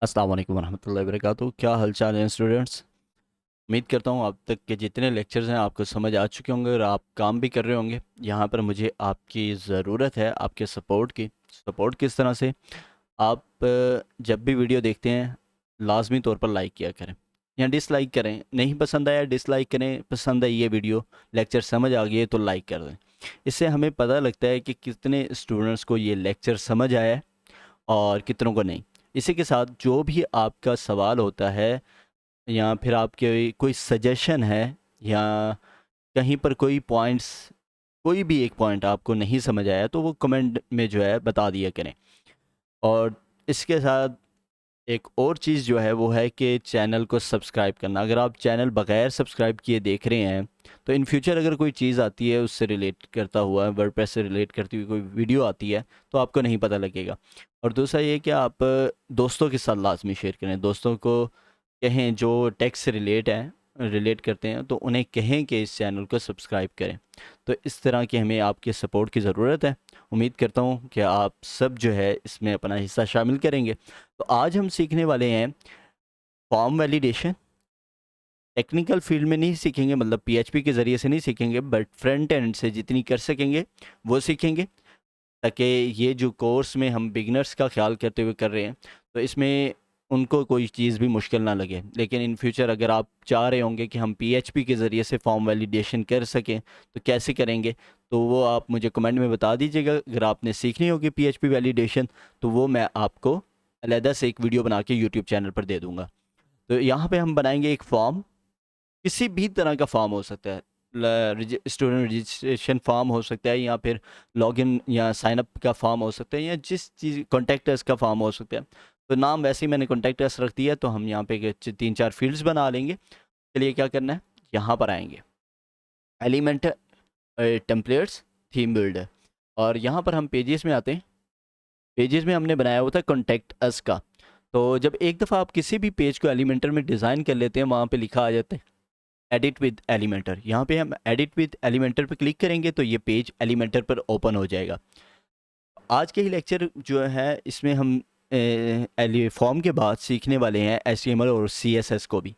अस्सलाम वालेकुम वरहमतुल्लाहि वबरकातुहू। क्या हालचाल है स्टूडेंट्स। उम्मीद करता हूँ अब तक के जितने लेक्चर्स हैं आपको समझ आ चुके होंगे और आप काम भी कर रहे होंगे। यहाँ पर मुझे आपकी ज़रूरत है, आपके सपोर्ट की। सपोर्ट किस तरह से? आप जब भी वीडियो देखते हैं लाजमी तौर पर लाइक किया करें या डिसलाइक करें। नहीं पसंद आया डिसलाइक करें, पसंद आई ये वीडियो, लेक्चर समझ आ गई है तो लाइक कर दें। इससे हमें पता लगता है कि कितने स्टूडेंट्स को ये लेक्चर समझ आया है और कितनों को नहीं। इसी के साथ जो भी आपका सवाल होता है या फिर आपके कोई सजेशन है या कहीं पर कोई पॉइंट्स, कोई भी एक पॉइंट आपको नहीं समझ आया तो वो कमेंट में जो है बता दिया करें। और इसके साथ एक और चीज़ जो है वो है कि चैनल को सब्सक्राइब करना। अगर आप चैनल बगैर सब्सक्राइब किए देख रहे हैं तो इन फ्यूचर अगर कोई चीज़ आती है उससे रिलेट करता हुआ, वर्डप्रेस से रिलेट करती हुई कोई वीडियो आती है तो आपको नहीं पता लगेगा। और दूसरा ये कि आप दोस्तों के साथ लाजमी शेयर करें। दोस्तों को कहें जो टेक से रिलेट करते हैं तो उन्हें कहें कि इस चैनल को सब्सक्राइब करें। तो इस तरह की हमें आपके सपोर्ट की ज़रूरत है। उम्मीद करता हूँ कि आप सब जो है इसमें अपना हिस्सा शामिल करेंगे। तो आज हम सीखने वाले हैं फॉर्म वैलिडेशन। टेक्निकल फील्ड में नहीं सीखेंगे, मतलब पीएचपी के ज़रिए से नहीं सीखेंगे, बट फ्रंट एंड से जितनी कर सकेंगे वो सीखेंगे, ताकि ये जो कोर्स में हम बिगनर्स का ख्याल करते हुए कर रहे हैं तो इसमें उनको कोई चीज़ भी मुश्किल ना लगे। लेकिन इन फ्यूचर अगर आप चाह रहे होंगे कि हम पीएचपी के ज़रिए से फॉर्म वैलिडेशन कर सकें तो कैसे करेंगे, तो वो आप मुझे कमेंट में बता दीजिएगा। अगर आपने सीखनी होगी पीएचपी वैलिडेशन तो वो मैं आपको अलहदा से एक वीडियो बना के यूट्यूब चैनल पर दे दूँगा। तो यहाँ पे हम बनाएंगे एक फॉर्म। किसी भी तरह का फॉर्म हो सकता है, स्टूडेंट रजिस्ट्रेशन फॉर्म हो सकता है या फिर लॉगिन या साइन अप का फॉर्म हो सकता है या जिस चीज़ कॉन्टैक्ट का फॉर्म हो सकता है। तो नाम वैसे ही मैंने कॉन्टैक्ट रख दिया तो हम यहाँ पे तीन चार फील्ड्स बना लेंगे। चलिए क्या करना है, यहाँ पर आएंगे एलिमेंट टेम्पलेट्स थीम बिल्डर, और यहाँ पर हम पेजेस में आते हैं। पेजेस में हमने बनाया हुआ था कॉन्टैक्ट अस का। तो जब एक दफ़ा आप किसी भी पेज को एलिमेंटर में डिज़ाइन कर लेते हैं वहाँ पे लिखा आ जाता है एडिट विद एलिमेंटर। यहाँ पे हम एडिट विद एलिमेंटर पर क्लिक करेंगे तो ये पेज एलिमेंटर पर ओपन हो जाएगा। आज के ही लेक्चर जो है इसमें हम फॉर्म के बाद सीखने वाले हैं HTML और CSS को भी।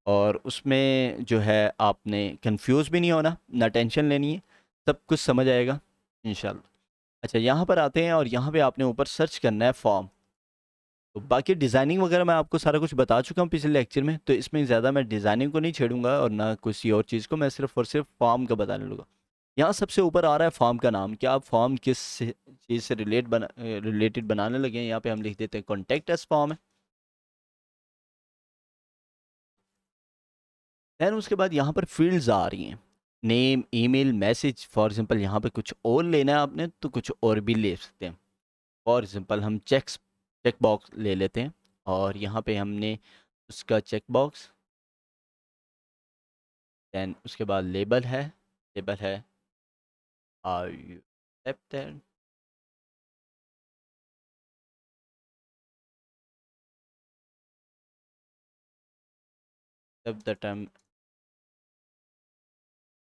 और उसमें जो है आपने कंफ्यूज भी नहीं होना, ना टेंशन लेनी है, सब कुछ समझ आएगा इंशाल्लाह। अच्छा, यहाँ पर आते हैं और यहाँ पे आपने ऊपर सर्च करना है फॉर्म। तो बाकी डिज़ाइनिंग वगैरह मैं आपको सारा कुछ बता चुका हूँ पिछले लेक्चर में, तो इसमें ज़्यादा मैं डिज़ाइनिंग को नहीं छेड़ूंगा और ना किसी और चीज़ को, मैं सिर्फ और सिर्फ फॉर्म का बताने लूँगा। यहाँ सबसे ऊपर आ रहा है फॉर्म का नाम। क्या आप फॉर्म किस चीज़ से रिलेटेड बनाने लगे हैं? यहाँ पे हम लिख देते हैं कॉन्टैक्ट अस फॉर्म है। दैन उसके बाद यहाँ पर फील्ड्स आ रही हैं, name, email, message. For example यहाँ पे कुछ और लेना है आपने तो कुछ और भी ले सकते हैं। फॉर एग्जांपल हम चेक बॉक्स ले लेते हैं और यहाँ पे हमने उसका चेक बॉक्स। दैन उसके बाद लेबल है are you accepted. Accept the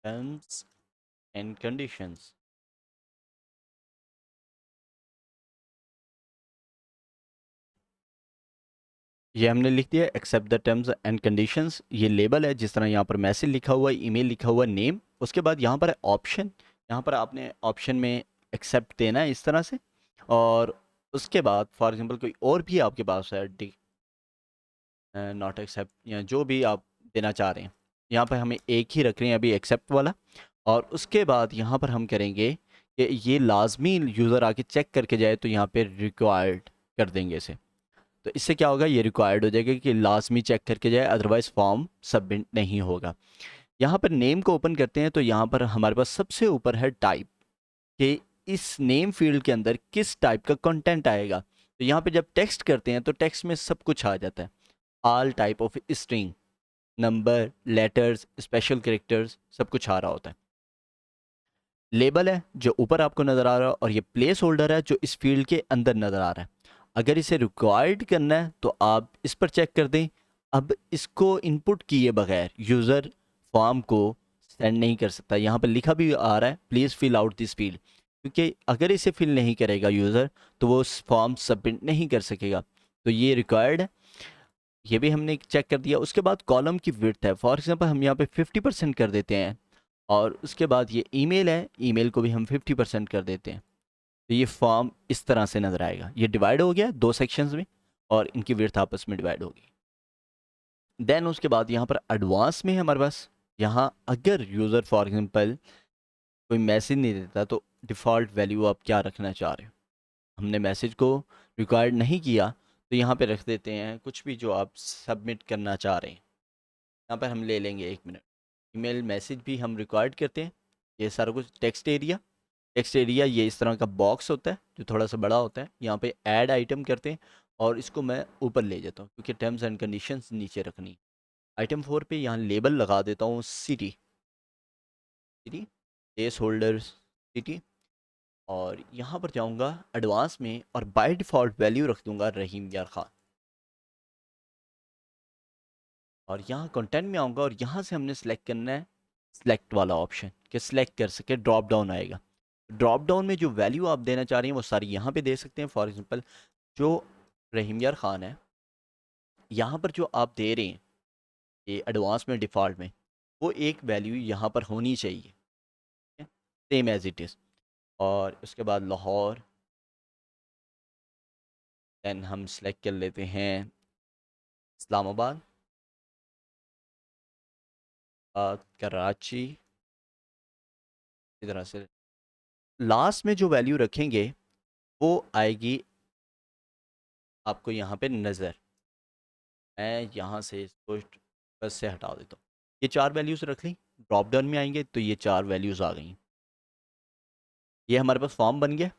terms and conditions। ये हमने लिख दिया accept the terms and conditions. ये लेबल है, जिस तरह यहाँ पर मैसेज लिखा हुआ है, ईमेल लिखा हुआ है, नेम। उसके बाद यहाँ पर है ऑप्शन। यहाँ पर आपने ऑप्शन में एक्सेप्ट देना है इस तरह से। और उसके बाद फॉर एग्जांपल कोई और भी आपके पास है नॉट एक्सेप्ट या जो भी आप देना चाह रहे हैं, यहाँ पर हमें एक ही रख रहे हैं अभी, एक्सेप्ट वाला। और उसके बाद यहाँ पर हम करेंगे कि ये लाजमी यूज़र आके चेक करके जाए तो यहाँ पे रिक्वायर्ड कर देंगे इसे। तो इससे क्या होगा, ये रिक्वायर्ड हो जाएगा कि लाजमी चेक करके जाए, अदरवाइज़ फॉर्म सबमिट नहीं होगा। यहाँ पर नेम को ओपन करते हैं तो यहाँ पर हमारे पास सबसे ऊपर है टाइप, कि इस नेम फील्ड के अंदर किस टाइप का कंटेंट आएगा। तो यहाँ पे जब टेक्स्ट करते हैं तो टेक्स्ट में सब कुछ आ जाता है, all type of string, number, letters, special characters, सब कुछ आ रहा होता है। लेबल है जो ऊपर आपको नज़र आ रहा है और ये प्लेस होल्डर है जो इस फील्ड के अंदर नज़र आ रहा है। अगर इसे रिक्वायर्ड करना है तो आप इस पर चेक कर दें। अब इसको इनपुट किए बगैर यूज़र फॉर्म को सेंड नहीं कर सकता। यहाँ पर लिखा भी आ रहा है please fill out this field, क्योंकि अगर इसे फिल नहीं करेगा यूज़र तो वो फॉर्म सबमिट नहीं कर सकेगा। तो ये रिक्वायर्ड है, ये भी हमने चेक कर दिया। उसके बाद कॉलम की विड्थ है, फॉर एग्जांपल हम यहाँ पे 50% कर देते हैं, और उसके बाद ये ईमेल है, ईमेल को भी हम 50% कर देते हैं। तो ये फॉर्म इस तरह से नज़र आएगा, ये डिवाइड हो गया दो सेक्शंस में और इनकी विड्थ आपस में डिवाइड होगी। देन उसके बाद यहाँ पर एडवांस में है हमारे पास, यहाँ अगर यूज़र फॉर एग्जांपल कोई मैसेज नहीं देता तो डिफ़ॉल्ट वैल्यू आप क्या रखना चाह रहे हो। हमने मैसेज को रिक्वायर्ड नहीं किया तो यहाँ पे रख देते हैं कुछ भी जो आप सबमिट करना चाह रहे हैं। यहाँ पर हम ले लेंगे 1 मिनट, ईमेल मैसेज भी हम रिक्वायर्ड करते हैं, ये सारा कुछ। टेक्स्ट एरिया, टेक्स्ट एरिया ये इस तरह का बॉक्स होता है जो थोड़ा सा बड़ा होता है, यहाँ पे ऐड आइटम करते हैं और इसको मैं ऊपर ले जाता हूँ क्योंकि टर्म्स एंड कंडीशंस नीचे रखनी। आइटम 4 पे यहाँ लेबल लगा देता हूँ city, city place holder city, और यहाँ पर जाऊँगा एडवांस में और बाय डिफ़ॉल्ट वैल्यू रख दूँगा रहीम यार खान। और यहाँ कंटेंट में आऊँगा और यहाँ से हमने सेलेक्ट करना है सेलेक्ट वाला ऑप्शन कि सेलेक्ट कर सके, ड्रॉप डाउन आएगा। ड्रॉप डाउन में जो वैल्यू आप देना चाह रही हैं वो सारी यहाँ पे दे सकते हैं। फॉर एग्जांपल जो रहीम यार खान है, यहाँ पर जो आप दे रहे हैं ये एडवांस में डिफ़ॉल्ट में, वो एक वैल्यू यहाँ पर होनी चाहिए, सेम एज इट इज़। और उसके बाद लाहौर, दैन हम सेलेक्ट कर लेते हैं इस्लामाबाद, कराची, इस तरह से लास्ट में जो वैल्यू रखेंगे वो आएगी आपको यहाँ पे नज़र। मैं यहाँ से इसको बस से हटा देता हूँ, ये 4 वैल्यूज़ रख ली, ड्रॉप डाउन में आएंगे तो ये 4 वैल्यूज़ आ गई। ये हमारे पास फॉर्म बन गया।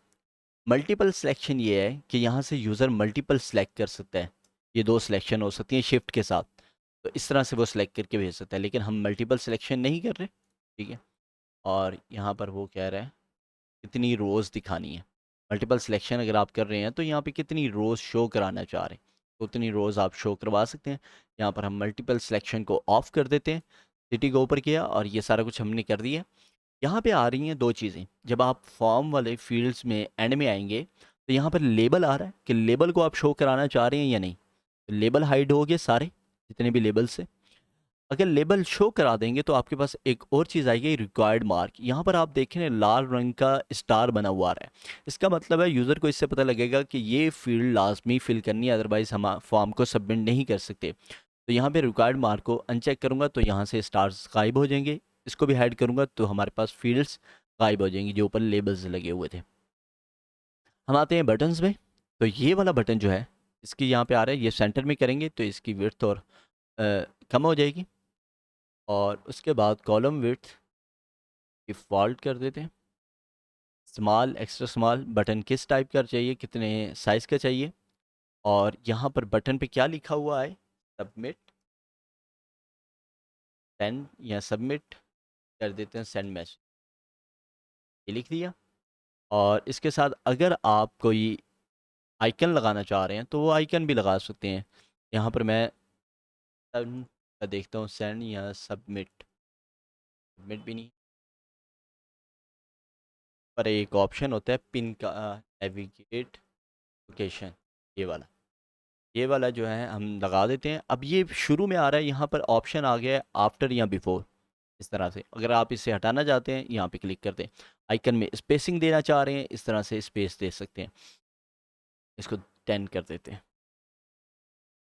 मल्टीपल सिलेक्शन ये है कि यहाँ से यूज़र मल्टीपल सेलेक्ट कर सकता है, ये 2 सिलेक्शन हो सकती हैं शिफ्ट के साथ, तो इस तरह से वो सिलेक्ट करके भेज सकता है, लेकिन हम मल्टीपल सिलेक्शन नहीं कर रहे, ठीक है। और यहाँ पर वो कह रहा है कितनी रोज़ दिखानी है। मल्टीपल सिलेक्शन अगर आप कर रहे हैं तो यहाँ पे कितनी रोज़ शो कराना चाह रहे हैं तो उतनी रोज़ आप शो करवा सकते हैं। यहाँ पर हम मल्टीपल सिलेक्शन को ऑफ़ कर देते हैं, सिटी को ऊपर किया और ये सारा कुछ हमने कर दिया। यहाँ पे आ रही हैं दो चीज़ें, जब आप फॉर्म वाले फील्ड्स में एंड में आएंगे तो यहाँ पर लेबल आ रहा है कि लेबल को आप शो कराना चाह रहे हैं या नहीं। तो लेबल हाइड हो गए सारे जितने भी लेबल्स हैं। अगर लेबल शो करा देंगे तो आपके पास एक और चीज़ आएगी रिक्वायर्ड मार्क। यहाँ पर आप देखें लाल रंग का स्टार बना हुआ आ रहा है, इसका मतलब है यूज़र को इससे पता लगेगा कि ये फील्ड लाजमी फिल करनी है, अदरवाइज़ हम फॉर्म को सबमिट नहीं कर सकते। तो यहाँ पे रिक्वायर्ड मार्क को अनचेक करूँगा तो यहाँ से स्टार्स गायब हो जाएंगे, इसको भी हाइड करूँगा तो हमारे पास फील्ड्स गायब हो जाएंगी जो ऊपर लेबल्स लगे हुए थे। हम आते हैं बटन्स में, तो ये वाला बटन जो है इसकी यहाँ पे आ रहा है, ये सेंटर में करेंगे तो इसकी विड्थ और कम हो जाएगी। और उसके बाद कॉलम विड्थ डिफ़ॉल्ट कर देते हैं, स्मॉल एक्स्ट्रा स्मॉल। बटन किस टाइप का चाहिए, कितने साइज़ का चाहिए, और यहाँ पर बटन पे क्या लिखा हुआ है, सबमिट सेंड, या सबमिट कर देते हैं सेंड मैसेज, ये लिख दिया। और इसके साथ अगर आप कोई आइकन लगाना चाह रहे हैं तो वो आइकन भी लगा सकते हैं। यहाँ पर मैं सेंड का देखता हूँ, सेंड या सबमिट, सबमिट भी नहीं, पर एक ऑप्शन होता है पिन का, नेविगेट लोकेशन, ये वाला, ये वाला जो है हम लगा देते हैं। अब ये शुरू में आ रहा है, यहाँ पर ऑप्शन आ गया है आफ्टर या बिफोर, इस तरह से अगर आप इसे हटाना चाहते हैं यहाँ पे क्लिक करते हैं। आइकन में स्पेसिंग देना चाह रहे हैं, इस तरह से स्पेस दे सकते हैं, इसको 10 कर देते हैं।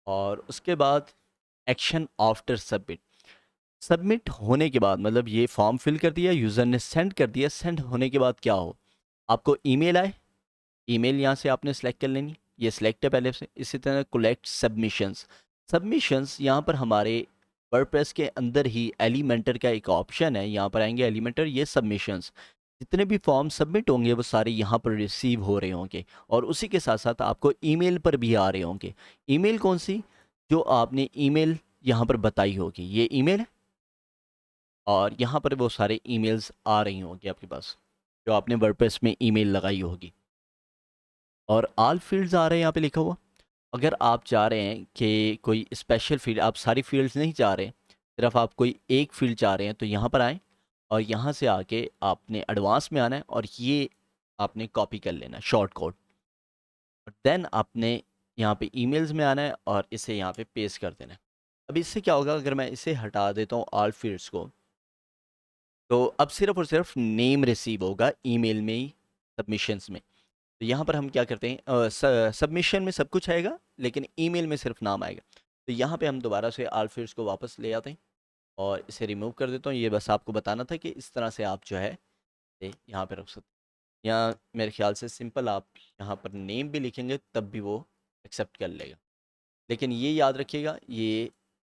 और उसके बाद एक्शन आफ्टर सबमिट, सबमिट होने के बाद मतलब ये फॉर्म फिल कर दिया, यूज़र ने सेंड कर दिया, सेंड होने के बाद क्या हो, आपको ईमेल आए, ईमेल यहाँ से आपने सेलेक्ट कर लेनी, ये सिलेक्ट है पहले से। इसी तरह कलेक्ट सबमिशंस, सबमिशंस यहाँ पर हमारे वर्डप्रेस के अंदर ही एलिमेंटर का एक ऑप्शन है, यहाँ पर आएंगे एलिमेंटर, ये सबमिशंस, जितने भी फॉर्म सबमिट होंगे वो सारे यहाँ पर रिसीव हो रहे होंगे, और उसी के साथ साथ आपको ईमेल पर भी आ रहे होंगे। ईमेल कौन सी, जो आपने ईमेल यहाँ पर बताई होगी, ये ईमेल है, और यहाँ पर वो सारे ईमेल्स आ रही होंगी आपके पास जो आपने वर्डप्रेस में ईमेल लगाई होगी। और ऑल फील्ड्स आ रहे हैं यहाँ पे लिखा हुआ। अगर आप चाह रहे हैं कि कोई स्पेशल फील्ड, आप सारी फील्ड्स नहीं चाह रहे, सिर्फ आप कोई एक फील्ड चाह रहे हैं, तो यहाँ पर आएँ और यहाँ से आके आपने एडवांस में आना है और ये आपने कॉपी कर लेना शॉर्ट कोड, और देन आपने यहाँ पे ईमेल्स में आना है और इसे यहाँ पे पेस्ट कर देना है। अब इससे क्या होगा, अगर मैं इसे हटा देता हूँ ऑल फील्ड्स को, तो अब सिर्फ और सिर्फ नेम रिसीव होगा ईमेल में ही, सबमिशंस में। तो यहाँ पर हम क्या करते हैं, सबमिशन में सब कुछ आएगा लेकिन ईमेल में सिर्फ नाम आएगा। तो यहाँ पे हम दोबारा से ऑल फील्ड्स को वापस ले आते हैं और इसे रिमूव कर देता हूँ। ये बस आपको बताना था कि इस तरह से आप जो है ये यहाँ पे रख सकते हैं। यहाँ मेरे ख्याल से सिंपल आप यहाँ पर नेम भी लिखेंगे तब भी वो एक्सेप्ट कर लेगा। लेकिन ये याद रखिएगा, ये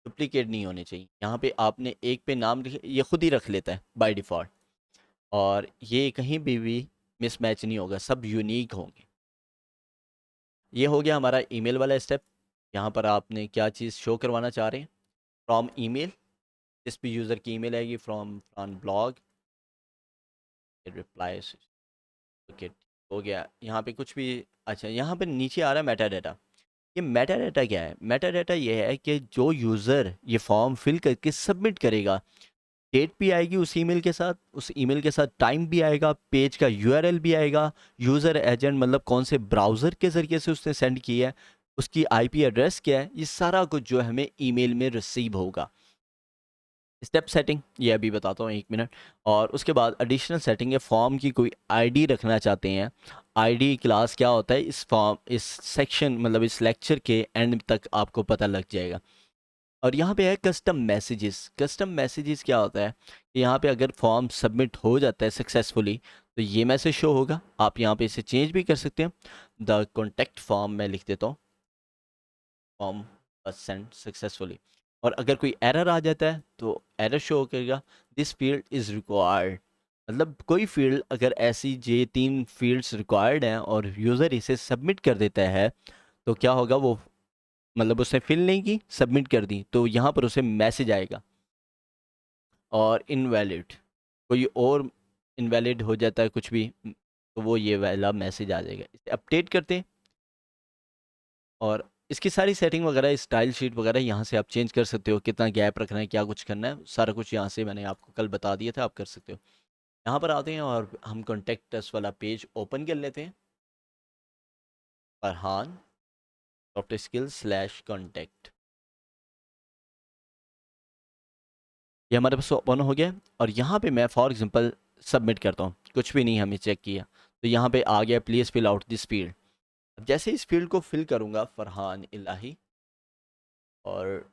डुप्लीकेट नहीं होने चाहिए। यहाँ पे आपने एक पे नाम लिखे, ये खुद ही रख लेता है बाय डिफ़ॉल्ट, और ये कहीं भी मिसमैच नहीं होगा, सब यूनिक होंगे। ये हो गया हमारा ईमेल वाला स्टेप। यहाँ पर आपने क्या चीज़ शो करवाना चाह रहे हैं, फ्रॉम ईमेल, जिस भी यूज़र की ईमेल आएगी, from from blog reply. Okay, हो गया। यहाँ पे कुछ भी, अच्छा यहाँ पे नीचे आ रहा है मेटा डाटा। ये मेटा डाटा क्या है? मेटा डाटा ये है कि जो यूज़र ये फॉर्म फिल करके सबमिट करेगा, डेट भी आएगी उस ईमेल के साथ, उस ईमेल के साथ टाइम भी आएगा, पेज का यूआरएल भी आएगा, यूज़र एजेंट मतलब कौन से ब्राउज़र के ज़रिए से उसने सेंड किया है, उसकी आईपी एड्रेस क्या है, ये सारा कुछ जो है हमें ईमेल में रिसीव होगा। स्टेप सेटिंग ये अभी बताता हूँ, 1 मिनट। और उसके बाद एडिशनल सेटिंग है, फॉर्म की कोई आईडी रखना चाहते हैं। आईडी क्लास क्या होता है, इस फॉर्म, इस सेक्शन मतलब इस लेक्चर के एंड तक आपको पता लग जाएगा। और यहाँ पे है कस्टम मैसेजेस। कस्टम मैसेजेस क्या होता है कि यहाँ पे अगर फॉर्म सबमिट हो जाता है सक्सेसफुली तो ये मैसेज शो होगा। आप यहाँ पे इसे चेंज भी कर सकते हैं। द कॉन्टैक्ट फॉर्म मैं लिख देता हूँ, फॉर्म सेंड सक्सेसफुली। और अगर कोई एरर आ जाता है तो एरर शो करेगा, दिस फील्ड इज़ रिक्वायर्ड। मतलब कोई फील्ड अगर ऐसी, ये 3 फील्ड्स रिक्वायर्ड हैं और यूज़र इसे सबमिट कर देता है तो क्या होगा, वो मतलब उसने फिल नहीं की, सबमिट कर दी, तो यहाँ पर उसे मैसेज आएगा। और इनवैलिड, कोई और इनवैलिड हो जाता है कुछ भी, तो वो ये वाला मैसेज आ जाएगा। इसे अपडेट करते हैं और इसकी सारी सेटिंग वगैरह, स्टाइल शीट वगैरह यहाँ से आप चेंज कर सकते हो, कितना गैप रखना है, क्या कुछ करना है, सारा कुछ यहाँ से मैंने आपको कल बता दिया था, आप कर सकते हो। यहाँ पर आते हैं और हम कॉन्टेक्ट अस वाला पेज ओपन कर लेते हैं। फरहान सॉफ्ट स्किल्स/कॉन्टैक्ट, ये हमारे पास ओपन हो गया। और यहाँ पे मैं फॉर एग्जांपल सबमिट करता हूँ, कुछ भी नहीं हमें चेक किया, तो यहाँ पे आ गया please fill out this field. अब जैसे इस फील्ड को फिल करूँगा फरहान इलाही, और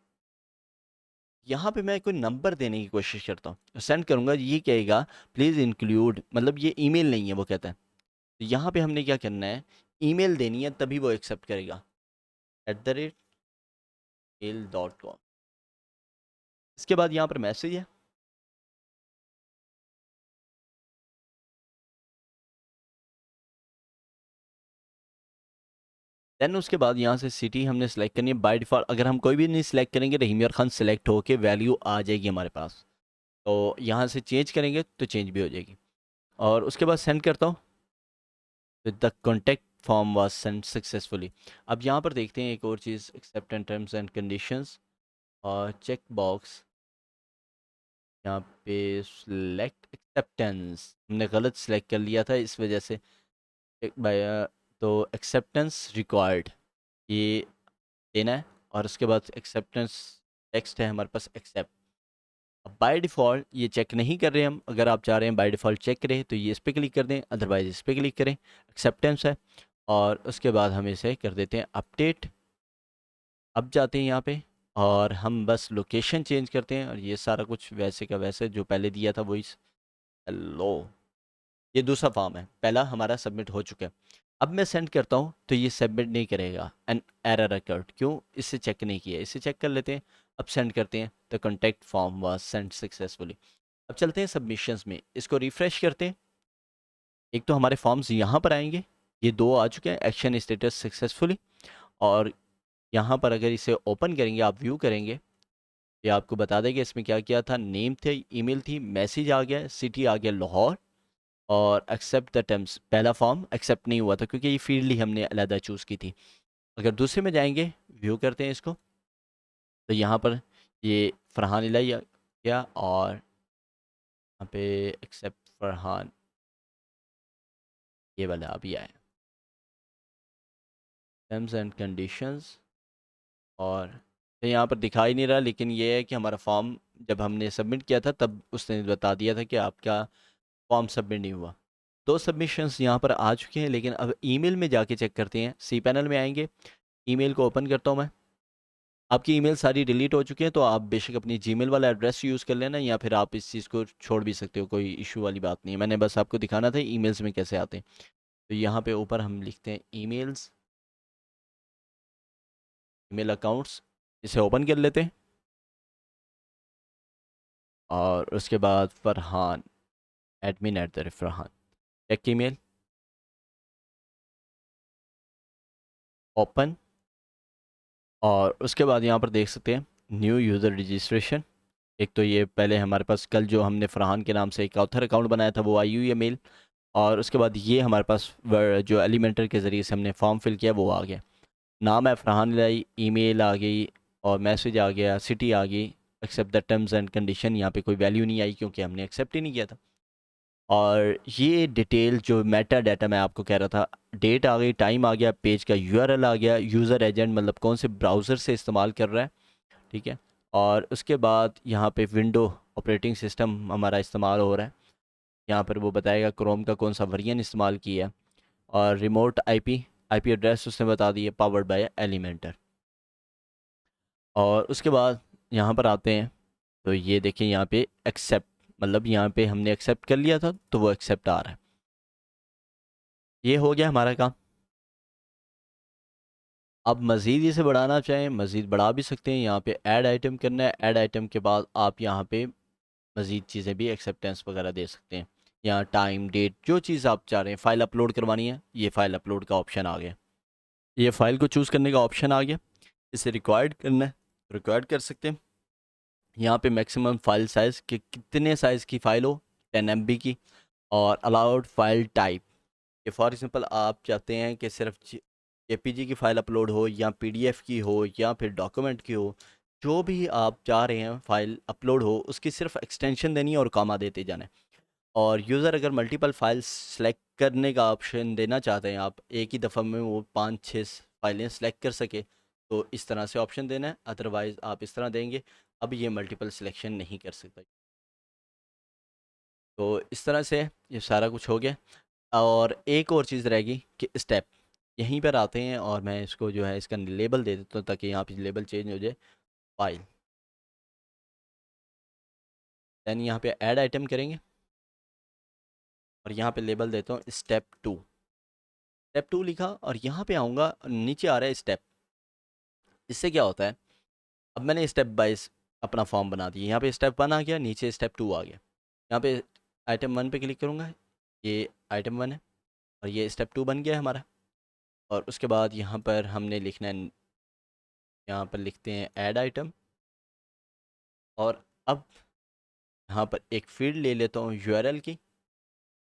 यहाँ पे मैं कोई नंबर देने की कोशिश करता हूँ, सेंड करूँगा, ये कहेगा प्लीज़ इंक्लूड, मतलब ये ईमेल नहीं है वो कहता है। तो यहाँ पे हमने क्या करना है, ईमेल देनी है तभी वो एक्सेप्ट करेगा, @mail.com। इसके बाद यहाँ पर मैसेज है, देन उसके बाद यहाँ से सिटी हमने सेलेक्ट करनी है। बाय डिफ़ॉल्ट अगर हम कोई भी नहीं सिलेक्ट करेंगे, रहीम यार खान सेलेक्ट होके वैल्यू आ जाएगी हमारे पास। तो यहाँ से चेंज करेंगे तो चेंज भी हो जाएगी। और उसके बाद सेंड करता हूँ, the contact form was send successfully. अब यहाँ पर देखते हैं एक और चीज़, accept and terms and conditions और चेक बॉक्स। यहाँ पे सिलेक्ट एक्सेप्टेंस हमने गलत सिलेक्ट कर लिया था, इस वजह से एक बाय, तो एक्सेप्टेंस रिक्वायर्ड ये देना है। और उसके बाद एक्सेप्टेंस टेक्स्ट है हमारे पास एक्सेप्ट। अब बाय डिफ़ॉल्ट ये चेक नहीं कर रहे हम, अगर आप चाह रहे हैं बाय डिफ़ॉल्ट चेक करें तो ये इस पर क्लिक कर दें, अदरवाइज इस पर क्लिक करें, एक्सेप्टेंस है। और उसके बाद हम इसे कर देते हैं अपडेट। अब जाते हैं यहाँ पे और हम बस लोकेशन चेंज करते हैं और ये सारा कुछ वैसे का वैसे जो पहले दिया था वही। हेलो, ये दूसरा फॉर्म है, पहला हमारा सबमिट हो चुका है। अब मैं सेंड करता हूँ तो ये सबमिट नहीं करेगा, एन एरर अकर्ड, क्यों, इससे चेक नहीं किया, इसे चेक कर लेते हैं। अब सेंड करते हैं, the contact form was send successfully. अब चलते हैं सबमिशंस में, इसको रिफ्रेश करते हैं। एक तो हमारे फॉर्म्स यहाँ पर आएंगे, ये 2 आ चुके हैं, एक्शन स्टेटस सक्सेसफुली। और यहाँ पर अगर इसे ओपन करेंगे, आप व्यू करेंगे, ये आपको बता देगा इसमें क्या किया था, नेम थे, ईमेल थी, मैसेज आ गया, सिटी आ गया लाहौर, और एक्सेप्ट द टर्म्स। पहला फॉर्म एक्सेप्ट नहीं हुआ था क्योंकि ये फील्ड ही हमने अलहदा चूज़ की थी। अगर दूसरे में जाएंगे, व्यू करते हैं इसको, तो यहाँ पर ये फरहान इलाही आ गया, और यहाँ पे एक्सेप्ट फरहान, ये वाला अभी आया। Terms and conditions. और तो यहाँ पर दिखा ही नहीं रहा, लेकिन ये है कि हमारा फॉर्म जब हमने सबमिट किया था तब उसने बता दिया था कि आपका फॉर्म सबमिट नहीं हुआ। 2 सबमिशंस यहाँ पर आ चुके हैं, लेकिन अब ईमेल में जाके चेक करते हैं। सी पैनल में आएंगे, ईमेल को ओपन करता हूँ मैं। आपकी ईमेल सारी डिलीट हो चुकी है, तो आप बेशक अपनी जीमेल वाला एड्रेस यूज़ कर लेना, या फिर आप इस चीज़ को छोड़ भी सकते हो, कोई इशू वाली बात नहीं है। मैंने बस आपको दिखाना था ईमेल्स में कैसे आते हैं। तो यहाँ पे ऊपर हम लिखते हैं ईमेल्स, ईमेल अकाउंट्स, इसे ओपन कर लेते हैं। और उसके बाद फरहान, admin@फरहान, चेक ईमेल, ओपन। और उसके बाद यहाँ पर देख सकते हैं न्यू यूज़र रजिस्ट्रेशन। एक तो ये पहले हमारे पास कल जो हमने फरहान के नाम से एक ऑथर अकाउंट बनाया था वो आई हुई है मेल। और उसके बाद ये हमारे पास जो एलिमेंटर के ज़रिए से हमने फॉर्म फिल किया वो आ गया। नाम है फरहान लाई, ईमेल आ गई और मैसेज आ गया, सिटी आ गई। Accept the terms and condition, यहाँ पे कोई वैल्यू नहीं आई क्योंकि हमने एक्सेप्ट ही नहीं किया था। और ये डिटेल जो मेटा डाटा मैं आपको कह रहा था, डेट आ गई, टाइम आ गया, पेज का यूआरएल आ गया, यूज़र एजेंट मतलब कौन से ब्राउज़र से इस्तेमाल कर रहा है, ठीक है। और उसके बाद यहाँ पे विंडो ऑपरेटिंग सिस्टम हमारा इस्तेमाल हो रहा है, यहाँ पर वो बताएगा क्रोम का कौन सा वर्जन इस्तेमाल किया है। और रिमोट आईपी आईपी एड्रेस उसने बता दी है, पावर्ड बाय एलिमेंटर। और उसके बाद यहाँ पर आते हैं, तो ये देखें यहाँ पे एक्सेप्ट, मतलब यहाँ पे हमने एक्सेप्ट कर लिया था तो वो एक्सेप्ट आ रहा है। ये हो गया हमारा काम। अब मज़ीद इसे बढ़ाना चाहें मज़ीद बढ़ा भी सकते हैं। यहाँ पे ऐड आइटम करना है, ऐड आइटम के बाद आप यहाँ पे मज़ीद चीज़ें भी एक्सेप्टेंस वगैरह दे सकते हैं। यहाँ टाइम डेट जो चीज़ आप चाह रहे हैं, फ़ाइल अपलोड करवानी है, ये फ़ाइल अपलोड का ऑप्शन आ गया, ये फ़ाइल को चूज़ करने का ऑप्शन आ गया। इसे रिक्वायर्ड करना है, रिक्वायर्ड कर सकते हैं। यहाँ पे मैक्सिमम फ़ाइल साइज़ कि कितने साइज़ की फ़ाइल हो, 10 MB की। और अलाउड फ़ाइल टाइप, कि फॉर एग्ज़ाम्पल आप चाहते हैं कि सिर्फ जेपीजी की फ़ाइल अपलोड हो या पीडीएफ की हो या फिर डॉक्यूमेंट की हो, जो भी आप चाह रहे हैं फ़ाइल अपलोड हो उसकी सिर्फ एक्सटेंशन देनी है और कॉमा देते जाना है। और यूज़र अगर मल्टीपल फाइल्स सेलेक्ट करने का ऑप्शन देना चाहते हैं, आप एक ही दफ़ा में वो 5-6 फाइलें सेलेक्ट कर सके, तो इस तरह से ऑप्शन देना है। अदरवाइज़ आप इस तरह देंगे, अब ये मल्टीपल सिलेक्शन नहीं कर सकता। तो इस तरह से ये सारा कुछ हो गया। और एक और चीज़ रहेगी कि स्टेप, यहीं पर आते हैं और मैं इसको जो है इसका लेबल दे देता हूँ ताकि यहाँ पे लेबल चेंज हो जाए, फाइल। दैन यहाँ पे ऐड आइटम करेंगे और यहाँ पे लेबल देता हूँ स्टेप 2। स्टेप 2 लिखा और यहाँ पे आऊँगा, नीचे आ रहा है स्टेप। इससे क्या होता है, अब मैंने स्टेप बाइज अपना फॉर्म बना दिया। यहाँ पे स्टेप 1 आ गया, नीचे स्टेप 2 आ गया। यहाँ पे आइटम 1 पे क्लिक करूँगा, ये आइटम 1 है और ये स्टेप 2 बन गया है हमारा। और उसके बाद यहाँ पर हमने लिखना है, यहाँ पर लिखते हैं ऐड आइटम। और अब यहाँ पर एक फील्ड ले लेता हूँ यूआरएल की,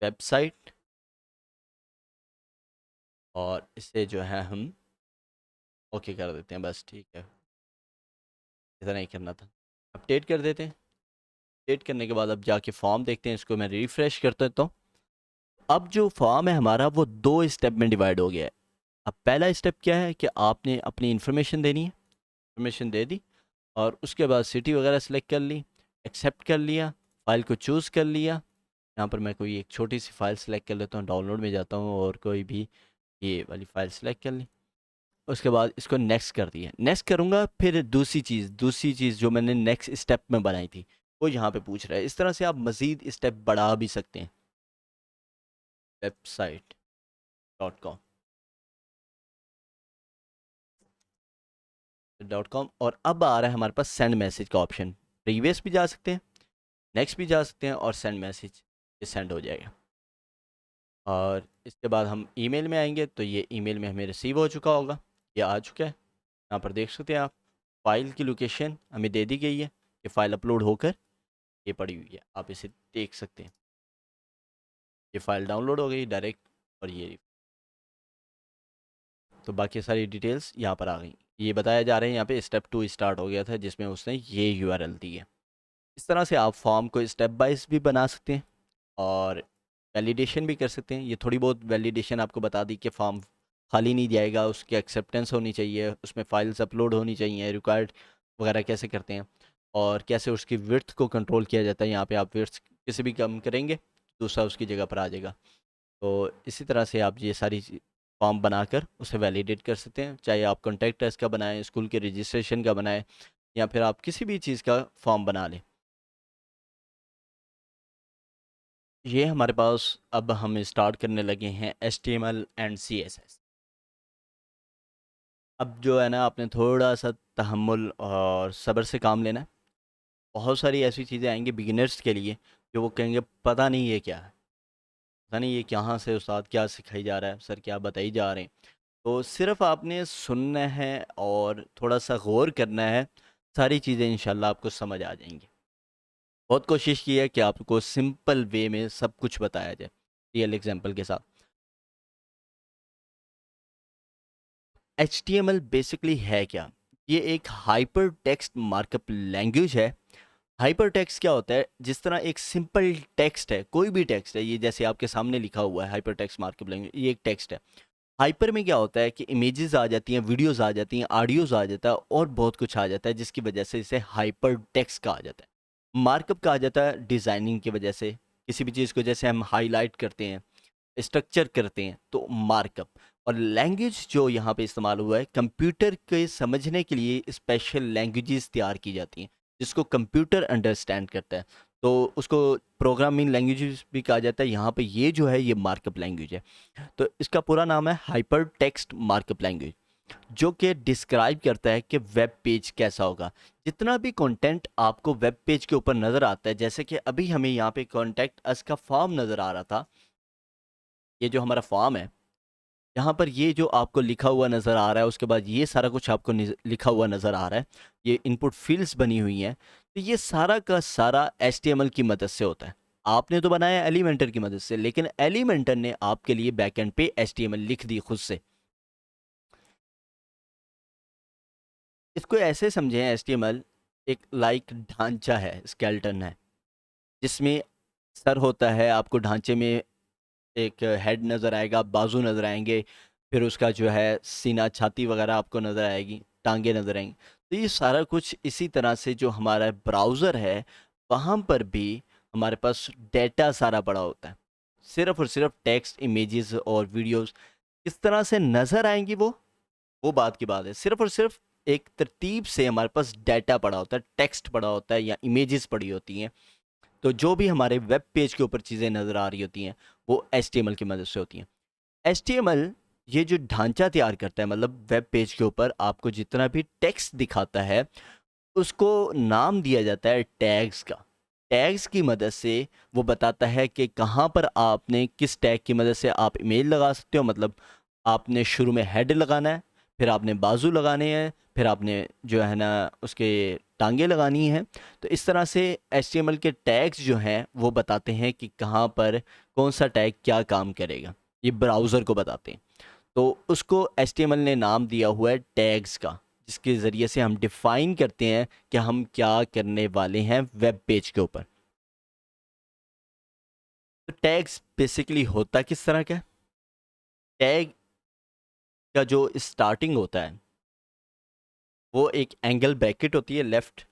वेबसाइट। और इसे जो है हम ओके कर देते हैं, बस ठीक है, इतना ही करना था। अपडेट कर देते हैं। अपडेट करने के बाद अब जाके फॉर्म देखते हैं, इसको मैं रिफ़्रेश कर देता हूँ। अब जो फॉर्म है हमारा वो 2 स्टेप में डिवाइड हो गया है। अब पहला स्टेप क्या है कि आपने अपनी इन्फॉर्मेशन देनी है, इन्फॉर्मेशन दे दी और उसके बाद सिटी वगैरह सेलेक्ट कर ली, एक्सेप्ट कर लिया, फाइल को चूज़ कर लिया। यहाँ पर मैं कोई एक छोटी सी फाइल सेलेक्ट कर लेता हूँ, डाउनलोड में जाता हूँ और कोई भी ये वाली फाइल सेलेक्ट कर ली। उसके बाद इसको नेक्स्ट कर दिया, नेक्स्ट करूँगा, फिर दूसरी चीज़ जो मैंने नेक्स्ट स्टेप में बनाई थी वो यहाँ पे पूछ रहा है। इस तरह से आप मज़ीद स्टेप बढ़ा भी सकते हैं। website.com और अब आ रहा है हमारे पास सेंड मैसेज का ऑप्शन। प्रीवियस भी जा सकते हैं, नेक्स्ट भी जा सकते हैं और सेंड मैसेज, ये सेंड हो जाएगा। और इसके बाद हम ईमेल में आएंगे तो ये ईमेल में हमें रिसीव हो चुका होगा, ये आ चुका है। यहाँ पर देख सकते हैं आप, फाइल की लोकेशन हमें दे दी गई है कि फ़ाइल अपलोड होकर ये पड़ी हुई है, आप इसे देख सकते हैं। ये फ़ाइल डाउनलोड हो गई डायरेक्ट और ये, तो बाकी सारी डिटेल्स यहाँ पर आ गई। ये बताया जा रहा है यहाँ पे स्टेप 2 स्टार्ट हो गया था जिसमें उसने ये यूआरएल दी है। इस तरह से आप फॉर्म को स्टेप बाइज भी बना सकते हैं और वैलिडेशन भी कर सकते हैं। ये थोड़ी बहुत वैलिडेशन आपको बता दी कि फॉर्म खाली नहीं जाएगा, उसकी एक्सेप्टेंस होनी चाहिए, उसमें फाइल्स अपलोड होनी चाहिए, रिक्वायर्ड वगैरह कैसे करते हैं और कैसे उसकी विड्थ को कंट्रोल किया जाता है। यहाँ पे आप विड्थ किसी भी कम करेंगे दूसरा उसकी जगह पर आ जाएगा। तो इसी तरह से आप ये सारी फॉर्म बनाकर उसे वैलिडेट कर सकते हैं, चाहे आप कॉन्टैक्ट टेस्ट का बनाएं, स्कूल के रजिस्ट्रेशन का बनाएं, या फिर आप किसी भी चीज़ का फॉर्म बना लें। ये हमारे पास अब हम स्टार्ट करने लगे हैं HTML एंड CSS। अब जो है ना, आपने थोड़ा सा तहम्मुल और सब्र से काम लेना है। बहुत सारी ऐसी चीज़ें आएंगी बिगिनर्स के लिए जो वो कहेंगे पता नहीं ये क्या है, पता नहीं ये कहाँ से उस्ताद क्या सिखाई जा रहा है, सर क्या बताई जा रहे हैं। तो सिर्फ आपने सुनना है और थोड़ा सा गौर करना है, सारी चीज़ें इंशाल्लाह आपको समझ आ जाएंगी। बहुत कोशिश की है कि आपको सिंपल वे में सब कुछ बताया जाए रियल एग्जांपल के साथ। HTML बेसिकली है क्या? ये एक हाइपर टेक्स्ट मार्कअप लैंग्वेज है। हाइपर टेक्स्ट क्या होता है? जिस तरह एक सिंपल टेक्स्ट है, कोई भी टेक्स्ट है, ये जैसे आपके सामने लिखा हुआ है हाइपर टेक्स्ट मार्कअप लैंग्वेज, ये एक टेक्स्ट है। हाइपर में क्या होता है कि इमेजेस आ जाती हैं, वीडियोस आ जाती हैं, ऑडियोज आ जाता है और बहुत कुछ आ जाता है, जिसकी वजह से इसे हाइपर टेक्स्ट कहा जाता है। मार्कअप कहा जाता है डिज़ाइनिंग की वजह से, किसी भी चीज़ को जैसे हम हाईलाइट करते हैं, स्ट्रक्चर करते हैं, तो मार्कअप। और लैंग्वेज जो यहाँ पे इस्तेमाल हुआ है, कंप्यूटर के समझने के लिए स्पेशल लैंग्वेजेस तैयार की जाती हैं जिसको कंप्यूटर अंडरस्टैंड करता है, तो उसको प्रोग्रामिंग लैंग्वेजेस भी कहा जाता है। यहाँ पे ये जो है ये मार्कअप लैंग्वेज है। तो इसका पूरा नाम है हाइपर टेक्स्ट मार्कअप लैंग्वेज, जो कि डिस्क्राइब करता है कि वेब पेज कैसा होगा। जितना भी कंटेंट आपको वेब पेज के ऊपर नज़र आता है, जैसे कि अभी हमें यहाँ पे कॉन्टैक्ट अस का फॉर्म नज़र आ रहा था, ये जो हमारा फॉर्म है, यहाँ पर ये जो आपको लिखा हुआ नज़र आ रहा है, उसके बाद ये सारा कुछ आपको लिखा हुआ नज़र आ रहा है, ये इनपुट फील्ड्स बनी हुई हैं, तो ये सारा का सारा HTML की मदद से होता है। आपने तो बनाया एलिमेंटर की मदद से, लेकिन एलिमेंटर ने आपके लिए बैकएंड पे HTML लिख दी खुद से। इसको ऐसे समझें, HTML एक लाइक ढांचा है, स्केलेटन है, जिसमें सर होता है, आपको ढांचे में एक हेड नज़र आएगा, बाजू नज़र आएंगे, फिर उसका जो है सीना, छाती वगैरह आपको नज़र आएगी, टांगे नज़र आएंगी। तो ये सारा कुछ इसी तरह से जो हमारा ब्राउज़र है, वहाँ पर भी हमारे पास डेटा सारा पड़ा होता है। सिर्फ और सिर्फ टेक्स्ट, इमेजेस और वीडियोस किस तरह से नज़र आएंगी, वो बात की बात है। सिर्फ और सिर्फ एक तरतीब से हमारे पास डाटा पड़ा होता है, टेक्स्ट पड़ा होता है या इमेजेस पड़ी होती हैं। तो जो भी हमारे वेब पेज के ऊपर चीज़ें नज़र आ रही होती हैं, वो HTML की मदद से होती हैं। HTML ये जो ढांचा तैयार करता है, मतलब वेब पेज के ऊपर आपको जितना भी टेक्स्ट दिखाता है, उसको नाम दिया जाता है टैग्स का। टैग्स की मदद से वो बताता है कि कहाँ पर आपने किस टैग की मदद से आप इमेज लगा सकते हो। मतलब आपने शुरू में हेड लगाना है, फिर आपने बाजू लगाने हैं, फिर आपने जो है ना उसके टांगे लगानी हैं। तो इस तरह से HTML के टैग्स जो हैं वो बताते हैं कि कहाँ पर कौन सा टैग क्या काम करेगा, ये ब्राउज़र को बताते हैं। तो उसको HTML ने नाम दिया हुआ है टैग्स का, जिसके ज़रिए से हम डिफ़ाइन करते हैं कि हम क्या करने वाले हैं वेब पेज के ऊपर। तो टैग्स बेसिकली होता किस तरह का है? टैग का जो स्टार्टिंग होता है, वो एक एंगल ब्रैकेट होती है लेफ़्ट।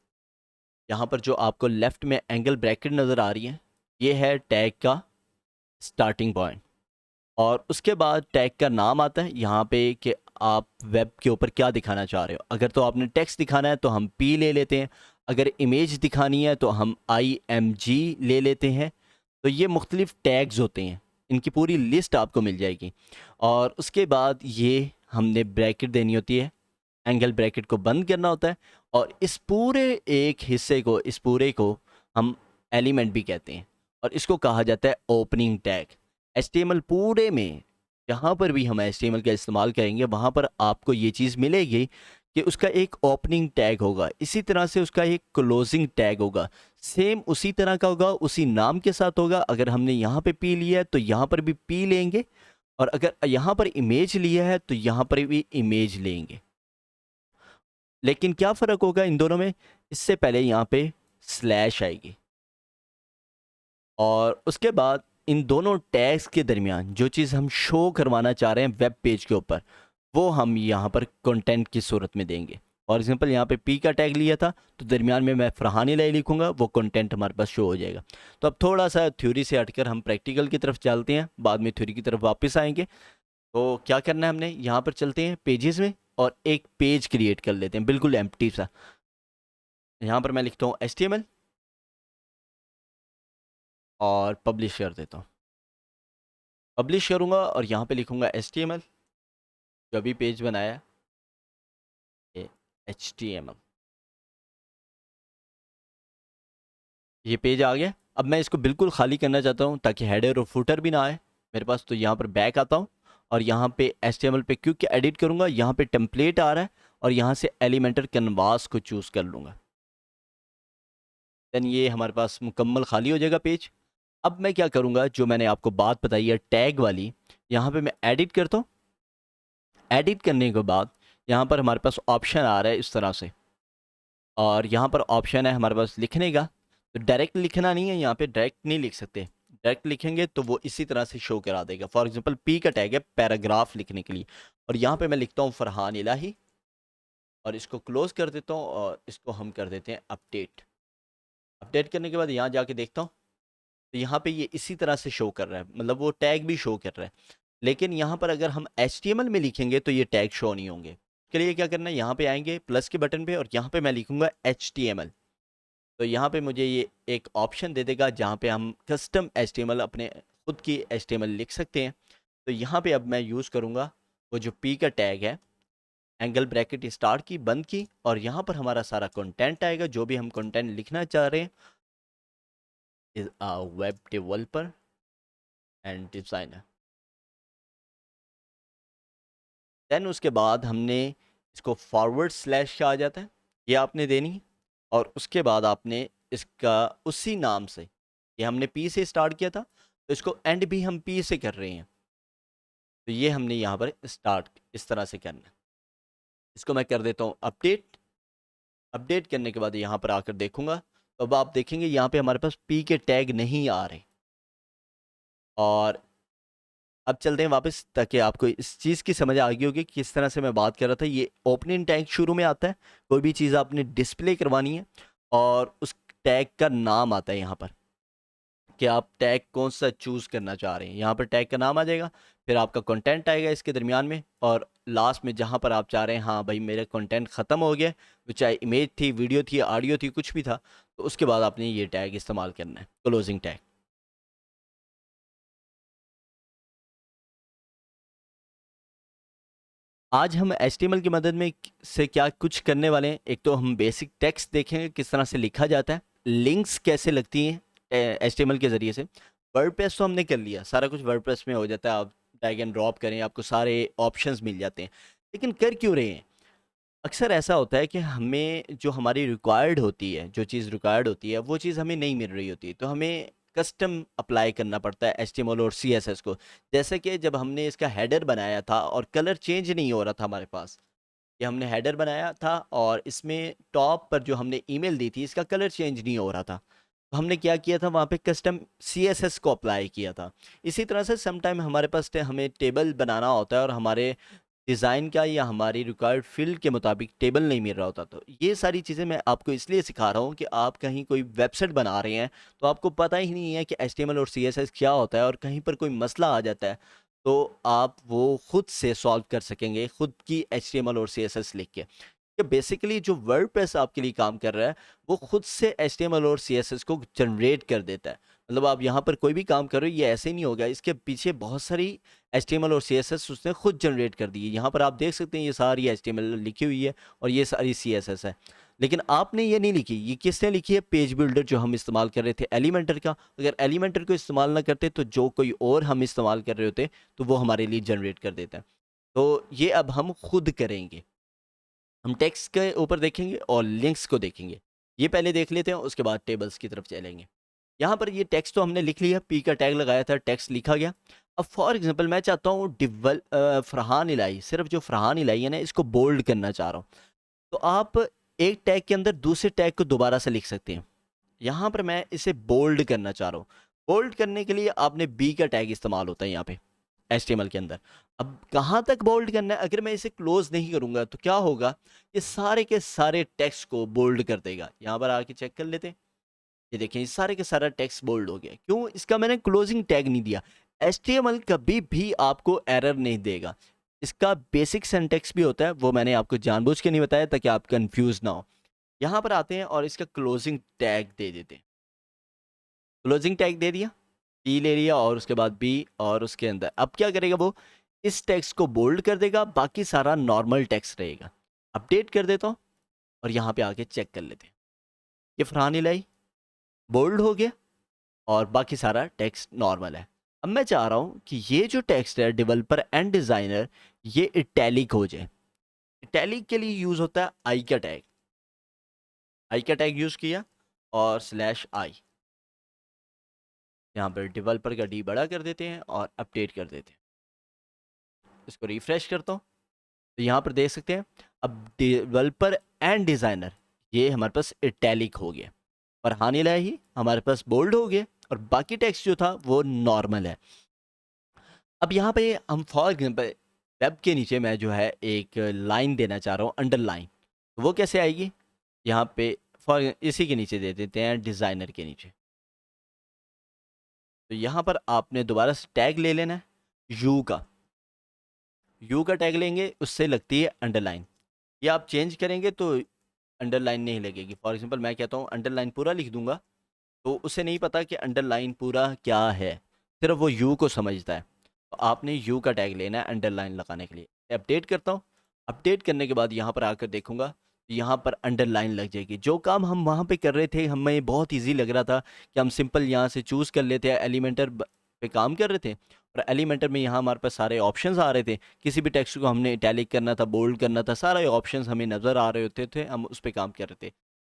यहाँ पर जो आपको लेफ़्ट में एंगल ब्रैकेट नज़र आ रही है, ये है टैग का स्टार्टिंग पॉइंट। और उसके बाद टैग का नाम आता है यहाँ पे कि आप वेब के ऊपर क्या दिखाना चाह रहे हो। अगर तो आपने टेक्स्ट दिखाना है तो हम P ले लेते हैं, अगर इमेज दिखानी है तो हम IMG ले लेते हैं। तो ये मुख्तलिफ टैग्स होते हैं, इनकी पूरी लिस्ट आपको मिल जाएगी। और उसके बाद ये हमने ब्रैकेट देनी होती है, एंगल ब्रैकेट को बंद करना होता है। और इस पूरे एक हिस्से को, इस पूरे को हम एलिमेंट भी कहते हैं, और इसको कहा जाता है ओपनिंग टैग। HTML पूरे में जहाँ पर भी हम HTML का इस्तेमाल करेंगे, वहाँ पर आपको ये चीज़ मिलेगी कि उसका एक ओपनिंग टैग होगा, इसी तरह से उसका एक क्लोजिंग टैग होगा, सेम उसी तरह का होगा, उसी नाम के साथ होगा। अगर हमने यहाँ पे P लिया है तो यहाँ पर भी P लेंगे, और अगर यहाँ पर इमेज लिया है तो यहाँ पर भी इमेज लेंगे। लेकिन क्या फ़र्क होगा इन दोनों में? इससे पहले यहाँ पे स्लैश आएगी, और उसके बाद इन दोनों टैग्स के दरमियान जो चीज़ हम शो करवाना चाह रहे हैं वेब पेज के ऊपर, वो हम यहाँ पर कंटेंट की सूरत में देंगे। फॉर एग्जांपल यहाँ पे पी का टैग लिया था, तो दरमियान में मैं फरहान इलाही लिखूंगा, वो कंटेंट हमारे पास शो हो जाएगा। तो अब थोड़ा सा थ्योरी से हटकर हम प्रैक्टिकल की तरफ चलते हैं, बाद में थ्योरी की तरफ वापस आएंगे। तो क्या करना है हमने, यहाँ पर चलते हैं पेजेस में और एक पेज क्रिएट कर लेते हैं बिल्कुल एम्प्टी सा। यहाँ पर मैं लिखता हूँ HTML और पब्लिश कर देता हूँ। पब्लिश करूँगा और यहाँ पे लिखूँगा HTML, जो अभी पेज बनाया ये HTML, ये पेज आ गया। अब मैं इसको बिल्कुल खाली करना चाहता हूँ ताकि हेडर और फुटर भी ना आए मेरे पास। तो यहाँ पर बैक आता हूँ और यहाँ पे HTML पे क्योंकि एडिट करूँगा, यहाँ पे टेम्पलेट आ रहा है और यहाँ से एलिमेंटर कैनवास को चूज़ कर लूँगा। देन ये हमारे पास मुकम्मल खाली हो जाएगा पेज। अब मैं क्या करूँगा, जो मैंने आपको बात बताई है टैग वाली, यहाँ पे मैं एडिट करता हूँ। एडिट करने के बाद यहाँ पर हमारे पास ऑप्शन आ रहा है इस तरह से, और यहाँ पर ऑप्शन है हमारे पास लिखने का। तो डायरेक्ट लिखना नहीं है, यहाँ पे डायरेक्ट नहीं लिख सकते। डायरेक्ट लिखेंगे तो वो इसी तरह से शो करा देगा। फॉर एग्जांपल पी का टैग है पैराग्राफ लिखने के लिए, और यहाँ पे मैं लिखता हूँ फरहान इलाही और इसको क्लोज कर देता हूँ और इसको हम कर देते हैं अपडेट। अपडेट करने के बाद यहाँ जाके देखता हूँ तो यहाँ पे ये इसी तरह से शो कर रहा है, मतलब वो टैग भी शो कर रहा है। लेकिन यहाँ पर अगर हम HTML में लिखेंगे तो ये टैग शो नहीं होंगे। इसके लिए क्या करना है, यहाँ पे आएंगे प्लस के बटन पे और यहाँ पे मैं लिखूंगा HTML। तो यहाँ पे मुझे ये एक ऑप्शन दे देगा जहाँ पे हम कस्टम HTML अपने खुद की HTML लिख सकते हैं। तो यहाँ पे अब मैं यूज़ करूँगा वो जो पी का टैग है, एंगल ब्रैकेट स्टार्ट की बंद की, और यहाँ पर हमारा सारा कंटेंट आएगा जो भी हम कंटेंट लिखना चाह रहे हैं। Is a web developer and designer. Then उसके बाद हमने इसको फॉरवर्ड स्लैश आ जाता है, ये आपने देनी है। और उसके बाद आपने इसका उसी नाम से, ये हमने पी से स्टार्ट किया था तो इसको एंड भी हम पी से कर रहे हैं। तो ये हमने यहाँ पर स्टार्ट इस तरह से करना है। इसको मैं कर देता हूँ अपडेट। अपडेट करने के बाद यहाँ पर आकर देखूंगा तो अब आप देखेंगे यहाँ पे हमारे पास पी के टैग नहीं आ रहे। और अब चलते हैं वापस ताकि आपको इस चीज़ की समझ आ गई होगी किस तरह से मैं बात कर रहा था। ये ओपनिंग टैग शुरू में आता है, कोई भी चीज़ आपने डिस्प्ले करवानी है और उस टैग का नाम आता है यहाँ पर कि आप टैग कौन सा चूज़ करना चाह रहे हैं। यहाँ पर टैग का नाम आ जाएगा, फिर आपका कंटेंट आएगा इसके दरमियान में, और लास्ट में जहाँ पर आप चाह रहे हैं हाँ भाई मेरा कंटेंट ख़त्म हो गया, वो चाहे इमेज थी, वीडियो थी, ऑडियो थी, कुछ भी था, तो उसके बाद आपने ये टैग इस्तेमाल करना है, क्लोजिंग टैग। आज हम HTML की मदद में से क्या कुछ करने वाले हैं। एक तो हम बेसिक टेक्स्ट देखेंगे किस तरह से लिखा जाता है, लिंक्स कैसे लगती हैं HTML के ज़रिए से। वर्डप्रेस तो हमने कर लिया, सारा कुछ वर्डप्रेस में हो जाता है, आप ड्रैग एंड ड्रॉप करें आपको सारे ऑप्शंस मिल जाते हैं। लेकिन कर क्यों रहे हैं, अक्सर ऐसा होता है कि हमें जो हमारी रिक्वायर्ड होती है, जो चीज़ रिक्वायर्ड होती है वो चीज़ हमें नहीं मिल रही होती, तो हमें कस्टम अप्लाई करना पड़ता है HTML और CSS को। जैसे कि जब हमने इसका हेडर बनाया था और कलर चेंज नहीं हो रहा था हमारे पास, कि हमने हेडर बनाया था और इसमें टॉप पर जो हमने ईमेल दी थी इसका कलर चेंज नहीं हो रहा था, तो हमने क्या किया था वहाँ पे कस्टम CSS को अप्लाई किया था। इसी तरह से सम टाइम हमारे पास हमें टेबल बनाना होता है और हमारे डिज़ाइन का या हमारी रिक्वायर्ड फील्ड के मुताबिक टेबल नहीं मिल रहा होता। तो ये सारी चीज़ें मैं आपको इसलिए सिखा रहा हूँ कि आप कहीं कोई वेबसाइट बना रहे हैं तो आपको पता ही नहीं है कि HTML और CSS क्या होता है, और कहीं पर कोई मसला आ जाता है तो आप वो खुद से सॉल्व कर सकेंगे खुद की HTML और CSS लिख के। कि बेसिकली जो वर्डप्रेस आपके लिए काम कर रहा है वो खुद से HTML और CSS को जनरेट कर देता है। मतलब आप यहाँ पर कोई भी काम कर रहे हो ये ऐसे ही नहीं होगा, इसके पीछे बहुत सारी HTML और CSS उसने खुद जनरेट कर दी है। यहाँ पर आप देख सकते हैं ये सारी HTML लिखी हुई है और ये सारी CSS है, लेकिन आपने ये नहीं लिखी। ये किसने लिखी है, पेज बिल्डर जो हम इस्तेमाल कर रहे थे एलिमेंटर का। अगर एलिमेंटर को इस्तेमाल ना करते तो जो कोई और हम इस्तेमाल कर रहे होते तो वो हमारे लिए जनरेट कर देता है। तो ये अब हम खुद करेंगे। हम टेक्स्ट के ऊपर देखेंगे और लिंक्स को देखेंगे, ये पहले देख लेते हैं, उसके बाद टेबल्स की तरफ चलेंगे। यहाँ पर ये टेक्स्ट तो हमने लिख लिया, पी का टैग लगाया था, टेक्स्ट लिखा गया। अब फॉर एग्जांपल मैं चाहता हूँ फरहान इलाही, सिर्फ जो फरहान इलाही है ना इसको बोल्ड करना चाह रहा हूँ। तो आप एक टैग के अंदर दूसरे टैग को दोबारा से लिख सकते हैं। यहाँ पर मैं इसे बोल्ड करना चाह रहा हूँ, बोल्ड करने के लिए आपने बी का टैग इस्तेमाल होता है यहाँ पे HTML के अंदर। अब कहाँ तक बोल्ड करना है, अगर मैं इसे क्लोज नहीं करूँगा तो क्या होगा, ये सारे के सारे टेक्स्ट को बोल्ड कर देगा। यहाँ पर आके चेक कर लेते हैं, ये देखें ये सारे के सारा टेक्स्ट बोल्ड हो गया। क्यों? इसका मैंने क्लोजिंग टैग नहीं दिया। HTML कभी भी आपको एरर नहीं देगा। इसका बेसिक सिंटैक्स भी होता है, वो मैंने आपको जानबूझ के नहीं बताया ताकि आप कंफ्यूज ना हो। यहाँ पर आते हैं और इसका क्लोजिंग टैग दे देते हैं। क्लोजिंग टैग दे दिया, पी ले लिया और उसके बाद बी, और उसके अंदर अब क्या करेगा वो, इस टेक्स्ट को बोल्ड कर देगा, बाकी सारा नॉर्मल टेक्स्ट रहेगा। अपडेट कर देता हूँ और यहाँ पे आके चेक कर लेते हैं। ये फरहान इलाही बोल्ड हो गया और बाकी सारा टेक्स्ट नॉर्मल है। अब मैं चाह रहा हूँ कि ये जो टेक्स्ट है डेवलपर एंड डिज़ाइनर, ये इटैलिक हो जाए। इटैलिक के लिए यूज़ होता है आई का टैग। आई का टैग यूज़ किया और /i, यहाँ पर डेवलपर का डी बड़ा कर देते हैं और अपडेट कर देते हैं। इसको रिफ्रेश करता हूँ तो यहाँ पर देख सकते हैं अब डेवलपर एंड डिज़ाइनर ये हमारे पास इटैलिक हो गया, और हानि ही हमारे पास बोल्ड हो गया, और बाकी टेक्स्ट जो था वो नॉर्मल है। अब यहाँ पे हम फॉर एग्जाम्पल वेब के नीचे मैं जो है एक लाइन देना चाह रहा हूँ, अंडरलाइन, तो वो कैसे आएगी, यहाँ पे फॉर इसी के नीचे दे देते हैं डिज़ाइनर के नीचे। तो यहाँ पर आपने दोबारा से टैग ले लेना है यू का, यू का टैग लेंगे, उससे लगती है अंडरलाइन। ये आप चेंज करेंगे तो अंडरलाइन नहीं लगेगी। फॉर एग्जांपल मैं कहता हूँ अंडरलाइन पूरा लिख दूंगा, तो उसे नहीं पता कि अंडरलाइन पूरा क्या है, सिर्फ वो यू को समझता है। तो आपने यू का टैग लेना है अंडरलाइन लगाने के लिए। अपडेट करता हूँ, अपडेट करने के बाद यहाँ पर आकर देखूंगा, यहाँ पर अंडरलाइन लग जाएगी। जो काम हम वहाँ पे कर रहे थे, हमें बहुत इजी लग रहा था कि हम सिंपल यहाँ से चूज़ कर लेते हैं, एलिमेंटर पे काम कर रहे थे, और एलिमेंटर में यहाँ हमारे पास सारे ऑप्शंस आ रहे थे। किसी भी टेक्स्ट को हमने इटैलिक करना था, बोल्ड करना था, सारे ऑप्शंस हमें नज़र आ रहे होते थे, हम उस पर काम कर रहे थे।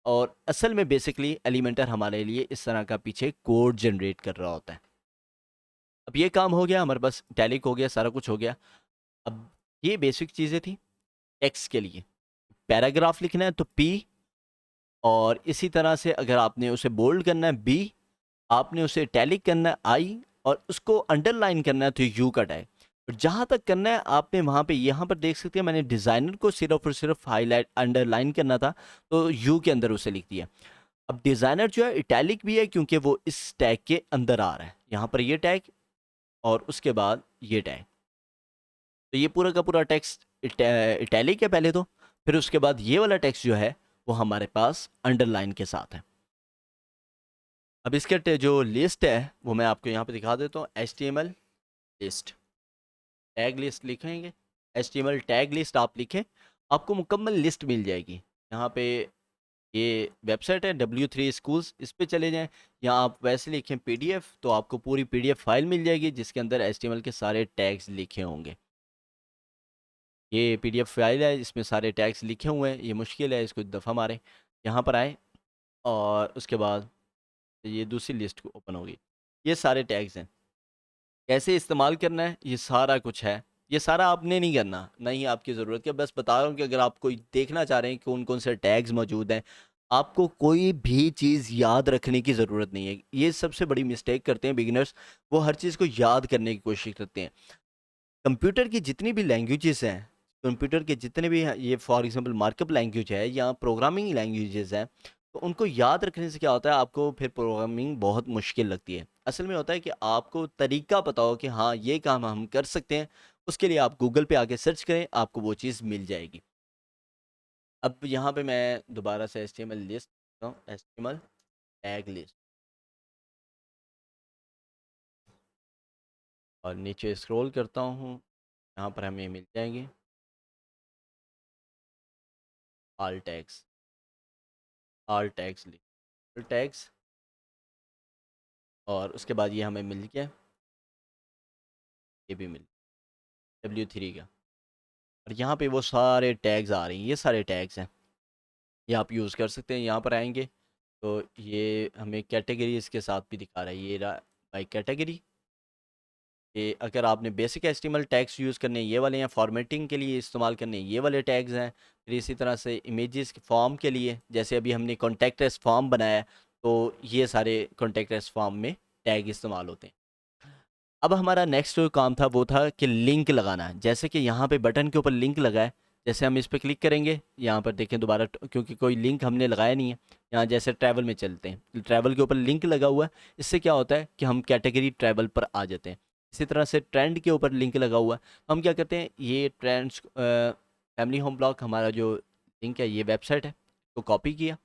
और असल में बेसिकली एलिमेंटर हमारे लिए इस तरह का पीछे कोड जनरेट कर रहा होता है। अब ये काम हो गया, हमारे पास इटैलिक हो गया, सारा कुछ हो गया। अब ये बेसिक चीज़ें थी टेक्स्ट के लिए। पैराग्राफ लिखना है तो पी, और इसी तरह से अगर आपने उसे बोल्ड करना है बी, आपने उसे इटैलिक करना है आई, और उसको अंडरलाइन करना है तो यू का टैग। और जहाँ तक करना है आपने वहाँ पे, यहाँ पर देख सकते हैं मैंने डिज़ाइनर को सिर्फ और सिर्फ हाईलाइट अंडरलाइन करना था, तो यू के अंदर उसे लिख दिया। अब डिज़ाइनर जो है इटैलिक भी है क्योंकि वो इस टैग के अंदर आ रहा है, यहाँ पर ये टैग और उसके बाद ये टैग। तो ये पूरा का पूरा टेक्स्ट इटैलिक है पहले तो, फिर उसके बाद ये वाला टेक्स्ट जो है वो हमारे पास अंडरलाइन के साथ है। अब इसके जो लिस्ट है वो मैं आपको यहाँ पे दिखा देता हूँ। HTML लिस्ट, टैग लिस्ट लिखेंगे, HTML टैग लिस्ट आप लिखें, आपको मुकम्मल लिस्ट मिल जाएगी। यहाँ पे ये वेबसाइट है W3 स्कूल्स, इस पे चले जाएं, या आप वैसे लिखें PDF तो आपको पूरी PDF फाइल मिल जाएगी जिसके अंदर HTML के सारे टैग्स लिखे होंगे। ये PDF फाइल है, इसमें सारे टैग्स लिखे हुए हैं। ये मुश्किल है, इसको दफ़ा मारें, यहाँ पर आए और उसके बाद ये दूसरी लिस्ट ओपन होगी। ये सारे टैग्स हैं, कैसे इस्तेमाल करना है ये सारा कुछ है। ये सारा आपने नहीं करना, नहीं आपकी ज़रूरत है, बस बता रहा हूँ कि अगर आप कोई देखना चाह रहे हैं कि कौन कौन से टैग्स मौजूद हैं, आपको कोई भी चीज़ याद रखने की ज़रूरत नहीं है। ये सबसे बड़ी मिस्टेक करते हैं बिगिनर्स, वो हर चीज़ को याद करने की कोशिश करते हैं। कंप्यूटर की जितनी भी लैंग्वेजेस हैं, कंप्यूटर के जितने भी ये फॉर एग्जांपल मार्कअप लैंग्वेज है या प्रोग्रामिंग लैंग्वेजेस हैं, तो उनको याद रखने से क्या होता है, आपको फिर प्रोग्रामिंग बहुत मुश्किल लगती है। असल में होता है कि आपको तरीका पता हो कि हाँ ये काम हम कर सकते हैं, उसके लिए आप गूगल पे आके सर्च करें, आपको वो चीज़ मिल जाएगी। अब यहाँ पे मैं दोबारा से HTML list, HTML tag list, और नीचे स्क्रॉल करता हूँ, यहाँ पर हमें मिल जाएंगे all tags, all tags list, tags, और उसके बाद ये हमें मिल गया, ये भी मिल W3 का, और यहाँ पे वो सारे टैग्स आ रही हैं, ये सारे टैग्स हैं, ये आप यूज़ कर सकते हैं। यहाँ पर आएंगे तो ये हमें कैटेगरी इसके साथ भी दिखा रहा है, ये रहा बाई कैटेगरी। ये अगर आपने बेसिक HTML टैग्स यूज़ करने ये वाले हैं, फॉर्मेटिंग के लिए इस्तेमाल करने ये वाले टैग्स हैं। फिर इसी तरह से इमेजेस फॉर्म के लिए, जैसे अभी हमने कॉन्टेक्ट एस फॉर्म बनाया है, तो ये सारे कॉन्टेक्ट एस फॉर्म में टैग इस्तेमाल होते हैं। अब हमारा नेक्स्ट जो काम था वो था कि लिंक लगाना है। जैसे कि यहाँ पे बटन के ऊपर लिंक लगा है, जैसे हम इस पर क्लिक करेंगे, यहाँ पर देखें दोबारा क्योंकि कोई लिंक हमने लगाया नहीं है। यहाँ जैसे ट्रैवल में चलते हैं, ट्रैवल के ऊपर लिंक लगा हुआ है, इससे क्या होता है कि हम कैटेगरी ट्रैवल पर आ जाते हैं। इसी तरह से ट्रेंड के ऊपर लिंक लगा हुआ है, हम क्या करते हैं, ये ट्रेंड्स फैमिली होम ब्लॉग हमारा जो लिंक है, ये वेबसाइट है, तो कॉपी किया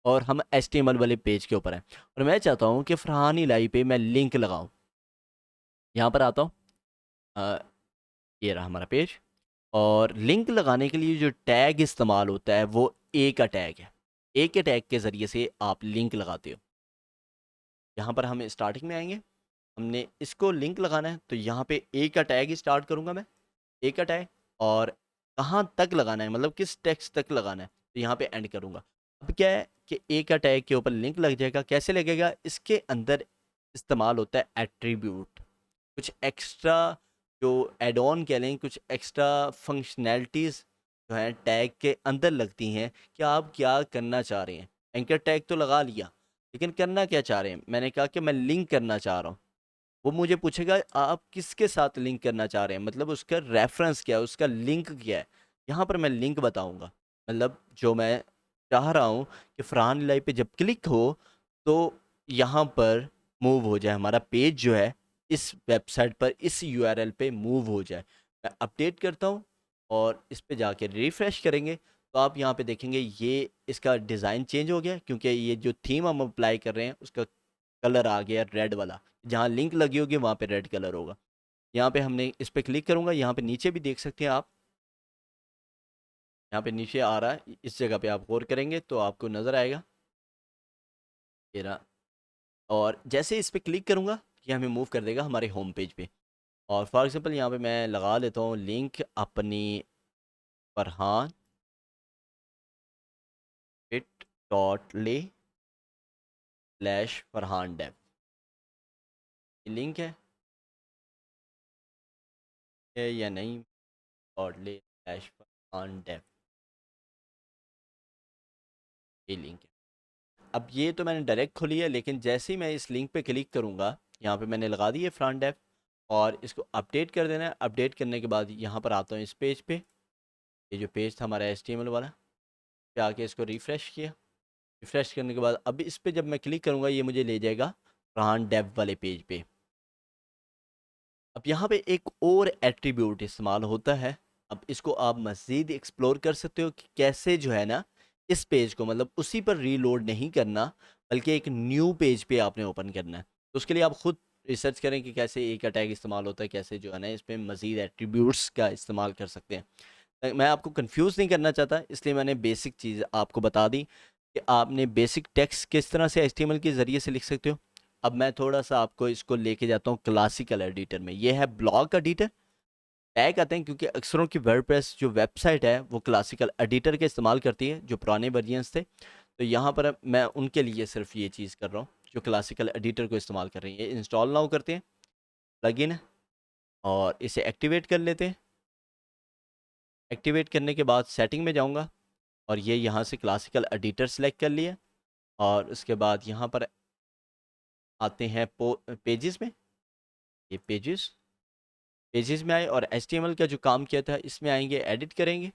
और हम HTML वाले पेज के ऊपर हैं। और मैं चाहता हूँ कि फरहानी लाई पे मैं लिंक लगाऊँ। यहाँ पर आता हूँ, अ, ये रहा हमारा पेज। और लिंक लगाने के लिए जो टैग इस्तेमाल होता है वो ए का टैग है। ए के टैग के ज़रिए से आप लिंक लगाते हो। यहाँ पर हम स्टार्टिंग में आएंगे, हमने इसको लिंक लगाना है, तो यहाँ पे ए का टैग ही स्टार्ट करूँगा मैं, ए का टैग। और कहाँ तक लगाना है, मतलब किस टेक्स्ट तक लगाना है, तो यहाँ पे एंड करूँगा। अब क्या है कि ए का टैग के ऊपर लिंक लग जाएगा। कैसे लगेगा, इसके अंदर इस्तेमाल होता है एट्रीब्यूट, कुछ एक्स्ट्रा जो एड ऑन कह लें, कुछ एक्स्ट्रा फंक्शनैलिटीज़ जो हैं टैग के अंदर लगती हैं कि आप क्या करना चाह रहे हैं। एंकर टैग तो लगा लिया, लेकिन करना क्या चाह रहे हैं, मैंने कहा कि मैं लिंक करना चाह रहा हूँ। वो मुझे पूछेगा आप किसके साथ लिंक करना चाह रहे हैं, मतलब उसका रेफरेंस क्या है, उसका लिंक क्या है। यहाँ पर मैं लिंक बताऊँगा, मतलब जो मैं चाह रहा हूँ कि फरहान लाइव पे जब क्लिक हो तो यहाँ पर मूव हो जाए, हमारा पेज जो है इस वेबसाइट पर इस यूआरएल पे मूव हो जाए। मैं अपडेट करता हूँ और इस पे जाके रिफ़्रेश करेंगे तो आप यहाँ पे देखेंगे ये इसका डिज़ाइन चेंज हो गया, क्योंकि ये जो थीम हम अप्लाई कर रहे हैं उसका कलर आ गया रेड वाला। जहाँ लिंक लगी होगी वहाँ पे रेड कलर होगा। यहाँ पे हमने इस पे क्लिक करूँगा, यहाँ पे नीचे भी देख सकते हैं आप, यहाँ पे नीचे आ रहा है, इस जगह पे आप गौर करेंगे तो आपको नज़र आएगा ये रहा। और जैसे इस पे क्लिक करूँगा ये हमें मूव कर देगा हमारे होम पेज पे। और फॉर एग्जांपल यहाँ पे मैं लगा लेता हूँ लिंक अपनी फरहान फिट डॉट ले स्लैश फरहान डेव, ये लिंक है या नहीं, डॉट ले स्लैश फरहान डेव, ये लिंक है। अब ये तो मैंने डायरेक्ट खोली है, लेकिन जैसे ही मैं इस लिंक पे क्लिक करूँगा, यहाँ पे मैंने लगा दी है फ्रंट डेव और इसको अपडेट कर देना है। अपडेट करने के बाद यहाँ पर आता हूँ इस पेज पे, ये जो पेज था हमारा HTML वाला, पे आके इसको रिफ़्रेश किया। रिफ़्रेश करने के बाद अब इस पे जब मैं क्लिक करूँगा ये मुझे ले जाएगा फ्रंट डेव वाले पेज पे। अब यहाँ पे एक और एट्रीब्यूट इस्तेमाल होता है, अब इसको आप मज़ीद एक्सप्लोर कर सकते हो कि कैसे जो है ना इस पेज को, मतलब उसी पर रीलोड नहीं करना बल्कि एक न्यू पेज पे आपने ओपन करना है। तो उसके लिए आप खुद रिसर्च करें कि कैसे एक अटैग इस्तेमाल होता है, कैसे जो है ना इस पर मज़ीद एट्रीब्यूट्स का इस्तेमाल कर सकते हैं। मैं आपको कंफ्यूज नहीं करना चाहता, इसलिए मैंने बेसिक चीज़ आपको बता दी कि आपने बेसिक टेक्स्ट किस तरह से HTML के ज़रिए से लिख सकते हो। अब मैं थोड़ा सा आपको इसको लेके जाता हूँ क्लासिकल एडिटर में। ये है ब्लॉक एडिटर, टैग आते हैं क्योंकि अक्सरों की वर्डप्रेस जो वेबसाइट है वो क्लासिकल एडिटर का इस्तेमाल करती है, जो पुराने वर्जन्स थे। तो यहाँ पर मैं उनके लिए सिर्फ ये चीज़ कर रहा हूँ जो क्लासिकल एडिटर को इस्तेमाल कर रही है। ये इंस्टॉल नाउ करते हैं प्लगइन है और इसे एक्टिवेट कर लेते हैं। एक्टिवेट करने के बाद सेटिंग में जाऊँगा और ये यहाँ से क्लासिकल एडिटर सेलेक्ट कर लिया और उसके बाद यहाँ पर आते हैं पेजेस में। ये पेजेस में आए और HTML का जो काम किया था इसमें आएंगे, एडिट करेंगे।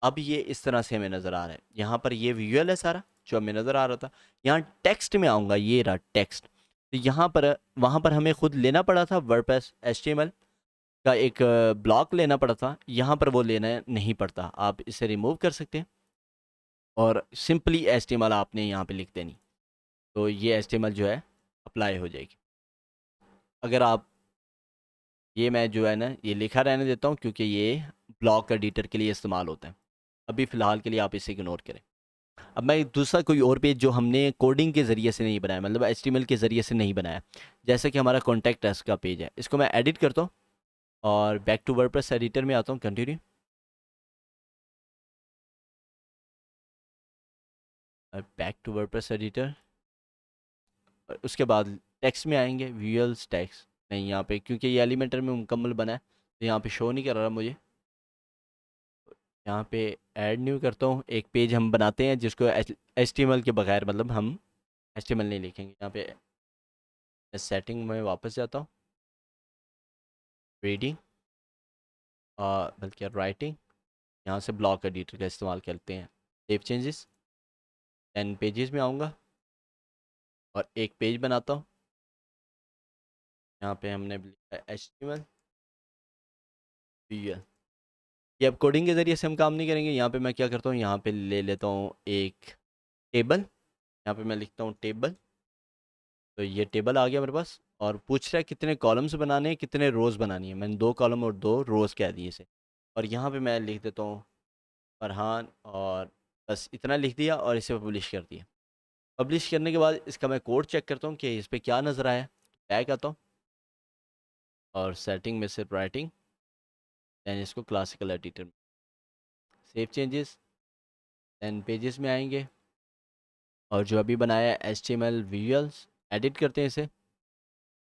अब ये इस तरह से हमें नज़र आ रहा है, यहाँ पर ये विजुअल है सारा जो हमें नज़र आ रहा था। यहाँ टेक्स्ट में आऊँगा, ये रहा टेक्स्ट। तो यहाँ पर वहाँ पर हमें खुद लेना पड़ा था वर्डप्रेस HTML का एक ब्लॉक लेना पड़ा था, यहाँ पर वो लेना नहीं पड़ता, आप इसे रिमूव कर सकते हैं और सिंपली HTML आपने यहाँ पे लिख देनी, तो ये HTML जो है अप्लाई हो जाएगी। अगर आप ये मैं जो है ना ये लिखा रहने देता हूँ क्योंकि ये ब्लॉक एडिटर के लिए इस्तेमाल होता है। अभी फ़िलहाल के लिए आप इसे इग्नोर करें। अब मैं एक दूसरा कोई और पेज जो हमने कोडिंग के ज़रिए से नहीं बनाया, मतलब HTML के ज़रिए से नहीं बनाया, जैसे कि हमारा कॉन्टैक्ट अस का पेज है, इसको मैं एडिट करता हूँ और बैक टू वर्डप्रेस एडिटर में आता हूँ, continue. Back to WordPress editor, उसके बाद टेक्स्ट में आएंगे, विजुअल्स टेक्स्ट नहीं, यहाँ पे क्योंकि ये एलिमेंटर में मुकम्मल बना है तो यहाँ पे शो नहीं कर रहा मुझे। यहाँ पे ऐड न्यू करता हूँ, एक पेज हम बनाते हैं जिसको HTML के बगैर, मतलब हम HTML नहीं लिखेंगे, यहाँ पे मैं सेटिंग में वापस जाता हूँ, रीडिंग बल्कि राइटिंग, यहाँ से ब्लॉक एडिटर का इस्तेमाल करते हैं। सेव चेंजेस, 10 पेजेस में आऊँगा और एक पेज बनाता हूँ। यहाँ पे हमने लिखा है HTML VL। ये अब कोडिंग के ज़रिए से हम काम नहीं करेंगे। यहाँ पे मैं क्या करता हूँ, यहाँ पे ले लेता हूँ एक टेबल, यहाँ पे मैं लिखता हूँ टेबल। तो ये टेबल आ गया मेरे पास और पूछ रहा है कितने कॉलम्स बनाने हैं, कितने रोज़ बनानी है। मैंने 2 कॉलम और 2 रोज़ कह दिए इसे। और यहाँ पे मैं लिख देता हूँ फरहान, और बस इतना लिख दिया और इसे पब्लिश कर दिया। पब्लिश करने के बाद इसका मैं कोड चेक करता हूँ कि इस पर क्या नज़र आया। बैक आता हूँ और सेटिंग में से राइटिंग, दैन इसको क्लासिकल एडिटर में, सेव चेंजेस, दैन पेजेस में आएंगे और जो अभी बनाया है HTML विजुअल्स, एडिट करते हैं इसे।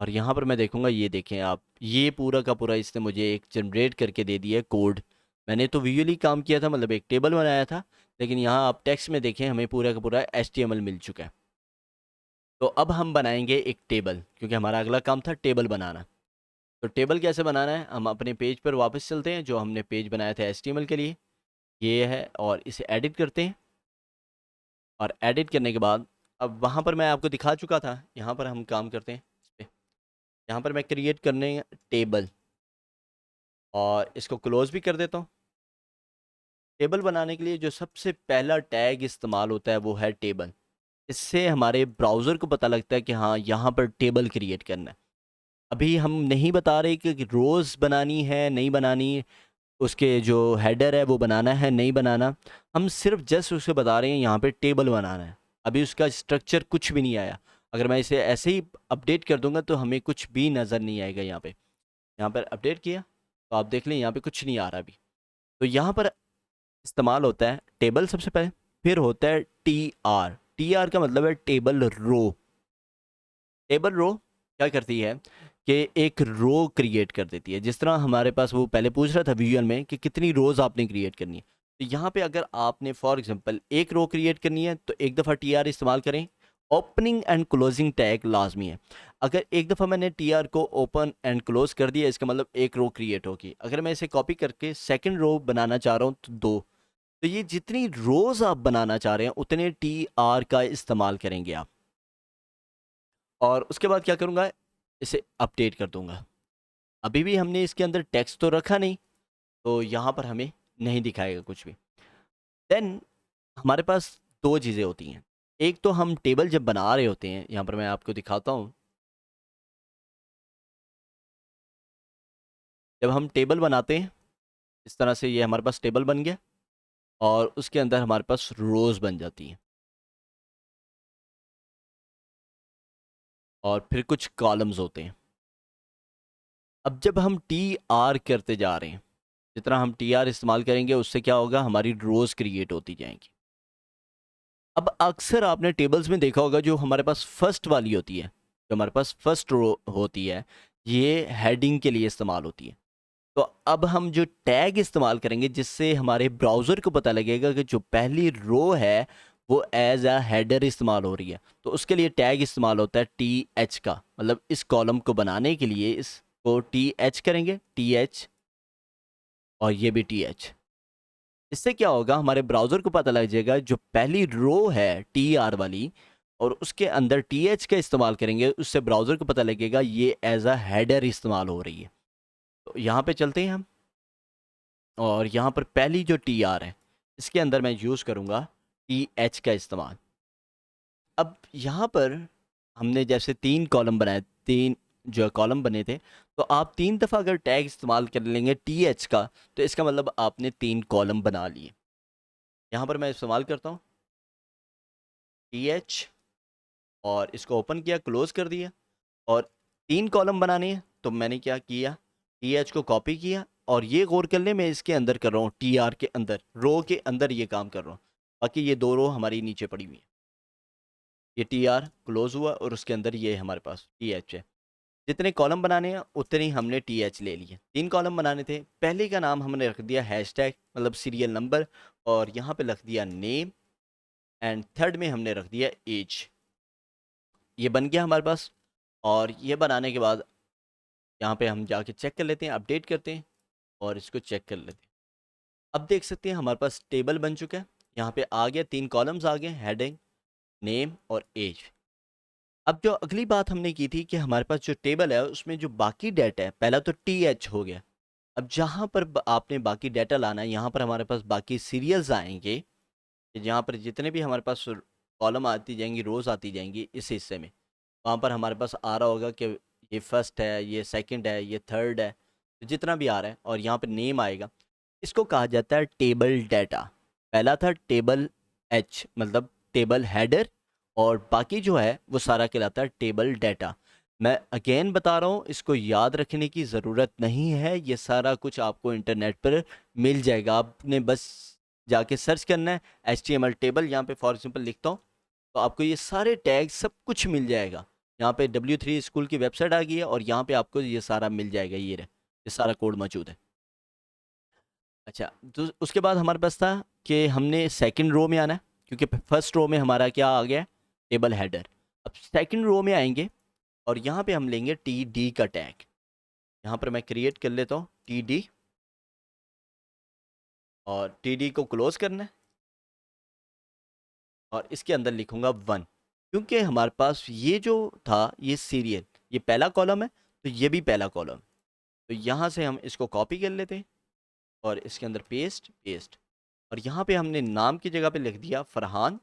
और यहाँ पर मैं देखूँगा, ये देखें आप, ये पूरा का पूरा इसने मुझे एक जनरेट करके दे दिया है कोड। मैंने तो विजुअली काम किया था, मतलब एक टेबल बनाया था, लेकिन यहाँ आप टेक्स्ट में देखें हमें पूरा का पूरा HTML मिल चुका है। तो अब हम बनाएंगे एक टेबल, क्योंकि हमारा अगला काम था टेबल बनाना। तो टेबल कैसे बनाना है, हम अपने पेज पर वापस चलते हैं, जो हमने पेज बनाया था HTML के लिए, ये है, और इसे एडिट करते हैं। और एडिट करने के बाद अब वहाँ पर मैं आपको दिखा चुका था, यहाँ पर हम काम करते हैं इस पर। यहाँ पर मैं क्रिएट करने टेबल, और इसको क्लोज भी कर देता हूँ। टेबल बनाने के लिए जो सबसे पहला टैग इस्तेमाल होता है वो है टेबल। इससे हमारे ब्राउज़र को पता लगता है कि हाँ, यहाँ पर टेबल क्रिएट करना है। अभी हम नहीं बता रहे कि रोज़ बनानी है नहीं बनानी, उसके जो हेडर है वो बनाना है नहीं बनाना। हम सिर्फ जस्ट उसे बता रहे हैं यहाँ पे टेबल बनाना है। अभी उसका स्ट्रक्चर कुछ भी नहीं आया। अगर मैं इसे ऐसे ही अपडेट कर दूंगा तो हमें कुछ भी नज़र नहीं आएगा। यहाँ पर अपडेट किया तो आप देख लें यहाँ पे कुछ नहीं आ रहा अभी। तो यहाँ पर इस्तेमाल होता है टेबल सबसे पहले, फिर होता है TR का मतलब है टेबल रो। टेबल रो क्या करती है कि एक रो क्रिएट कर देती है। जिस तरह हमारे पास वो पहले पूछ रहा था विजुअल में कि कितनी रोज़ आपने क्रिएट करनी है, तो यहाँ पे अगर आपने फॉर एग्जांपल एक रो क्रिएट करनी है तो एक दफ़ा TR इस्तेमाल करें। ओपनिंग एंड क्लोजिंग टैग लाजमी है। अगर एक दफ़ा मैंने TR को ओपन एंड क्लोज कर दिया, इसका मतलब एक रो क्रिएट होगी। अगर मैं इसे कॉपी करके सेकेंड रो बनाना चाह रहा हूँ तो 2। तो ये जितनी रोज़ आप बनाना चाह रहे हैं उतने TR का इस्तेमाल करेंगे आप। और उसके बाद क्या करूँगा, इसे अपडेट कर दूंगा। अभी भी हमने इसके अंदर टेक्स्ट तो रखा नहीं, तो यहाँ पर हमें नहीं दिखाएगा कुछ भी। देन हमारे पास 2 चीज़ें होती हैं। एक तो हम टेबल जब बना रहे होते हैं, यहाँ पर मैं आपको दिखाता हूँ। जब हम टेबल बनाते हैं इस तरह से, ये हमारे पास टेबल बन गया और उसके अंदर हमारे पास रोज़ बन जाती हैं और फिर कुछ कॉलम्स होते हैं। अब जब हम TR करते जा रहे हैं, जितना हम TR इस्तेमाल करेंगे उससे क्या होगा, हमारी रोज़ क्रिएट होती जाएंगी। अब अक्सर आपने टेबल्स में देखा होगा, जो हमारे पास फर्स्ट वाली होती है, जो हमारे पास फर्स्ट रो होती है, ये हेडिंग के लिए इस्तेमाल होती है। तो अब हम जो टैग इस्तेमाल करेंगे जिससे हमारे ब्राउज़र को पता लगेगा कि जो पहली रो है वो एज अ हेडर इस्तेमाल हो रही है, तो उसके लिए टैग इस्तेमाल होता है TH का। मतलब इस कॉलम को बनाने के लिए इसको TH करेंगे, TH, और ये भी TH। इससे क्या होगा, हमारे ब्राउज़र को पता लग जाएगा जो पहली रो है TR वाली, और उसके अंदर TH का इस्तेमाल करेंगे, उससे ब्राउज़र को पता लगेगा ये एज अ हेडर इस्तेमाल हो रही है। तो यहाँ पे चलते हैं हम, और यहाँ पर पहली जो TR है इसके अंदर मैं यूज़ करूँगा TH का इस्तेमाल। अब यहाँ पर हमने जैसे 3 कॉलम बनाए, 3 जो कॉलम बने थे, तो आप 3 दफ़ा अगर टैग इस्तेमाल कर लेंगे TH का, तो इसका मतलब आपने 3 कॉलम बना लिए। यहाँ पर मैं इस्तेमाल करता हूँ TH, और इसको ओपन किया, क्लोज कर दिया, और 3 कॉलम बनाने हैं तो मैंने क्या किया, TH को कॉपी किया, और ये गौर कर ले मैं इसके अंदर कर रहा हूँ, TR के अंदर, रो के अंदर ये काम कर रहा हूँ। बाकी ये 2 रो हमारी नीचे पड़ी हुई है। ये TR क्लोज हुआ और उसके अंदर ये हमारे पास TH है। जितने कॉलम बनाने हैं उतने ही हमने TH ले लिए। 3 कॉलम बनाने थे। पहले का नाम हमने रख दिया हैशटैग, मतलब सीरियल नंबर, और यहाँ पे रख दिया नेम, एंड थर्ड में हमने रख दिया एज। ये बन गया हमारे पास। और ये बनाने के बाद यहाँ पे हम जाके चेक कर लेते हैं, अपडेट करते हैं और इसको चेक कर लेते हैं। अब देख सकते हैं हमारे पास टेबल बन चुका है। यहाँ पे आ गया, 3 कॉलम्स आ गए, हेडिंग, नेम और एज। अब जो अगली बात हमने की थी कि हमारे पास जो टेबल है उसमें जो बाकी डाटा है, पहला तो टी एच हो गया। अब जहाँ पर आपने बाकी डाटा लाना है, यहाँ पर हमारे पास बाकी सीरियल्स आएंगे, जहाँ पर जितने भी हमारे पास कॉलम आती जाएंगी, रोज़ आती जाएंगी इस हिस्से में, वहाँ पर हमारे पास आ रहा होगा कि ये फर्स्ट है, ये सेकंड है, ये थर्ड है, तो जितना भी आ रहा है, और यहाँ पर नेम आएगा। इसको कहा जाता है टेबल डाटा। पहला था टेबल एच, मतलब टेबल हेडर, और बाकी जो है वो सारा कहलाता है टेबल डाटा। मैं अगेन बता रहा हूँ, इसको याद रखने की ज़रूरत नहीं है, ये सारा कुछ आपको इंटरनेट पर मिल जाएगा। आपने बस जाके सर्च करना है HTML टेबल, यहाँ पे फॉर एग्जांपल लिखता हूँ तो आपको ये सारे टैग सब कुछ मिल जाएगा। यहाँ पे W3 स्कूल की वेबसाइट आ गई है और यहाँ पे आपको ये सारा मिल जाएगा, ये रहे, ये सारा कोड मौजूद है। अच्छा, तो उसके बाद हमारे पास था कि हमने सेकंड रो में आना है, क्योंकि फर्स्ट रो में हमारा क्या आ गया, टेबल हेडर। अब सेकंड रो में आएंगे और यहाँ पे हम लेंगे TD का टैग। यहाँ पर मैं क्रिएट कर लेता हूँ TD, और TD को क्लोज करना है और इसके अंदर लिखूंगा 1, क्योंकि हमारे पास ये जो था ये सीरियल, ये पहला कॉलम है तो ये भी पहला कॉलम। तो यहाँ से हम इसको कॉपी कर लेते हैं और इसके अंदर पेस्ट पेस्ट, और यहाँ पे हमने नाम की जगह पे लिख दिया फरहान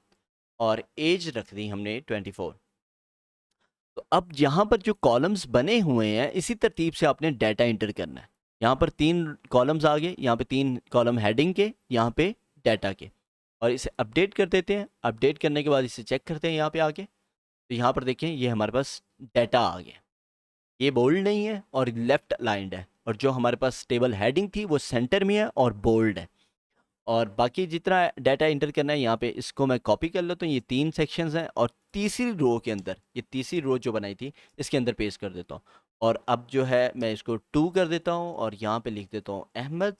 और एज रख दी हमने 24। तो अब यहाँ पर जो कॉलम्स बने हुए हैं इसी तरतीब से आपने डाटा इंटर करना है। यहाँ पर 3 कॉलम्स आ गए, यहाँ पे 3 कॉलम हेडिंग के, यहाँ पे डाटा के, और इसे अपडेट कर देते हैं। अपडेट करने के बाद इसे चेक करते हैं यहाँ पे आके, तो यहाँ पर देखें ये हमारे पास डाटा आ गया। ये बोल्ड नहीं है और लेफ्ट अलाइंड है, और जो हमारे पास टेबल हेडिंग थी वो सेंटर में है और बोल्ड है। और बाकी जितना डाटा इंटर करना है यहाँ पे, इसको मैं कॉपी कर लेता हूँ। ये 3 सेक्शंस हैं और तीसरी रो के अंदर, ये तीसरी रो जो बनाई थी इसके अंदर पेस्ट कर देता हूँ। और अब जो है मैं इसको 2 कर देता हूँ और यहाँ पे लिख देता हूँ अहमद,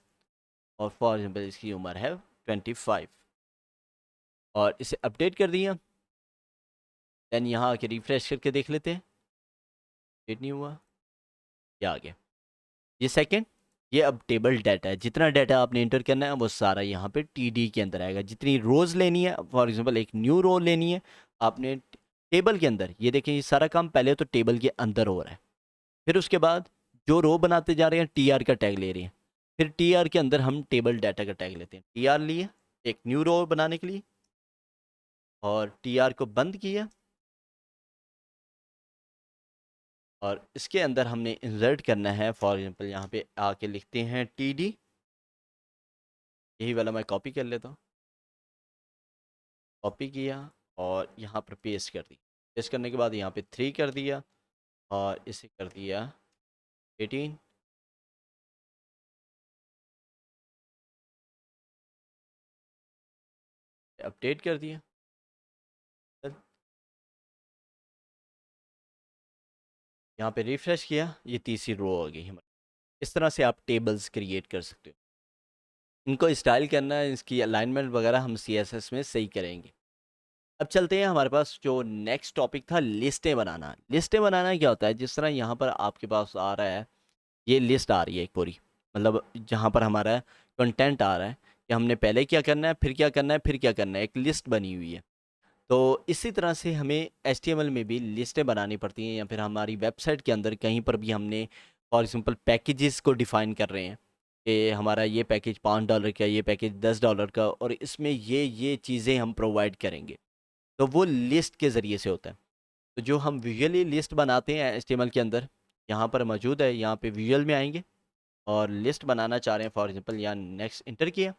और फॉर एग्जाम्पल इसकी उम्र है 25, और इसे अपडेट कर दिया। दैन यहाँ आके रिफ्रेश करके देख लेते हैं, अपडेट नहीं हुआ, क्या आ गया, ये सेकंड। ये अब टेबल डाटा है, जितना डाटा आपने इंटर करना है वो सारा यहाँ पे TD के अंदर आएगा। जितनी रोज़ लेनी है, फॉर एग्जांपल एक न्यू रो लेनी है आपने टेबल के अंदर, ये देखें ये सारा काम पहले तो टेबल के अंदर हो रहा है, फिर उसके बाद जो रो बनाते जा रहे हैं TR का टैग ले रहे हैं, फिर TR के अंदर हम टेबल डाटा का टैग लेते हैं। TR लिए एक न्यू रो बनाने के लिए, और TR को बंद किया, और इसके अंदर हमने इंसर्ट करना है। फॉर एग्जांपल यहाँ पे आके लिखते हैं TD, यही वाला मैं कॉपी कर लेता हूँ, कॉपी किया और यहाँ पर पेस्ट कर दी। पेस्ट करने के बाद यहाँ पे 3 कर दिया और इसे कर दिया 18, अपडेट कर दिया। यहाँ पे रिफ्रेश किया, ये तीसरी रो आ गई हमारी। इस तरह से आप टेबल्स क्रिएट कर सकते हो। इनको स्टाइल करना है, इसकी अलाइनमेंट वगैरह हम CSS में सही करेंगे। अब चलते हैं, हमारे पास जो नेक्स्ट टॉपिक था लिस्टें बनाना। लिस्टें बनाना क्या होता है, जिस तरह यहाँ पर आपके पास आ रहा है, ये लिस्ट आ रही है एक पूरी, मतलब जहाँ पर हमारा कंटेंट आ रहा है कि हमने पहले क्या करना है, फिर क्या करना है, फिर क्या करना है, एक लिस्ट बनी हुई है। तो इसी तरह से हमें HTML में भी लिस्टें बनानी पड़ती हैं, या फिर हमारी वेबसाइट के अंदर कहीं पर भी हमने फॉर एग्जांपल पैकेजेस को डिफ़ाइन कर रहे हैं कि हमारा ये पैकेज $5 का, ये पैकेज $10 का, और इसमें ये चीज़ें हम प्रोवाइड करेंगे, तो वो लिस्ट के ज़रिए से होता है। तो जो हम विजुअली लिस्ट बनाते हैं HTML के अंदर, यहाँ पर मौजूद है, यहाँ पे विजुअल में आएंगे और लिस्ट बनाना चाह रहे हैं, फॉर एग्जांपल यहाँ नेक्स्ट इंटर किया,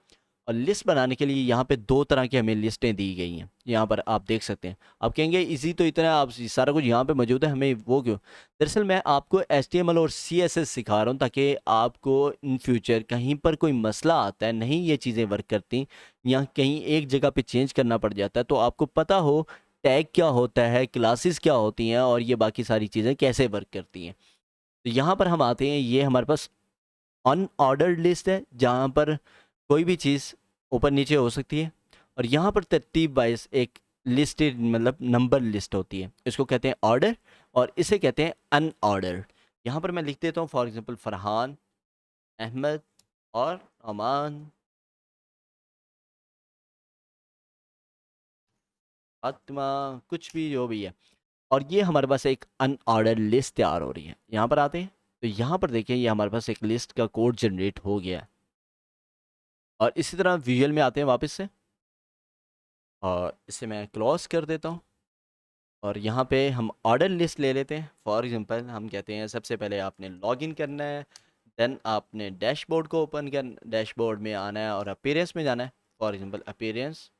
और लिस्ट बनाने के लिए यहाँ पे 2 तरह की हमें लिस्टें दी गई हैं। यहाँ पर आप देख सकते हैं। आप कहेंगे इजी तो इतना, आप सारा कुछ यहाँ पे मौजूद है, हमें वो क्यों? दरअसल मैं आपको HTML और CSS सिखा रहा हूँ ताकि आपको इन फ्यूचर कहीं पर कोई मसला आता है, नहीं ये चीज़ें वर्क करती, या कहीं एक जगह पे चेंज करना पड़ जाता है, तो आपको पता हो टैग क्या होता है, क्लासेस क्या होती हैं, और ये बाकी सारी चीज़ें कैसे वर्क करती हैं। तो यहाँ पर हम आते हैं, ये हमारे पास अनऑर्डर्ड लिस्ट है जहाँ पर कोई भी चीज़ ऊपर नीचे हो सकती है, और यहाँ पर तरतीब वाइज एक लिस्टेड मतलब नंबर लिस्ट होती है, इसको कहते हैं ऑर्डर और इसे कहते हैं अनऑर्डर। यहाँ पर मैं लिख देता हूँ फॉर एग्जांपल फरहान, अहमद और अमान, फातिमा, कुछ भी जो भी है। और ये हमारे पास एक अनऑर्डर लिस्ट तैयार हो रही है। यहाँ पर आते हैं तो यहाँ पर देखें ये हमारे पास एक लिस्ट का कोड जनरेट हो गया है। और इसी तरह विजुअल में आते हैं वापस से और इसे मैं क्लोज कर देता हूँ। और यहाँ पे हम ऑर्डर लिस्ट ले लेते हैं। फॉर एग्जांपल हम कहते हैं सबसे पहले आपने लॉगिन करना है, देन आपने डैशबोर्ड को ओपन कर, डैशबोर्ड में आना है और अपीयरेंस में जाना है। फॉर एग्जांपल अपीयरेंस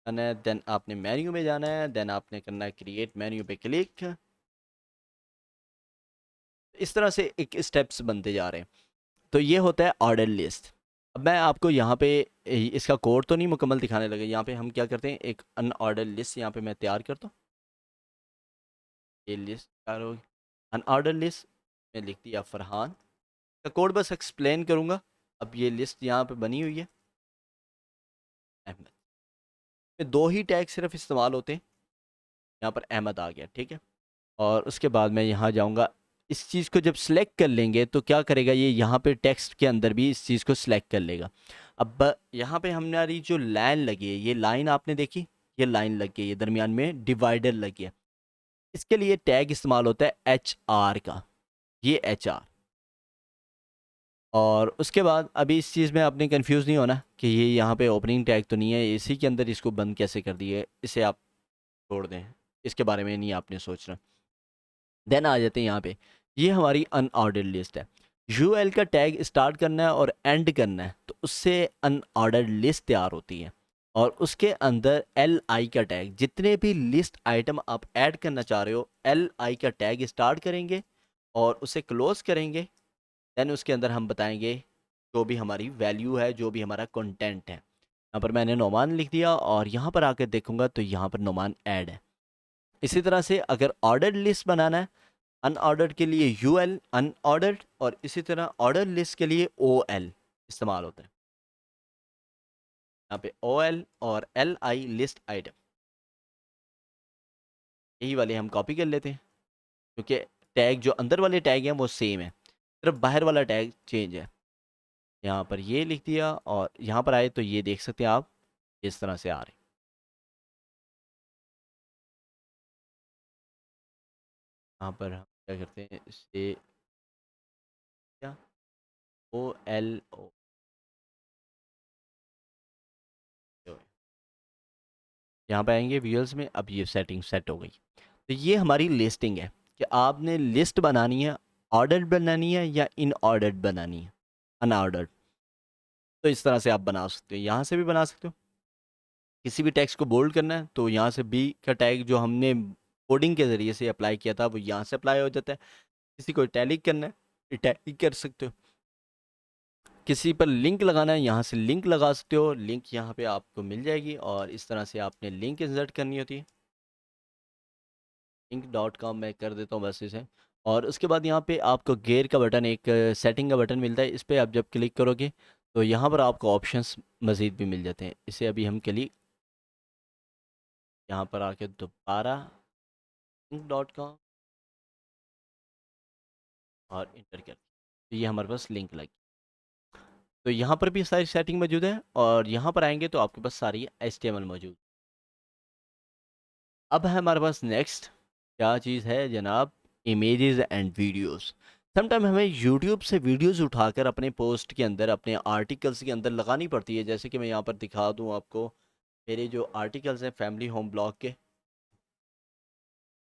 करना है, देन आपने मेन्यू में जाना है, देन आपने करना है क्रिएट मेन्यू पे क्लिक। इस तरह से एक स्टेप्स बनते जा रहे हैं। तो ये होता है ऑर्डर लिस्ट। अब मैं आपको यहाँ पे इसका कोड तो नहीं मुकम्मल दिखाने लगे। यहाँ पे हम क्या करते हैं, एक अनऑर्डर लिस्ट यहाँ पे मैं तैयार करता हूँ। ये लिस्ट तैयार होगी, अनऑर्डर लिस्ट में लिख दिया फरहान का कोड, बस एक्सप्लेन करूँगा। अब ये लिस्ट यहाँ पे बनी हुई है अहमद, में दो ही टैग सिर्फ इस्तेमाल होते हैं। यहाँ पर अहमद आ गया, ठीक है। और उसके बाद मैं यहाँ जाऊँगा, इस चीज़ को जब सिलेक्ट कर लेंगे तो क्या करेगा ये यहाँ पे टेक्स्ट के अंदर भी इस चीज़ को सिलेक्ट कर लेगा। अब यहाँ पे हमारी जो लाइन लगी है, ये लाइन आपने देखी, ये लाइन लग गई है, दरमियान में डिवाइडर लगी है। इसके लिए टैग इस्तेमाल होता है HR का, ये HR। और उसके बाद अभी इस चीज़ में आपने कंफ्यूज नहीं होना कि ये यहाँ पे ओपनिंग टैग तो नहीं है, इसी के अंदर इसको बंद कैसे कर दिए, इसे आप छोड़ दें, इसके बारे में नहीं आपने सोचना। देन आ जाते हैं यहाँ पे, ये हमारी अनऑर्डर्ड लिस्ट है। UL का टैग स्टार्ट करना है और एंड करना है तो उससे अनऑर्डर्ड लिस्ट तैयार होती है। और उसके अंदर LI का टैग, जितने भी लिस्ट आइटम आप ऐड करना चाह रहे हो, LI का टैग स्टार्ट करेंगे और उसे क्लोज करेंगे। देन उसके अंदर हम बताएंगे जो भी हमारी वैल्यू है, जो भी हमारा कंटेंट है। यहाँ पर मैंने नोमान लिख दिया और यहाँ पर आकर देखूंगा तो यहाँ पर नोमान ऐड है। इसी तरह से अगर ऑर्डर्ड लिस्ट बनाना है, अनऑर्डर्ड के लिए UL अनऑर्डर्ड, और इसी तरह ऑर्डर लिस्ट के लिए OL इस्तेमाल होता है। यहाँ पे OL और LI लिस्ट आइटम, यही वाले हम कॉपी कर लेते हैं क्योंकि टैग जो अंदर वाले टैग हैं वो सेम है, सिर्फ बाहर वाला टैग चेंज है। यहाँ पर ये लिख दिया और यहाँ पर आए तो ये देख सकते हैं आप, इस तरह से आ रहे हैं। यहाँ पर हम क्या करते हैं, इसे क्या OLO, यहाँ पे आएंगे व्यूअर्स में। अब ये सेटिंग सेट हो गई। तो ये हमारी लिस्टिंग है कि आपने लिस्ट बनानी है, ऑर्डर्ड बनानी है या इन ऑर्डर्ड बनानी है, अनऑर्डर्ड। तो इस तरह से आप बना सकते हो, यहाँ से भी बना सकते हो। किसी भी टेक्स्ट को बोल्ड करना है तो यहाँ से B का टैग जो हमने कोडिंग के ज़रिए से अप्लाई किया था वो यहाँ से अप्लाई हो जाता है। किसी को इटैलिक करना है, इटैलिक कर सकते हो। किसी पर लिंक लगाना है, यहाँ से लिंक लगा सकते हो, लिंक यहाँ पे आपको मिल जाएगी। और इस तरह से आपने लिंक इंसर्ट करनी होती है। link.com मैं कर देता हूँ बस इसे। और उसके बाद यहाँ पे आपको गेयर का बटन, एक सेटिंग का बटन मिलता है, इस पर आप जब क्लिक करोगे तो यहाँ पर आपको ऑप्शंस मज़ीद भी मिल जाते हैं। इसे अभी हम क्लिक, यहाँ पर आके दोबारा link.com और इंटर कर, तो ये हमारे पास लिंक लगी। तो यहाँ पर भी सारी सेटिंग मौजूद है और यहाँ पर आएंगे तो आपके पास सारी HTML मौजूद। अब है हमारे पास नेक्स्ट क्या चीज़ है जनाब, इमेजेस एंड वीडियोस। समटाइम हमें यूट्यूब से वीडियोस उठाकर अपने पोस्ट के अंदर, अपने आर्टिकल्स के अंदर लगानी पड़ती है। जैसे कि मैं यहाँ पर दिखा दूँ आपको, मेरे जो आर्टिकल्स हैं फैमिली होम ब्लॉग के,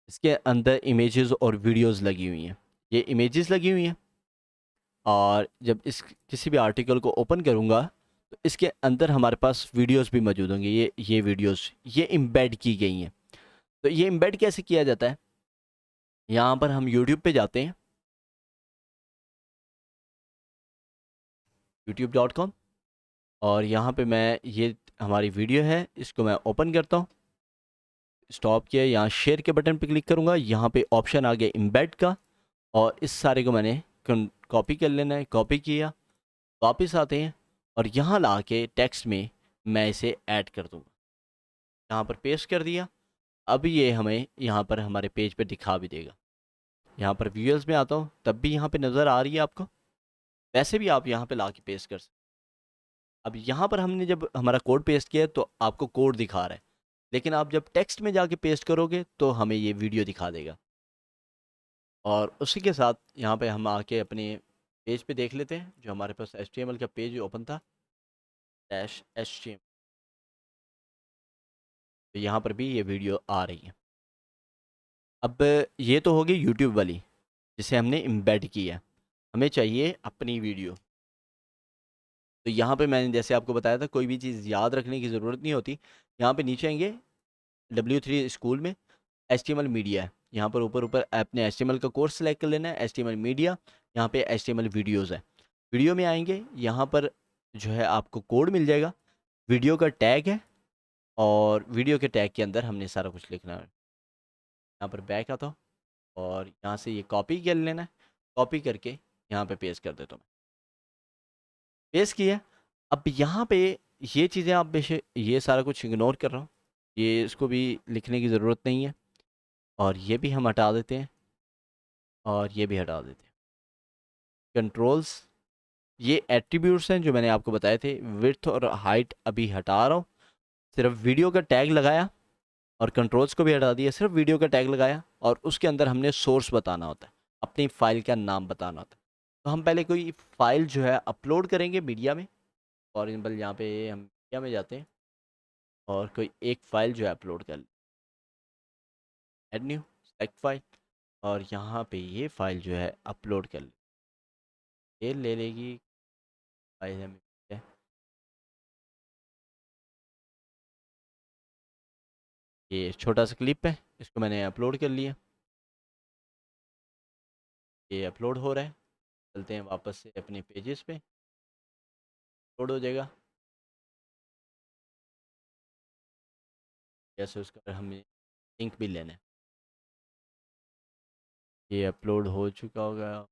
इसके अंदर इमेजेस और वीडियोस लगी हुई हैं। ये इमेजेस लगी हुई हैं और जब इस किसी भी आर्टिकल को ओपन करूँगा तो इसके अंदर हमारे पास वीडियोस भी मौजूद होंगे। ये वीडियोस ये इम्बेड की गई हैं। तो ये इम्बेड कैसे किया जाता है, यहाँ पर हम यूट्यूब पे जाते हैं, youtube.com, और यहाँ पे मैं, ये हमारी वीडियो है, इसको मैं ओपन करता हूँ। स्टॉप किया, यहाँ शेयर के बटन पे क्लिक करूँगा, यहाँ पे ऑप्शन आ गया इम्बेड का, और इस सारे को मैंने कॉपी कर लेना है। कॉपी किया, वापस आते हैं और यहाँ ला के टेक्स्ट में मैं इसे ऐड कर दूँगा, यहाँ पर पेस्ट कर दिया। अब ये हमें यहाँ पर हमारे पेज पे दिखा भी देगा। यहाँ पर व्यूअर्स में आता हूँ, तब भी यहाँ पे नज़र आ रही है आपको। वैसे भी आप यहाँ पे ला के पेस्ट कर सकते। अब यहाँ पर हमने जब हमारा कोड पेस्ट किया तो आपको कोड दिखा रहा है, लेकिन आप जब टेक्स्ट में जाके पेस्ट करोगे तो हमें ये वीडियो दिखा देगा। और उसी के साथ यहाँ पे हम आके अपने पेज पे देख लेते हैं, जो हमारे पास HTML का पेज ओपन था, -HTML। तो यहाँ पर भी ये वीडियो आ रही है। अब ये तो होगी यूट्यूब वाली, जिसे हमने एम्बेड किया। हमें चाहिए अपनी वीडियो। तो यहाँ पे मैंने जैसे आपको बताया था, कोई भी चीज़ याद रखने की ज़रूरत नहीं होती। यहाँ पे नीचे आएंगे, W3 स्कूल में HTML मीडिया है। यहाँ पर ऊपर ऊपर आपने HTML का कोर्स सेलेक्ट कर लेना है, HTML मीडिया। यहाँ पे HTML वीडियोज़ है। वीडियो में आएंगे, यहाँ पर जो है आपको कोड मिल जाएगा। वीडियो का टैग है, और वीडियो के टैग के अंदर हमने सारा कुछ लिखना है। यहाँ पर बैक आता हूँ, और यहाँ से ये कॉपी कर लेना है। कॉपी करके यहाँ पे पेस्ट कर देता हूँ। पेस्ट किया। अब यहाँ पे ये चीज़ें आप बेशक ये सारा कुछ इग्नोर कर रहा हूँ, ये इसको भी लिखने की ज़रूरत नहीं है। और ये भी हम हटा देते हैं, और ये भी हटा देते हैं। कंट्रोल्स, ये एट्रीब्यूट्स हैं जो मैंने आपको बताए थे। विड्थ और हाइट अभी हटा रहा हूँ, सिर्फ वीडियो का टैग लगाया, और कंट्रोल्स को भी हटा दिया, सिर्फ वीडियो का टैग लगाया। और उसके अंदर हमने सोर्स बताना होता है, अपनी फ़ाइल का नाम बताना होता है। तो हम पहले कोई फ़ाइल जो है अपलोड करेंगे मीडिया में। फॉर एग्जाम्पल यहाँ पे हम मीडिया में जाते हैं, और कोई एक फ़ाइल जो है अपलोड कर, ऐड न्यू, सेलेक्ट फाइल, और यहाँ पे ये फ़ाइल जो है अपलोड कर ये ले लेगी फाइल हमें। ये छोटा सा क्लिप है, इसको मैंने अपलोड कर लिया। ये अपलोड हो रहा है। चलते हैं वापस से अपने पेजेस पे, अपलोड हो जाएगा। जैसे उसका हमें लिंक भी लेना है। ये अपलोड हो चुका होगा।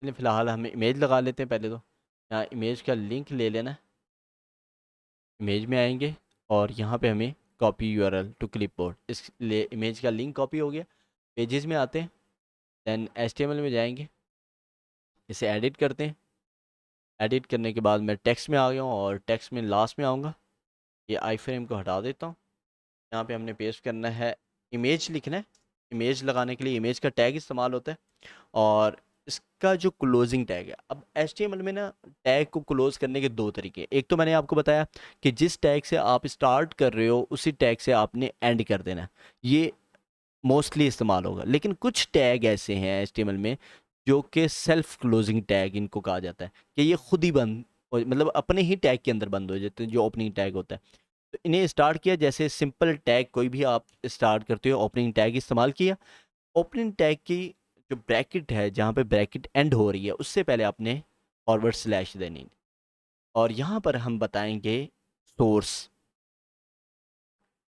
चलिए फ़िलहाल हम इमेज लगा लेते हैं पहले तो। यहाँ इमेज का लिंक ले लेना है। इमेज में आएंगे, और यहाँ पे हमें कॉपी URL टू क्लिपबोर्ड, इस लिए इमेज का लिंक कॉपी हो गया। पेजेस में आते हैं, दैन HTML में जाएंगे, इसे एडिट करते हैं। एडिट करने के बाद मैं टेक्स्ट में आ गया हूँ, और टेक्स्ट में लास्ट में आऊँगा। ये आई फ्रेम को हटा देता हूँ। यहाँ पे हमने पेस्ट करना है, इमेज लिखना है। इमेज लगाने के लिए इमेज का टैग इस्तेमाल होता है, और इसका जो क्लोजिंग टैग है, अब HTML में ना टैग को क्लोज करने के दो तरीके हैं। एक तो मैंने आपको बताया कि जिस टैग से आप स्टार्ट कर रहे हो उसी टैग से आपने एंड कर देना है, ये मोस्टली इस्तेमाल होगा। लेकिन कुछ टैग ऐसे हैं HTML में जो कि सेल्फ क्लोजिंग टैग इनको कहा जाता है, कि ये खुद ही बंद मतलब अपने ही टैग के अंदर बंद हो जाते हैं, जो ओपनिंग टैग होता है। तो इन्हें स्टार्ट किया, जैसे सिंपल टैग कोई भी आप स्टार्ट करते हो, ओपनिंग टैग इस्तेमाल किया। ओपनिंग टैग की जो ब्रैकेट है, जहाँ पे ब्रैकेट एंड हो रही है, उससे पहले आपने फॉरवर्ड स्लैश देनी। और यहाँ पर हम बताएंगे सोर्स,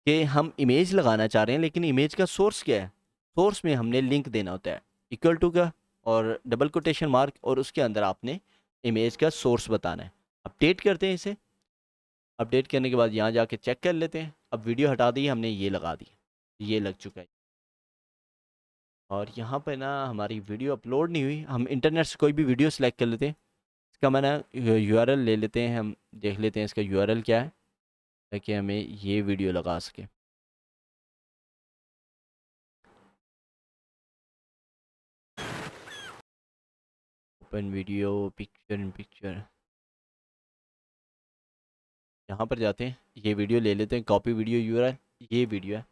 कि हम इमेज लगाना चाह रहे हैं, लेकिन इमेज का सोर्स क्या है। सोर्स में हमने लिंक देना होता है, इक्वल टू का और डबल कोटेशन मार्क, और उसके अंदर आपने इमेज का सोर्स बताना है। अपडेट करते हैं इसे। अपडेट करने के बाद यहाँ जाके चेक कर लेते हैं। अब वीडियो हटा दी, हमने ये लगा दी, ये लग चुका है। और यहाँ पे ना हमारी वीडियो अपलोड नहीं हुई। हम इंटरनेट से कोई भी वीडियो सेलेक्ट कर लेते हैं। इसका मैंने URL ले लेते हैं, हम देख लेते हैं इसका URL क्या है, ताकि हमें ये वीडियो लगा सके। Open video, picture in picture, यहाँ पर जाते हैं, ये वीडियो ले लेते हैं, कॉपी वीडियो URL, ये वीडियो है।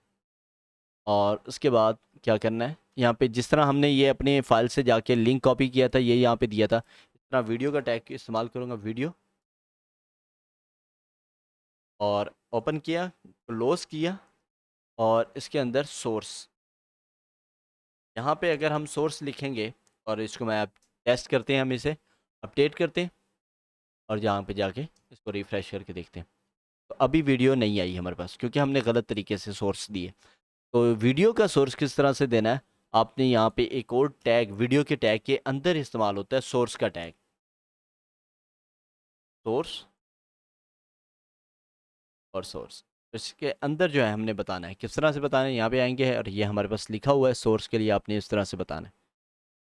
और उसके बाद क्या करना है, यहाँ पे जिस तरह हमने ये अपने फाइल से जाके लिंक कॉपी किया था, ये यहाँ पे दिया था, इस तरह वीडियो का टैग इस्तेमाल करूँगा, वीडियो, और ओपन किया, क्लोज किया, और इसके अंदर सोर्स। यहाँ पे अगर हम सोर्स लिखेंगे, और इसको मैं अब टेस्ट करते हैं, हम इसे अपडेट करते हैं, और जहाँ पे जाके इसको रिफ़्रेश करके देखते हैं, तो अभी वीडियो नहीं आई हमारे पास, क्योंकि हमने गलत तरीके से सोर्स दिए। तो वीडियो का सोर्स किस तरह से देना है, आपने यहाँ पे एक और टैग वीडियो के टैग के अंदर इस्तेमाल होता है, सोर्स का टैग। सोर्स और सोर्स। इसके अंदर जो है हमने बताना है, किस तरह से बताना है, यहाँ पे आएंगे और ये हमारे पास लिखा हुआ है सोर्स के लिए आपने इस तरह से बताना है।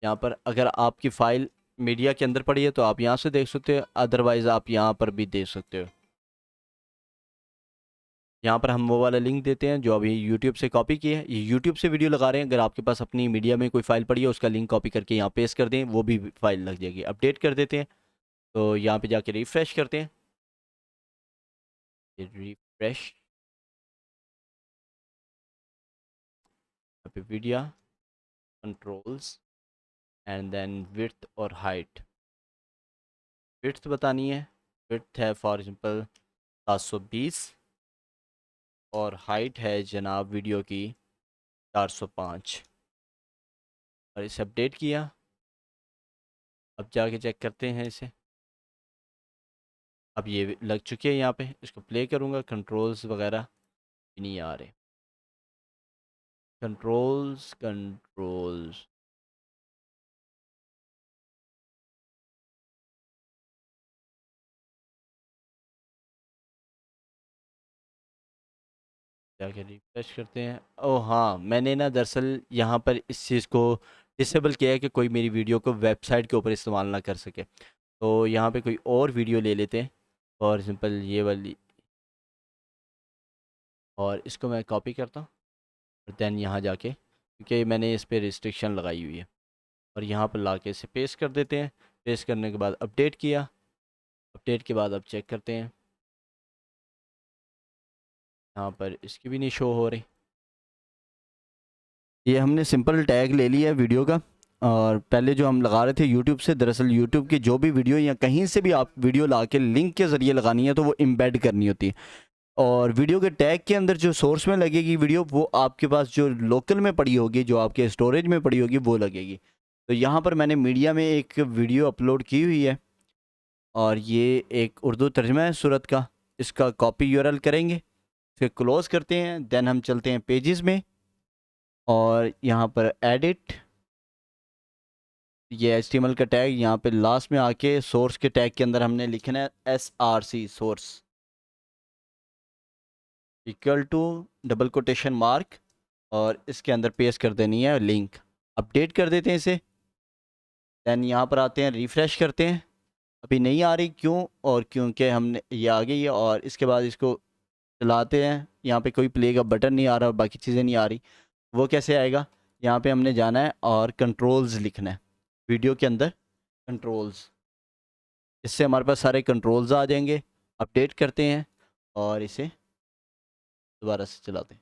यहाँ पर अगर आपकी फ़ाइल मीडिया के अंदर पड़ी है तो आप यहाँ से देख सकते हो, अदरवाइज़ आप यहाँ पर भी देख सकते हो। यहाँ पर हम वो वाला लिंक देते हैं जो अभी यूट्यूब से कॉपी किया है, ये यूट्यूब से वीडियो लगा रहे हैं। अगर आपके पास अपनी मीडिया में कोई फ़ाइल पड़ी है उसका लिंक कॉपी करके यहाँ पेस्ट कर दें, वो भी फाइल लग जाएगी। अपडेट कर देते हैं तो यहाँ पे जाके रिफ़्रेश करते हैं, रिफ़्रेश पे media controls and then width और हाइट। विड्थ बतानी है, विड्थ है फॉर एग्जांपल 720 और हाइट है जनाब वीडियो की 405 और इसे अपडेट किया। अब जाके चेक करते हैं इसे। अब ये लग चुकी है यहाँ पे, इसको प्ले करूँगा, कंट्रोल्स वगैरह नहीं आ रहे। कंट्रोल्स जाके रिफ्रेश करते हैं। ओह हाँ, मैंने ना दरअसल यहाँ पर इस चीज़ को डिसेबल किया है कि कोई मेरी वीडियो को वेबसाइट के ऊपर इस्तेमाल ना कर सके। तो यहाँ पे कोई और वीडियो ले लेते हैं, फॉर एग्जांपल ये वाली, और इसको मैं कॉपी करता हूँ और देन यहाँ जाके, क्योंकि मैंने इस पर रिस्ट्रिक्शन लगाई हुई है, और यहाँ पर ला के इसे पेस्ट कर देते हैं। पेस्ट करने के बाद अपडेट किया। अपडेट के बाद अब चेक करते हैं, यहाँ पर इसकी भी नहीं शो हो रही। ये हमने सिंपल टैग ले लिया है वीडियो का, और पहले जो हम लगा रहे थे यूट्यूब से, दरअसल यूट्यूब की जो भी वीडियो या कहीं से भी आप वीडियो ला के लिंक के ज़रिए लगानी है तो वो एम्बेड करनी होती है, और वीडियो के टैग के अंदर जो सोर्स में लगेगी वीडियो, वो आपके पास जो लोकल में पड़ी होगी, जो आपके स्टोरेज में पड़ी होगी, वो लगेगी। तो यहाँ पर मैंने मीडिया में एक वीडियो अपलोड की हुई है, और ये एक उर्दू तर्जमा है सूरत का। इसका कॉपी यूआरएल करेंगे, फिर क्लोज़ करते हैं, देन हम चलते हैं पेजेस में, और यहाँ पर एडिट, ये HTML का टैग यहाँ पे लास्ट में आके सोर्स के टैग के अंदर हमने लिखना है SRC source equal to double quotation mark, और इसके अंदर पेस्ट कर देनी है लिंक। अपडेट कर देते हैं इसे, दैन यहाँ पर आते हैं, रिफ़्रेश करते हैं। अभी नहीं आ रही, क्यों? और क्योंकि हमने ये आ गई है, और इसके बाद इसको चलाते हैं। यहाँ पे कोई प्ले का बटन नहीं आ रहा और बाकी चीज़ें नहीं आ रही। वो कैसे आएगा? यहाँ पे हमने जाना है और कंट्रोल्स लिखना है वीडियो के अंदर, कंट्रोल्स। इससे हमारे पास सारे कंट्रोल्स आ जाएंगे। अपडेट करते हैं और इसे दोबारा से चलाते हैं,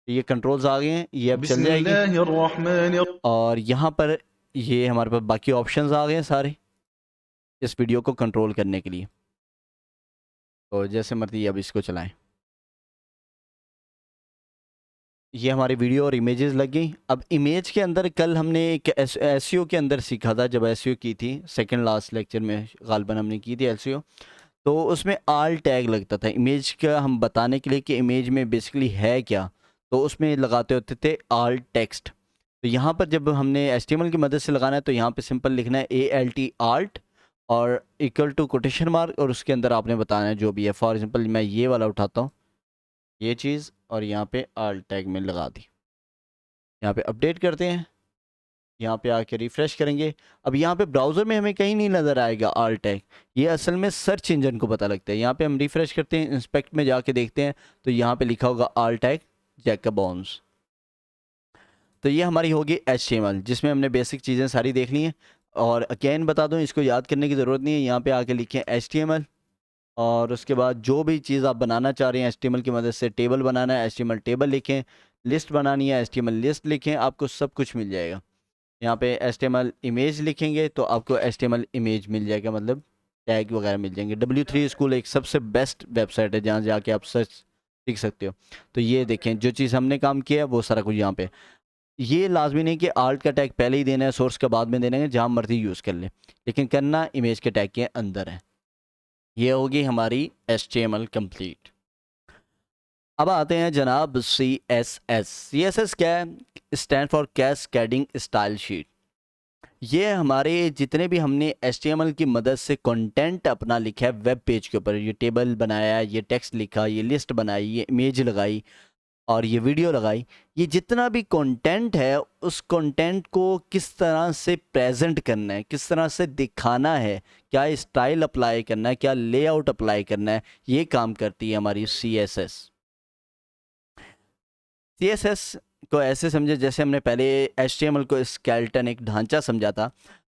तो ये कंट्रोल्स आ गए हैं, ये अब चल जाएगी। और यहाँ पर ये हमारे पास बाकी ऑप्शंस आ गए हैं सारे इस वीडियो को कंट्रोल करने के लिए। तो जैसे मर्जी अब इसको चलाएं। ये हमारी वीडियो और इमेजेस लग गई। अब इमेज के अंदर कल हमने एक एसईओ के अंदर सीखा था, जब एसईओ की थी, सेकंड लास्ट लेक्चर में गालबन हमने की थी एसईओ। तो उसमें आल टैग लगता था इमेज का, हम बताने के लिए कि इमेज में बेसिकली है क्या, तो उसमें लगाते होते थे आल टेक्स्ट। तो यहाँ पर जब हमने HTML की मदद से लगाना है तो यहाँ पे सिंपल लिखना है ALT आल्ट और इक्वल टू कोटेशन मार्क, और उसके अंदर आपने बताना है जो भी है। फॉर एग्जांपल मैं ये वाला उठाता हूँ, ये चीज़, और यहाँ पे आल टैग में लगा दी। यहाँ पे अपडेट करते हैं, यहाँ पे आके रिफ़्रेश करेंगे। अब यहाँ पे ब्राउज़र में हमें कहीं नहीं नज़र आएगा आल टैग, ये असल में सर्च इंजन को पता लगता है। यहाँ पे हम रिफ़्रेश करते हैं, इंस्पेक्ट में जाके देखते हैं तो यहाँ पे लिखा होगा आल टैग जैकबॉन्स। तो ये हमारी होगी HTML, जिसमें हमने बेसिक चीज़ें सारी देख ली हैं। और अगेन बता दूं, इसको याद करने की ज़रूरत नहीं है। यहाँ पे आके लिखें HTML, और उसके बाद जो भी चीज़ आप बनाना चाह रहे हैं HTML की मदद से, टेबल बनाना है HTML टेबल लिखें, लिस्ट बनानी है HTML लिस्ट लिखें, आपको सब कुछ मिल जाएगा। यहाँ पे HTML इमेज लिखेंगे तो आपको HTML इमेज मिल जाएगा, मतलब टैग वगैरह मिल जाएंगे। W3 स्कूल एक सबसे बेस्ट वेबसाइट है जहाँ जाके आप सर्च सीख सकते हो। तो ये देखें, जो चीज़ हमने काम किया है वो सारा कुछ यहाँ पे। ये लाजमी नहीं कि आल्ट का टैग पहले ही देना है, सोर्स का बाद में देना है, जहाँ मर्जी यूज़ कर ले, लेकिन करना इमेज के टैग के अंदर है। ये होगी हमारी HTML कंप्लीट। अब आते हैं जनाब CSS। CSS क्या है? Stand for cascading style sheet. ये हमारे जितने भी हमने HTML की मदद से कंटेंट अपना लिखा है वेब पेज के ऊपर, ये टेबल बनाया, ये टेक्स्ट लिखा, ये लिस्ट बनाई, ये इमेज लगाई और ये वीडियो लगाई, ये जितना भी कंटेंट है उस कंटेंट को किस तरह से प्रेजेंट करना है, किस तरह से दिखाना है, क्या स्टाइल अप्लाई करना है, क्या लेआउट अप्लाई करना है, ये काम करती है हमारी CSS। CSS को ऐसे समझे जैसे हमने पहले HTML को स्केलेटन एक ढांचा समझा था,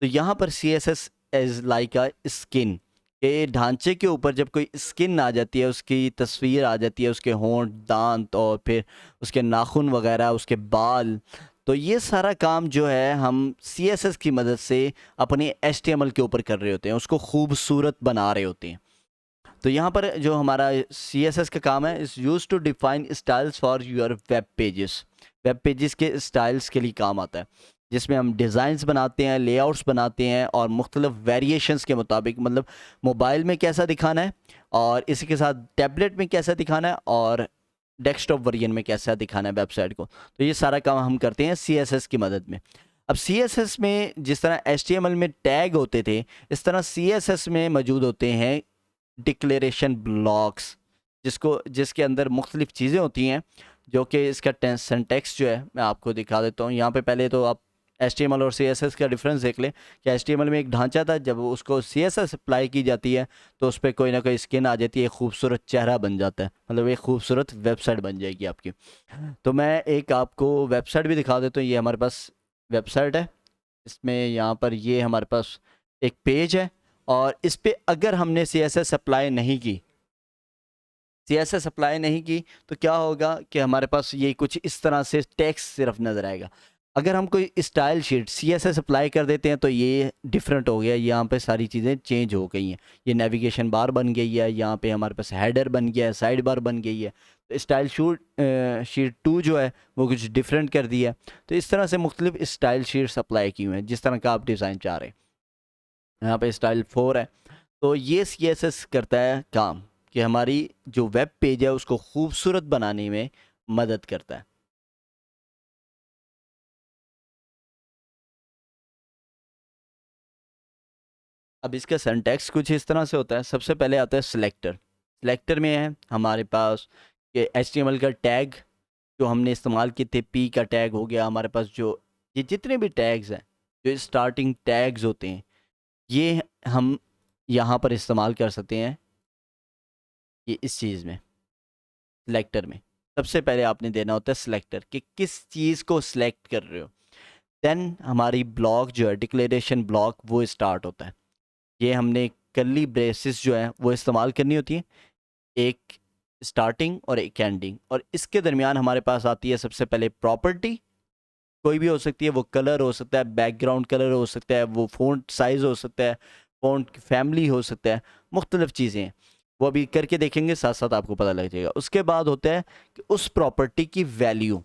तो यहाँ पर CSS as like a skin के ढांचे के ऊपर जब कोई स्किन आ जाती है, उसकी तस्वीर आ जाती है, उसके होंठ, दांत और फिर उसके नाखून वगैरह, उसके बाल, तो ये सारा काम जो है हम CSS की मदद से अपने HTML के ऊपर कर रहे होते हैं, उसको खूबसूरत बना रहे होते हैं। तो यहाँ पर जो हमारा CSS का काम है, is use to define styles for your web pages. Web pages के स्टाइल्स के लिए काम आता है, जिसमें हम डिज़ाइंस बनाते हैं, लेआउट्स बनाते हैं और मुख्तलिफ वेरिएशंस के मुताबिक, मतलब मोबाइल में कैसा दिखाना है और इसी के साथ टैबलेट में कैसा दिखाना है और डेस्कटॉप वर्जन में कैसा दिखाना है वेबसाइट को। तो ये सारा काम हम करते हैं CSS की मदद में। अब CSS में जिस तरह HTML में टैग होते थे, इस तरह CSS में मौजूद होते हैं डिक्लेरेशन ब्लॉक्स, जिसके अंदर मुख्तलिफ चीज़ें होती हैं, जो कि इसका सिंटैक्स जो है मैं आपको दिखा देता हूँ। यहाँ पे पहले तो आप HTML और CSS का डिफरेंस देख लें कि HTML में एक ढांचा था, जब उसको CSS अप्लाई की जाती है तो उस पर कोई ना कोई स्किन आ जाती है, एक खूबसूरत चेहरा बन जाता है, मतलब एक खूबसूरत वेबसाइट बन जाएगी आपकी। तो मैं एक आपको वेबसाइट भी दिखा देता हूँ। ये हमारे पास वेबसाइट है, इसमें यहाँ पर ये हमारे पास एक पेज है और इस पे अगर हमने CSS अप्लाई नहीं की, CSS अप्लाई नहीं की तो क्या होगा कि हमारे पास ये कुछ इस तरह से टेक्स्ट सिर्फ नज़र आएगा। अगर हम कोई स्टाइल शीट CSS अप्लाई कर देते हैं तो ये डिफरेंट हो गया, यहाँ पे सारी चीज़ें चेंज हो गई हैं। ये नेविगेशन बार बन गई है, यहाँ पे हमारे पास हेडर बन गया है, साइड बार बन गई है। तो स्टाइल शीट 2 जो है वो कुछ डिफरेंट कर दिया है। तो इस तरह से मुख्तलिफ स्टाइल शीट्स अप्लाई की हुई हैं जिस तरह का आप डिज़ाइन चाह रहे हैं। यहाँ पे स्टाइल 4 है। तो ये CSS करता है काम कि हमारी जो वेब पेज है उसको खूबसूरत बनाने में मदद करता है। अब इसका सिंटैक्स कुछ इस तरह से होता है। सबसे पहले आता है सिलेक्टर। सिलेक्टर में है हमारे पास ये HTML का टैग जो हमने इस्तेमाल किए थे, P का टैग हो गया हमारे पास, जो ये जितने भी टैग्स हैं, जो स्टार्टिंग टैग्स होते हैं, ये हम यहाँ पर इस्तेमाल कर सकते हैं। ये इस चीज़ में सिलेक्टर में सबसे पहले आपने देना होता है सिलेक्टर कि किस चीज़ को सिलेक्ट कर रहे हो। देन हमारी ब्लॉक जो है, डिक्लेरेशन ब्लॉक, वो स्टार्ट होता है। ये हमने कर्ली ब्रेसेस जो है वो इस्तेमाल करनी होती है, एक स्टार्टिंग और एक एंडिंग, और इसके दरमियान हमारे पास आती है सबसे पहले प्रॉपर्टी। कोई भी हो सकती है, वो कलर हो सकता है, बैकग्राउंड कलर हो सकता है, वो फ़ॉन्ट साइज़ हो सकता है, फ़ॉन्ट फैमिली हो सकता है, मुख्तलिफ चीज़ें हैं। वो अभी करके देखेंगे, साथ साथ आपको पता लग जाएगा। उसके बाद होता है कि उस प्रॉपर्टी की वैल्यू,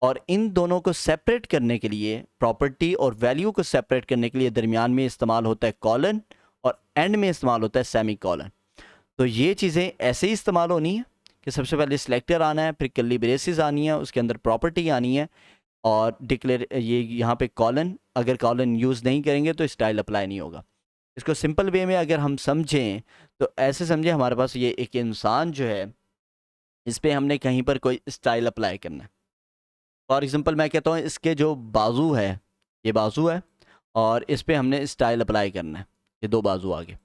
और इन दोनों को सेपरेट करने के लिए, प्रॉपर्टी और वैल्यू को सेपरेट करने के लिए दरमियान में इस्तेमाल होता है कॉलन और एंड में इस्तेमाल होता है सेमी कॉलन। तो ये चीज़ें ऐसे ही इस्तेमाल होनी है कि सबसे पहले सिलेक्टर आना है, फिर कर्ली ब्रेसेस आनी है, उसके अंदर प्रॉपर्टी आनी है और डिक्लेयर, ये यहाँ पे कॉलन, अगर कॉलन यूज़ नहीं करेंगे तो स्टाइल अप्लाई नहीं होगा। इसको सिंपल वे में अगर हम समझें तो ऐसे समझें, हमारे पास ये एक इंसान जो है, इस पर हमने कहीं पर कोई स्टाइल अप्लाई करना है। फॉर एग्जांपल मैं कहता हूँ इसके जो बाजू है, ये बाजू है और इस पे हमने स्टाइल अप्लाई करना है, ये दो बाजू आगे।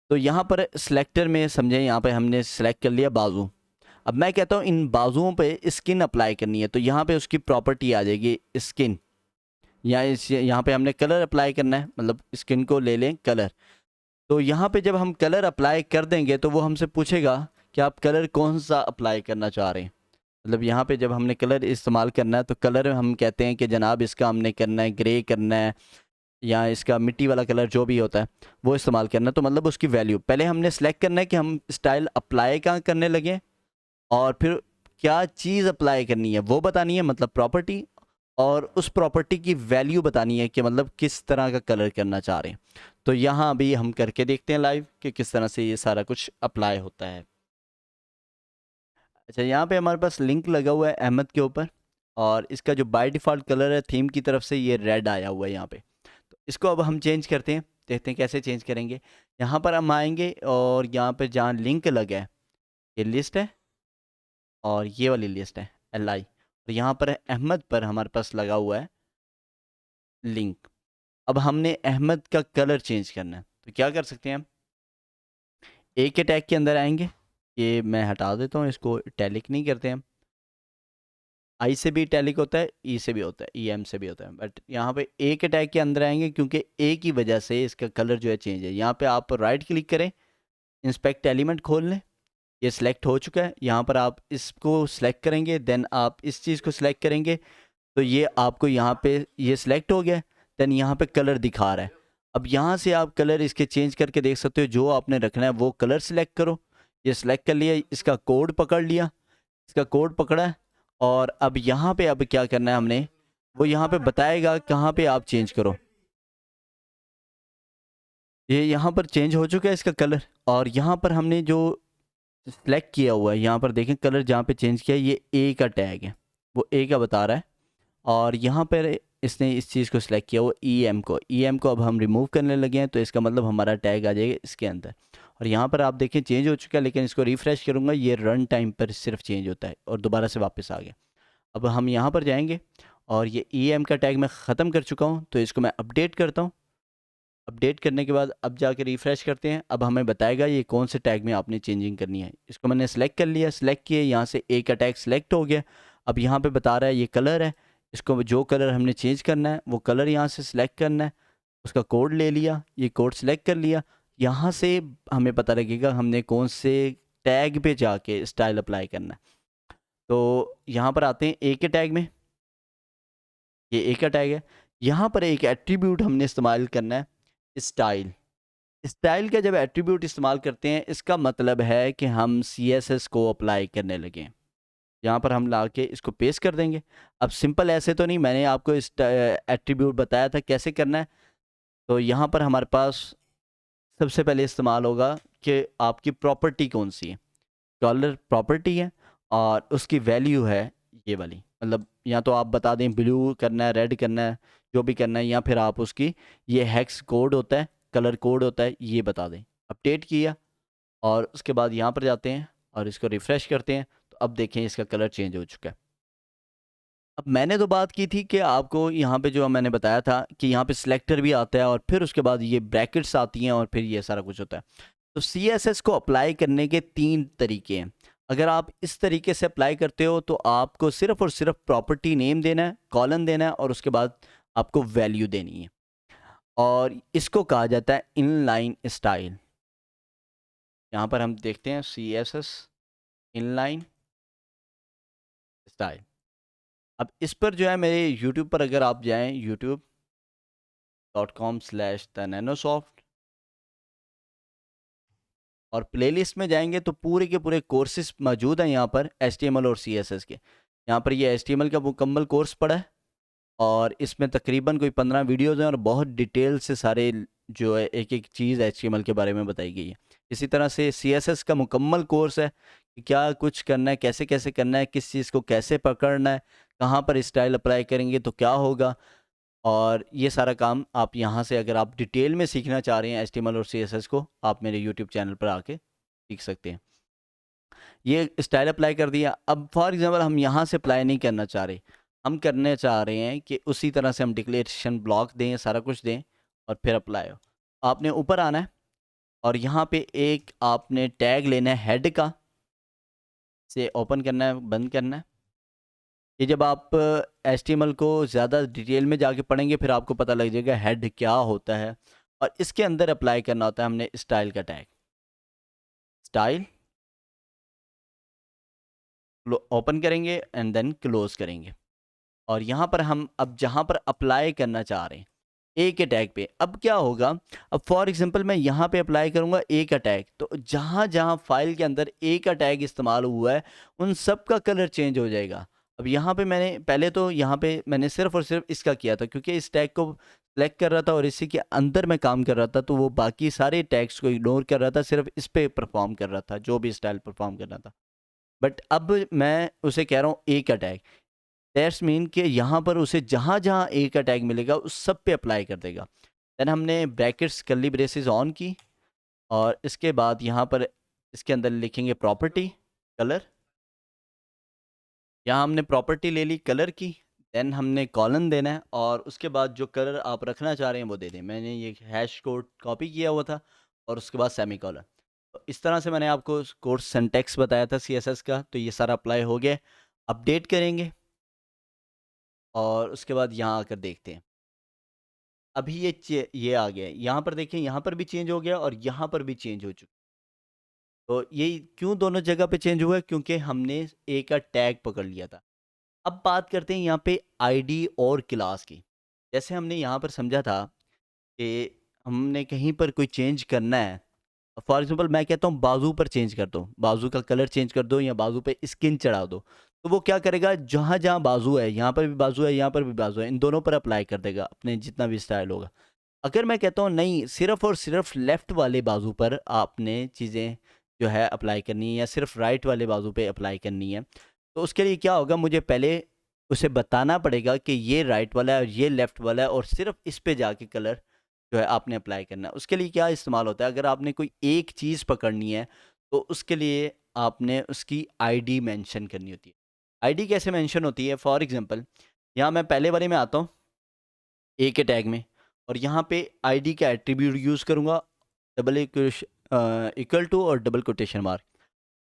तो यहाँ पर सिलेक्टर में समझें, यहाँ पे हमने सेलेक्ट कर लिया बाजू। अब मैं कहता हूँ इन बाजुओं पे स्किन अप्लाई करनी है, तो यहाँ पे उसकी प्रॉपर्टी आ जाएगी स्किन, या इस यहाँ पे हमने कलर अप्लाई करना है, मतलब स्किन को ले लें कलर। तो यहाँ पे जब हम कलर अप्लाई कर देंगे तो वो हमसे पूछेगा कि आप कलर कौन सा अप्लाई करना चाह रहे हैं। मतलब यहाँ पे जब हमने कलर इस्तेमाल करना है तो कलर हम कहते हैं कि जनाब इसका हमने करना है ग्रे करना है, या इसका मिट्टी वाला कलर जो भी होता है वो इस्तेमाल करना है। तो मतलब उसकी वैल्यू पहले हमने सेलेक्ट करना है कि हम स्टाइल अप्लाई कहाँ करने लगे, और फिर क्या चीज़ अप्लाई करनी है वो बतानी है, मतलब प्रॉपर्टी, और उस प्रॉपर्टी की वैल्यू बतानी है कि मतलब किस तरह का कलर करना चाह रहे हैं। तो यहाँ अभी हम करके देखते हैं लाइव कि किस तरह से ये सारा कुछ अप्लाई होता है। अच्छा, यहाँ पे हमारे पास लिंक लगा हुआ है अहमद के ऊपर, और इसका जो बाय डिफ़ॉल्ट कलर है थीम की तरफ से, ये रेड आया हुआ है यहाँ पे। इसको अब हम चेंज करते हैं, देखते हैं कैसे चेंज करेंगे। यहाँ पर हम आएंगे और यहाँ पर जहाँ लिंक लगा है, ये लिस्ट है और ये वाली लिस्ट है LI, और यहाँ पर अहमद पर हमारे पास लगा हुआ है लिंक। अब हमने अहमद का कलर चेंज करना है, तो क्या कर सकते हैं हम, ए के टैग के अंदर आएंगे, ये मैं हटा देता हूँ, इसको इटैलिक नहीं करते हम। आई से भी इटैलिक होता है, ई से भी होता है, EM से भी होता है, बट यहाँ पे ए के टैग के अंदर आएंगे क्योंकि ए की वजह से इसका कलर जो है चेंज है। यहाँ पे आप राइट क्लिक करें, इंस्पेक्ट एलिमेंट खोल लें, ये सिलेक्ट हो चुका है। यहाँ पर आप इसको सिलेक्ट करेंगे, देन आप इस चीज़ को सिलेक्ट करेंगे, तो ये आपको यहाँ पे ये सिलेक्ट हो गया। देन यहाँ पे कलर दिखा रहा है। अब यहाँ से आप कलर इसके चेंज करके देख सकते हो, जो आपने रखना है वो कलर सिलेक्ट करो। ये सिलेक्ट कर लिया, इसका कोड पकड़ लिया, इसका कोड पकड़ा है, और अब यहाँ पे अब क्या करना है हमने, वो यहाँ पे बताएगा कहाँ पे आप चेंज करो। ये यहाँ पर चेंज हो चुका है इसका कलर, और यहाँ पर हमने जो सिलेक्ट किया हुआ है, यहाँ पर देखें कलर जहाँ पे चेंज किया है, ये ए का टैग है, वो ए का बता रहा है। और यहाँ पर इसने इस चीज़ को सिलेक्ट किया, वो ई एम को अब हम रिमूव करने लगे हैं, तो इसका मतलब हमारा टैग आ जाएगा इसके अंदर। और यहाँ पर आप देखें चेंज हो चुका है, लेकिन इसको रिफ़्रेश करूँगा, ये रन टाइम पर सिर्फ चेंज होता है और दोबारा से वापस आ गया। अब हम यहाँ पर जाएंगे और ये EM का टैग मैं ख़त्म कर चुका हूँ, तो इसको मैं अपडेट करता हूँ। अपडेट करने के बाद अब जाके रिफ़्रेश करते हैं। अब हमें बताएगा ये कौन से टैग में आपने चेंजिंग करनी है। इसको मैंने सेलेक्ट कर लिया, सेलेक्ट किए, यहाँ से ए का टैग सेलेक्ट हो गया। अब यहाँ पे बता रहा है ये कलर है, इसको जो कलर हमने चेंज करना है वो कलर यहाँ से सिलेक्ट करना है। उसका कोड ले लिया, ये कोड सेलेक्ट कर लिया। यहाँ से हमें पता लगेगा हमने कौन से टैग पे जाके स्टाइल अप्लाई करना है। तो यहाँ पर आते हैं ए के टैग में, ये ए का टैग है। यहाँ पर एक एट्रीब्यूट हमने इस्तेमाल करना है, स्टाइल। स्टाइल का जब एट्रीब्यूट इस्तेमाल करते हैं, इसका मतलब है कि हम CSS को अप्लाई करने लगे। यहाँ पर हम ला के इसको पेस्ट कर देंगे। अब सिंपल ऐसे तो नहीं, मैंने आपको इस एट्रीब्यूट बताया था कैसे करना है। तो यहाँ पर हमारे पास सबसे पहले इस्तेमाल होगा कि आपकी प्रॉपर्टी कौन सी है। कलर प्रॉपर्टी है और उसकी वैल्यू है ये वाली, मतलब या तो आप बता दें ब्लू करना है, रेड करना है, जो भी करना है, या फिर आप उसकी ये हेक्स कोड होता है, कलर कोड होता है, ये बता दें। अपडेट किया और उसके बाद यहाँ पर जाते हैं और इसको रिफ़्रेश करते हैं, तो अब देखें इसका कलर चेंज हो चुका है। अब मैंने तो बात की थी कि आपको यहाँ पे जो मैंने बताया था कि यहाँ पे सिलेक्टर भी आता है और फिर उसके बाद ये ब्रैकेट्स आती हैं और फिर ये सारा कुछ होता है। तो CSS को अप्लाई करने के 3 तरीके हैं। अगर आप इस तरीके से अप्लाई करते हो तो आपको सिर्फ और सिर्फ प्रॉपर्टी नेम देना है, कॉलन देना है और उसके बाद आपको वैल्यू देनी है, और इसको कहा जाता है इनलाइन स्टाइल। यहाँ पर हम देखते हैं CSS इनलाइन स्टाइल। अब इस पर जो है मेरे यूट्यूब पर अगर आप जाएं youtube.com/thenanosoft और प्लेलिस्ट में जाएंगे तो पूरे के पूरे कोर्सेज मौजूद हैं यहाँ पर HTML और CSS के। यहाँ पर ये HTML का मुकम्मल कोर्स पड़ा है और इसमें तकरीबन कोई 15 वीडियोज़ हैं और बहुत डिटेल से सारे जो है एक एक चीज़ HTML के बारे में बताई गई है। इसी तरह से CSS का मुकम्मल कोर्स है कि क्या कुछ करना है, कैसे कैसे करना है, किस चीज़ को कैसे पकड़ना है, कहाँ पर स्टाइल अप्लाई करेंगे तो क्या होगा, और ये सारा काम आप यहाँ से अगर आप डिटेल में सीखना चाह रहे हैं HTML और CSS को, आप मेरे YouTube चैनल पर आके सीख सकते हैं। ये स्टाइल अप्लाई कर दिया। अब फॉर एग्जांपल हम यहाँ से अप्लाई नहीं करना चाह रहे, हम करने चाह रहे हैं कि उसी तरह से हम डिक्लेरेशन ब्लॉक दें, सारा कुछ दें और फिर अप्लाई हो। आपने ऊपर आना है और यहाँ पे एक आपने टैग लेना है हेड का, से ओपन करना है, बंद करना है। ये जब आप HTML को ज़्यादा डिटेल में जाके पढ़ेंगे फिर आपको पता लग जाएगा हेड क्या होता है, और इसके अंदर अप्लाई करना होता है हमने स्टाइल का टैग। स्टाइल ओपन करेंगे एंड देन क्लोज करेंगे, और यहाँ पर हम अब जहाँ पर अप्लाई करना चाह रहे हैं ए के टैग पे, अब क्या होगा, अब फॉर एग्जांपल मैं यहाँ पे अप्लाई करूँगा ए का टैग, तो जहाँ जहाँ फाइल के अंदर ए का टैग इस्तेमाल हुआ है उन सब का कलर चेंज हो जाएगा। अब यहाँ पे मैंने पहले तो यहाँ पे मैंने सिर्फ और सिर्फ इसका किया था क्योंकि इस टैग को सेलेक्ट कर रहा था और इसी के अंदर मैं काम कर रहा था, तो वो बाकी सारे टैग्स को इग्नोर कर रहा था, सिर्फ इस पे परफॉर्म कर रहा था जो भी स्टाइल परफॉर्म करना था। बट अब मैं उसे कह रहा हूँ ए का टैग, दैट्स मीन कि यहाँ पर उसे जहाँ जहाँ ए का टैग मिलेगा उस सब पे अप्लाई कर देगा। देन हमने ब्रैकेट्स कर्ली ब्रेसेस ऑन की, और इसके बाद यहाँ पर इसके अंदर लिखेंगे प्रॉपर्टी कलर। यहाँ हमने प्रॉपर्टी ले ली कलर की, देन हमने कॉलन देना है, और उसके बाद जो कलर आप रखना चाह रहे हैं वो दे दें। मैंने ये हैश कोड कॉपी किया हुआ था, और उसके बाद सेमी कॉलन। तो इस तरह से मैंने आपको कोर्स सिंटैक्स बताया था CSS का, तो ये सारा अप्लाई हो गया। अपडेट करेंगे, और उसके बाद यहाँ आकर देखते हैं। अभी ये आ गया है, यहाँ पर देखें, यहाँ पर भी चेंज हो गया और यहाँ पर भी चेंज हो चुका। तो ये क्यों दोनों जगह पे चेंज हुआ है? क्योंकि हमने ए का टैग पकड़ लिया था। अब बात करते हैं यहाँ पे आईडी और क्लास की। जैसे हमने यहाँ पर समझा था कि हमने कहीं पर कोई चेंज करना है, फॉर एग्जांपल मैं कहता हूँ बाजू पर चेंज कर दो, बाजू का कलर चेंज कर दो, या बाजू पे स्किन चढ़ा दो, तो वो क्या करेगा, जहाँ जहाँ बाजू है, यहाँ पर भी बाजू है, यहाँ पर भी बाजू है, इन दोनों पर अप्लाई कर देगा अपने जितना भी स्टाइल होगा। अगर मैं कहता हूँ नहीं, सिर्फ और सिर्फ लेफ़्ट वाले बाजू पर आपने चीज़ें जो है अप्लाई करनी है, या सिर्फ राइट वाले बाजू पे अप्लाई करनी है, तो उसके लिए क्या होगा, मुझे पहले उसे बताना पड़ेगा कि ये राइट वाला है और ये लेफ़्ट वाला है, और सिर्फ इस पे जाके कलर जो है आपने अप्लाई करना है। उसके लिए क्या इस्तेमाल होता है, अगर आपने कोई एक चीज़ पकड़नी है, तो उसके लिए आपने उसकी आईडी मेंशन करनी होती है। आईडी कैसे मेंशन होती है? फॉर एग्जांपल यहाँ मैं पहले वाले में आता हूँ, ए के टैग में, और यहाँ पे आईडी का एट्रीब्यूट यूज़ करूँगा, डबल इक्वल टू और डबल कोटेशन मार्क,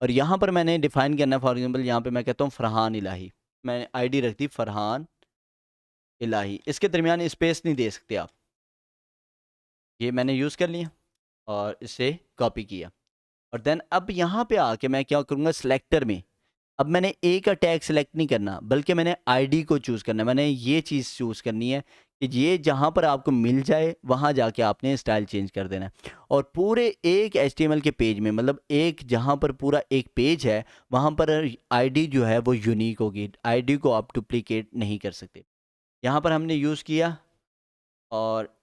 और यहाँ पर मैंने डिफाइन करना है। फॉर एग्जांपल यहाँ पे मैं कहता हूँ फरहान इलाही, मैंने आईडी रख दी फरहान इलाही, इसके दरमियान स्पेस नहीं दे सकते आप। ये मैंने यूज़ कर लिया और इसे कॉपी किया, और देन अब यहाँ पे आके मैं क्या करूँगा, सिलेक्टर में अब मैंने ए का टैग सेलेक्ट नहीं करना, बल्कि मैंने आईडी को चूज़ करना है। मैंने ये चीज़ चूज़ करनी है कि ये जहाँ पर आपको मिल जाए वहाँ जाके आपने स्टाइल चेंज कर देना है, और पूरे एक HTML के पेज में, मतलब एक जहाँ पर पूरा एक पेज है, वहाँ पर आईडी जो है वो यूनिक होगी, आईडी को आप डुप्लीकेट नहीं कर सकते। यहाँ पर हमने यूज़ किया, और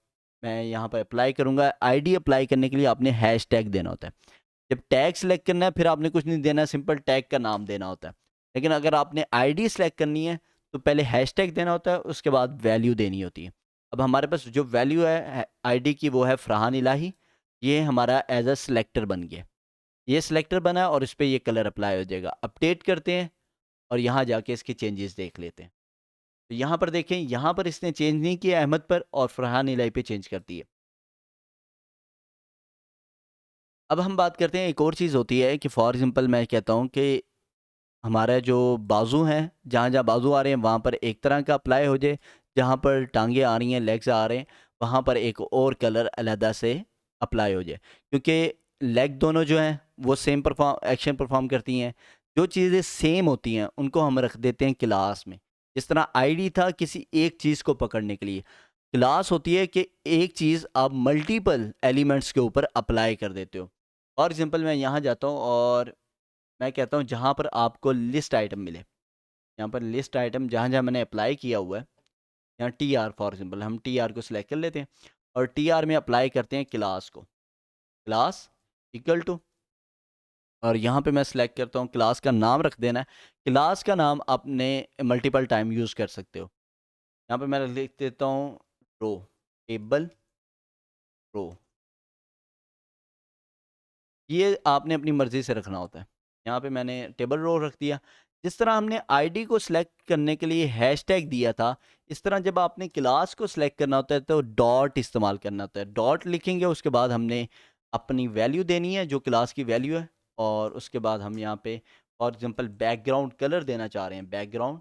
मैं यहाँ पर अप्लाई करूँगा। आईडी अप्लाई करने के लिए आपने हैश टैग देना होता है। जब टैग सेलेक्ट करना है, फिर आपने कुछ नहीं देना, सिंपल टैग का नाम देना होता है। लेकिन अगर आपने आईडी सेलेक्ट करनी है, तो पहले हैशटैग देना होता है, उसके बाद वैल्यू देनी होती है। अब हमारे पास जो वैल्यू है आईडी की, वो है फरहान इलाही। ये हमारा एज अ सिलेक्टर बन गया, ये सिलेक्टर बना है, और इस पर ये कलर अप्लाई हो जाएगा। अपडेट करते हैं, और यहाँ जाके इसके चेंजेस देख लेते हैं। तो यहाँ पर देखें, यहाँ पर इसने चेंज नहीं किया अहमद पर, और फरहान इलाही पे चेंज कर दिए। अब हम बात करते हैं, एक और चीज़ होती है कि फॉर एग्जांपल मैं कहता हूँ कि हमारा जो बाजू हैं, जहाँ जहाँ बाजू आ रहे हैं वहाँ पर एक तरह का अप्लाई हो जाए, जहाँ पर टांगे आ रही हैं, लेग्स आ रहे हैं, वहाँ पर एक और कलर अलहदा से अप्लाई हो जाए, क्योंकि लेग दोनों जो हैं वो सेम एक्शन परफॉर्म करती हैं। जो चीज़ें सेम होती हैं उनको हम रख देते हैं क्लास में। जिस तरह आईडी था किसी एक चीज़ को पकड़ने के लिए, क्लास होती है कि एक चीज़ आप मल्टीपल एलिमेंट्स के ऊपर अप्लाई कर देते हो। फॉर एग्जांपल मैं यहाँ जाता हूँ, और मैं कहता हूँ जहाँ पर आपको लिस्ट आइटम मिले, यहाँ पर लिस्ट आइटम जहाँ जहाँ मैंने अप्लाई किया हुआ है, यहाँ TR, फॉर एग्जांपल हम TR को सिलेक्ट कर लेते हैं, और TR में अप्लाई करते हैं क्लास को, क्लास इक्वल टू, और यहाँ पे मैं सिलेक्ट करता हूँ, क्लास का नाम रख देना है। क्लास का नाम आपने मल्टीपल टाइम यूज़ कर सकते हो। यहाँ पे मैं लिख देता हूँ रो, टेबल रो। ये आपने अपनी मर्ज़ी से रखना होता है। यहाँ पे मैंने टेबल रो रख दिया। जिस तरह हमने आईडी को सिलेक्ट करने के लिए हैशटैग दिया था, इस तरह जब आपने क्लास को सिलेक्ट करना होता है तो डॉट इस्तेमाल करना होता है। डॉट लिखेंगे, उसके बाद हमने अपनी वैल्यू देनी है जो क्लास की वैल्यू है, और उसके बाद हम यहाँ पे फॉर एग्ज़ाम्पल बैकग्राउंड कलर देना चाह रहे हैं, बैकग्राउंड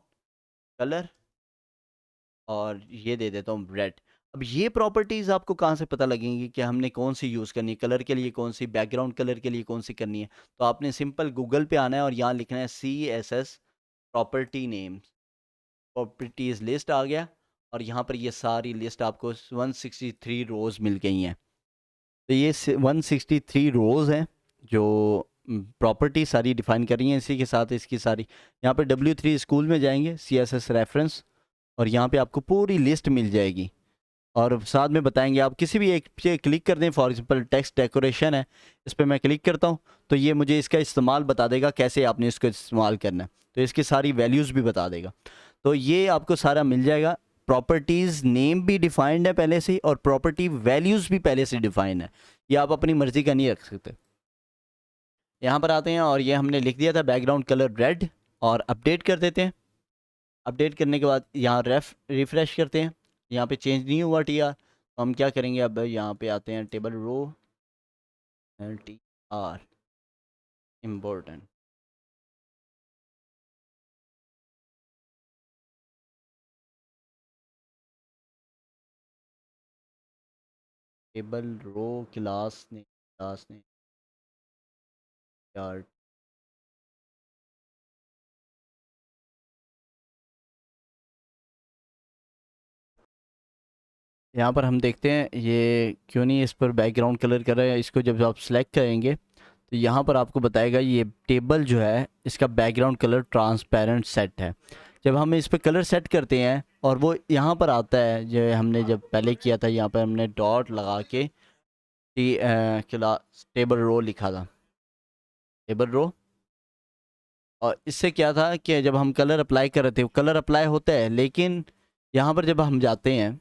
कलर, और ये दे देता हूँ रेड। अब ये प्रॉपर्टीज़ आपको कहाँ से पता लगेंगी कि हमने कौन सी यूज़ करनी है, कलर के लिए कौन सी, बैकग्राउंड कलर के लिए कौन सी करनी है। तो आपने सिंपल गूगल पे आना है, और यहाँ लिखना है CSS property names, properties list आ गया, और यहाँ पर ये सारी लिस्ट आपको 163 रोज़ मिल गई हैं। तो ये 163 रोज़ हैं जो प्रॉपर्टी सारी डिफाइन कर रही हैं। इसी के साथ इसकी सारी, यहाँ पर W3 स्कूल में जाएंगे, CSS रेफरेंस, और यहाँ पे आपको पूरी लिस्ट मिल जाएगी, और साथ में बताएंगे। आप किसी भी एक पे क्लिक कर दें, फॉर एग्जांपल टेक्स्ट डेकोरेशन है, इस पर मैं क्लिक करता हूँ, तो ये मुझे इसका इस्तेमाल बता देगा, कैसे आपने इसको इस्तेमाल करना है, तो इसकी सारी वैल्यूज़ भी बता देगा। तो ये आपको सारा मिल जाएगा। प्रॉपर्टीज़ नेम भी डिफाइंड है पहले से और प्रॉपर्टी वैल्यूज़ भी पहले से डिफाइंड है, ये आप अपनी मर्ज़ी का नहीं रख सकते। यहाँ पर आते हैं और ये हमने लिख दिया था बैकग्राउंड कलर रेड, और अपडेट कर देते हैं। अपडेट करने के बाद यहाँ रिफ़्रेश करते हैं, यहाँ पे चेंज नहीं हुआ TR, तो हम क्या करेंगे, अब यहाँ पे आते हैं table row TR important. Table row class ने यार, यहाँ पर हम देखते हैं ये क्यों नहीं इस पर बैकग्राउंड कलर कर रहा है। इसको जब आप सेलेक्ट करेंगे तो यहाँ पर आपको बताएगा ये टेबल जो है इसका बैकग्राउंड कलर ट्रांसपेरेंट सेट है। जब हम इस पर कलर सेट करते हैं और वो यहाँ पर आता है, जो हमने जब पहले किया था, यहाँ पर हमने डॉट लगा के क्लास टेबल रो लिखा था, टेबल रो। और इससे क्या था कि जब हम कलर अप्लाई कर रहे थे, कलर अप्लाई होता है, लेकिन यहाँ पर जब हम जाते हैं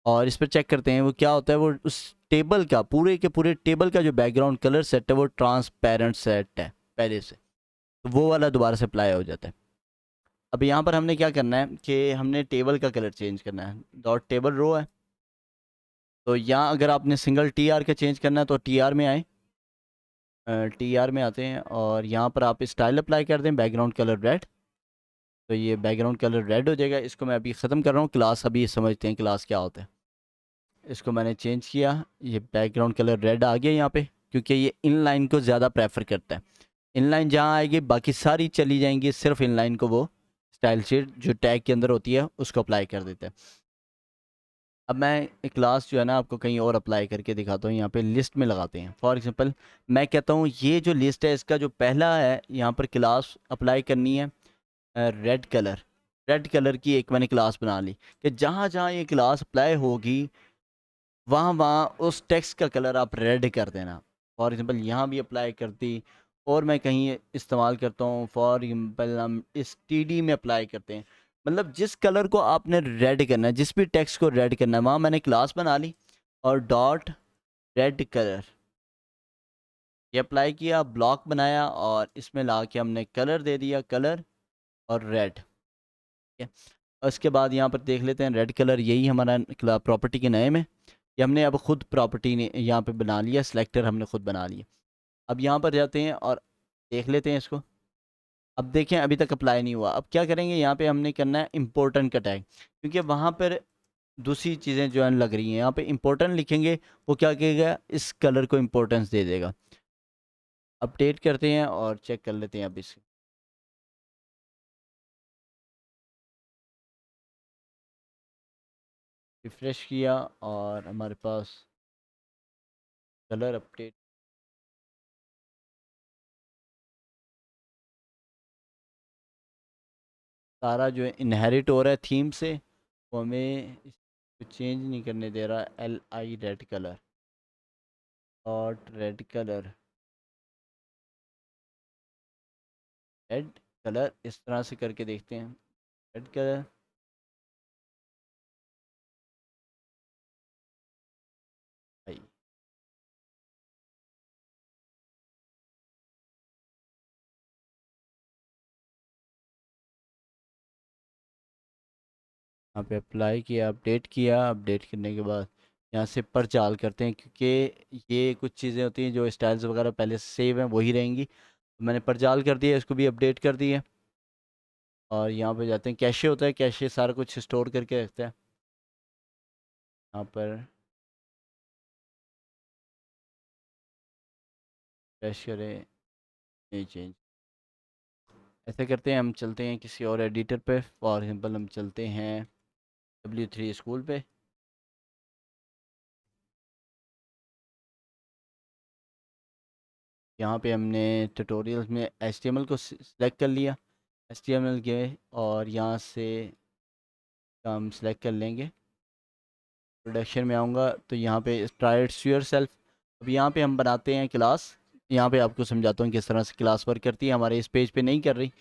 और इस पर चेक करते हैं, वो क्या होता है, वो उस टेबल का पूरे के पूरे टेबल का जो बैकग्राउंड कलर सेट है वो ट्रांसपेरेंट सेट है पहले से, तो वो वाला दोबारा से अप्लाई हो जाता है। अब यहाँ पर हमने क्या करना है कि हमने टेबल का कलर चेंज करना है। डॉट टेबल रो है, तो यहाँ अगर आपने सिंगल TR का चेंज करना है तो TR में आए, TR में आते हैं और यहाँ पर आप स्टाइल अप्लाई कर दें बैकग्राउंड कलर रेड, तो ये बैकग्राउंड कलर रेड हो जाएगा। इसको मैं अभी ख़त्म कर रहा हूँ, क्लास अभी समझते हैं क्लास क्या होता है। इसको मैंने चेंज किया, ये बैकग्राउंड कलर रेड आ गया यहाँ पे, क्योंकि ये इनलाइन को ज़्यादा प्रेफर करता है। इनलाइन जहाँ आएगी बाकी सारी चली जाएंगी, सिर्फ इनलाइन को वो स्टाइल शीट जो टैग के अंदर होती है उसको अप्लाई कर देता है। अब मैं क्लास जो है ना आपको कहीं और अप्लाई करके दिखाता हूँ। यहाँ पे लिस्ट में लगाते हैं। फॉर एग्जांपल मैं कहता हूँ ये जो लिस्ट है इसका जो पहला है यहाँ पर क्लास अप्लाई करनी है रेड कलर। रेड कलर की एक मैंने क्लास बना ली कि जहाँ जहाँ ये क्लास अप्लाई होगी वहाँ वहाँ उस टेक्स्ट का कलर आप रेड कर देना। फॉर एग्जांपल यहाँ भी अप्लाई कर दी, और मैं कहीं इस्तेमाल करता हूँ, फॉर एग्जांपल हम इस TD में अप्लाई करते हैं। मतलब जिस कलर को आपने रेड करना है, जिस भी टेक्स्ट को रेड करना है, वहाँ मैंने क्लास बना ली और डॉट रेड कलर ये अप्लाई किया, ब्लॉक बनाया और इसमें ला के हमने कलर दे दिया, कलर और रेड। ठीक है, और उसके बाद यहाँ पर देख लेते हैं रेड कलर यही हमारा प्रॉपर्टी के नए में, ये हमने अब खुद प्रॉपर्टी ने यहाँ पे बना लिया, सिलेक्टर हमने खुद बना लिया। अब यहाँ पर जाते हैं और देख लेते हैं इसको। अब देखें अभी तक अप्लाई नहीं हुआ। अब क्या करेंगे, यहाँ पे हमने करना है इम्पोर्टेंट का टैग, क्योंकि वहाँ पर दूसरी चीज़ें जो है लग रही हैं। यहाँ पे इम्पोर्टेंट लिखेंगे, वो क्या कहेगा, इस कलर को इम्पोर्टेंस दे देगा। अपडेट करते हैं और चेक कर लेते हैं अब इसे। रिफ्रेश किया और हमारे पास कलर अपडेट सारा जो है इनहेरिट हो रहा है थीम से, वो हमें चेंज नहीं करने दे रहा। LI रेड कलर और रेड कलर, रेड कलर इस तरह से करके देखते हैं। रेड कलर भाई, यहाँ पे अप्लाई किया, अपडेट किया, अपडेट करने के बाद यहाँ से परचाल करते हैं, क्योंकि ये कुछ चीज़ें होती हैं जो स्टाइल्स वगैरह पहले से सेव हैं वही रहेंगी। मैंने परचाल कर दिया, इसको भी अपडेट कर दिया और यहाँ पे जाते हैं। कैशे होता है, कैशे सारा कुछ स्टोर करके रखता है। यहाँ पर फ्रेश करें, नहीं चेंज, ऐसे करते हैं। हम चलते हैं किसी और एडिटर पे, फॉर एग्जांपल हम चलते हैं W3 स्कूल पे। यहाँ पे हमने ट्यूटोरियल्स में HTML को सिलेक्ट कर लिया, HTML के, और यहाँ से हम सिलेक्ट कर लेंगे। प्रोडक्शन में आऊँगा तो यहाँ पे ट्राई इट्स योर सेल्फ। अब यहाँ पे हम बनाते हैं क्लास। यहाँ पे आपको समझाता हूँ किस तरह से क्लास वर्क करती है। हमारे इस पेज पे नहीं कर रही,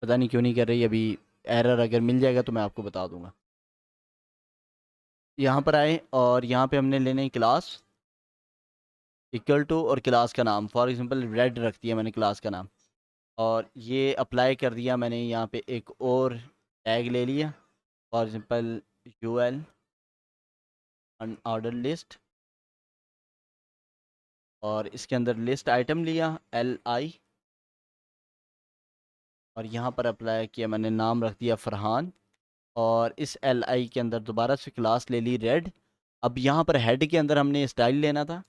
पता नहीं क्यों नहीं कर रही। अभी एरर अगर मिल जाएगा तो मैं आपको बता दूँगा। यहाँ पर आए और यहाँ पे हमने लेने क्लास इक्वल टू और क्लास का नाम, फॉर एग्जांपल रेड रख दिया मैंने क्लास का नाम, और ये अप्लाई कर दिया मैंने। यहाँ पे एक और टैग ले लिया, for example UL order list, और इसके अंदर लिस्ट आइटम लिया LI, और यहाँ पर अप्लाई किया मैंने, नाम रख दिया फरहान, और इस LI के अंदर दोबारा से क्लास ले ली रेड। अब यहाँ पर हेड के अंदर हमने स्टाइल लेना था,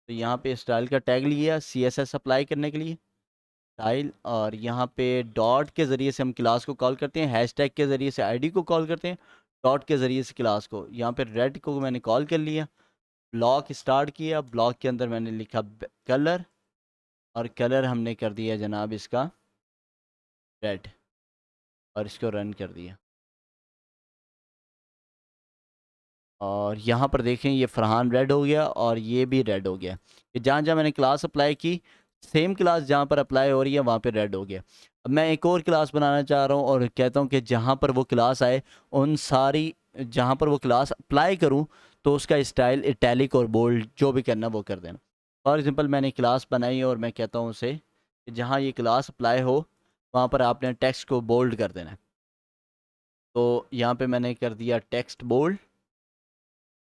तो यहाँ पे स्टाइल का टैग लिया CSS अप्लाई करने के लिए स्टाइल, और यहाँ पे डॉट के ज़रिए से हम क्लास को कॉल करते हैं, हैशटैग के ज़रिए से ID को कॉल करते हैं, डॉट के ज़रिए से क्लास को। यहाँ पे रेड को मैंने कॉल कर लिया, ब्लॉक स्टार्ट किया, ब्लॉक के अंदर मैंने लिखा कलर, और कलर हमने कर दिया जनाब इसका रेड, और इसको रन कर दिया। और यहाँ पर देखें ये फरहान रेड हो गया और ये भी रेड हो गया, कि जहाँ जहाँ मैंने क्लास अप्लाई की, सेम क्लास जहाँ पर अप्लाई हो रही है वहाँ पे रेड हो गया। अब मैं एक और क्लास बनाना चाह रहा हूँ और कहता हूँ कि जहाँ पर वो क्लास आए उन सारी, जहाँ पर वो क्लास अप्लाई करूँ तो उसका स्टाइल इटैलिक और बोल्ड जो भी करना वो कर देना। फॉर एग्ज़ाम्पल मैंने क्लास बनाई और मैं कहता हूँ उसे कि जहाँ ये क्लास अप्लाई हो वहाँ पर आपने टेक्स्ट को बोल्ड कर देना है। तो यहाँ पे मैंने कर दिया टेक्स्ट बोल्ड,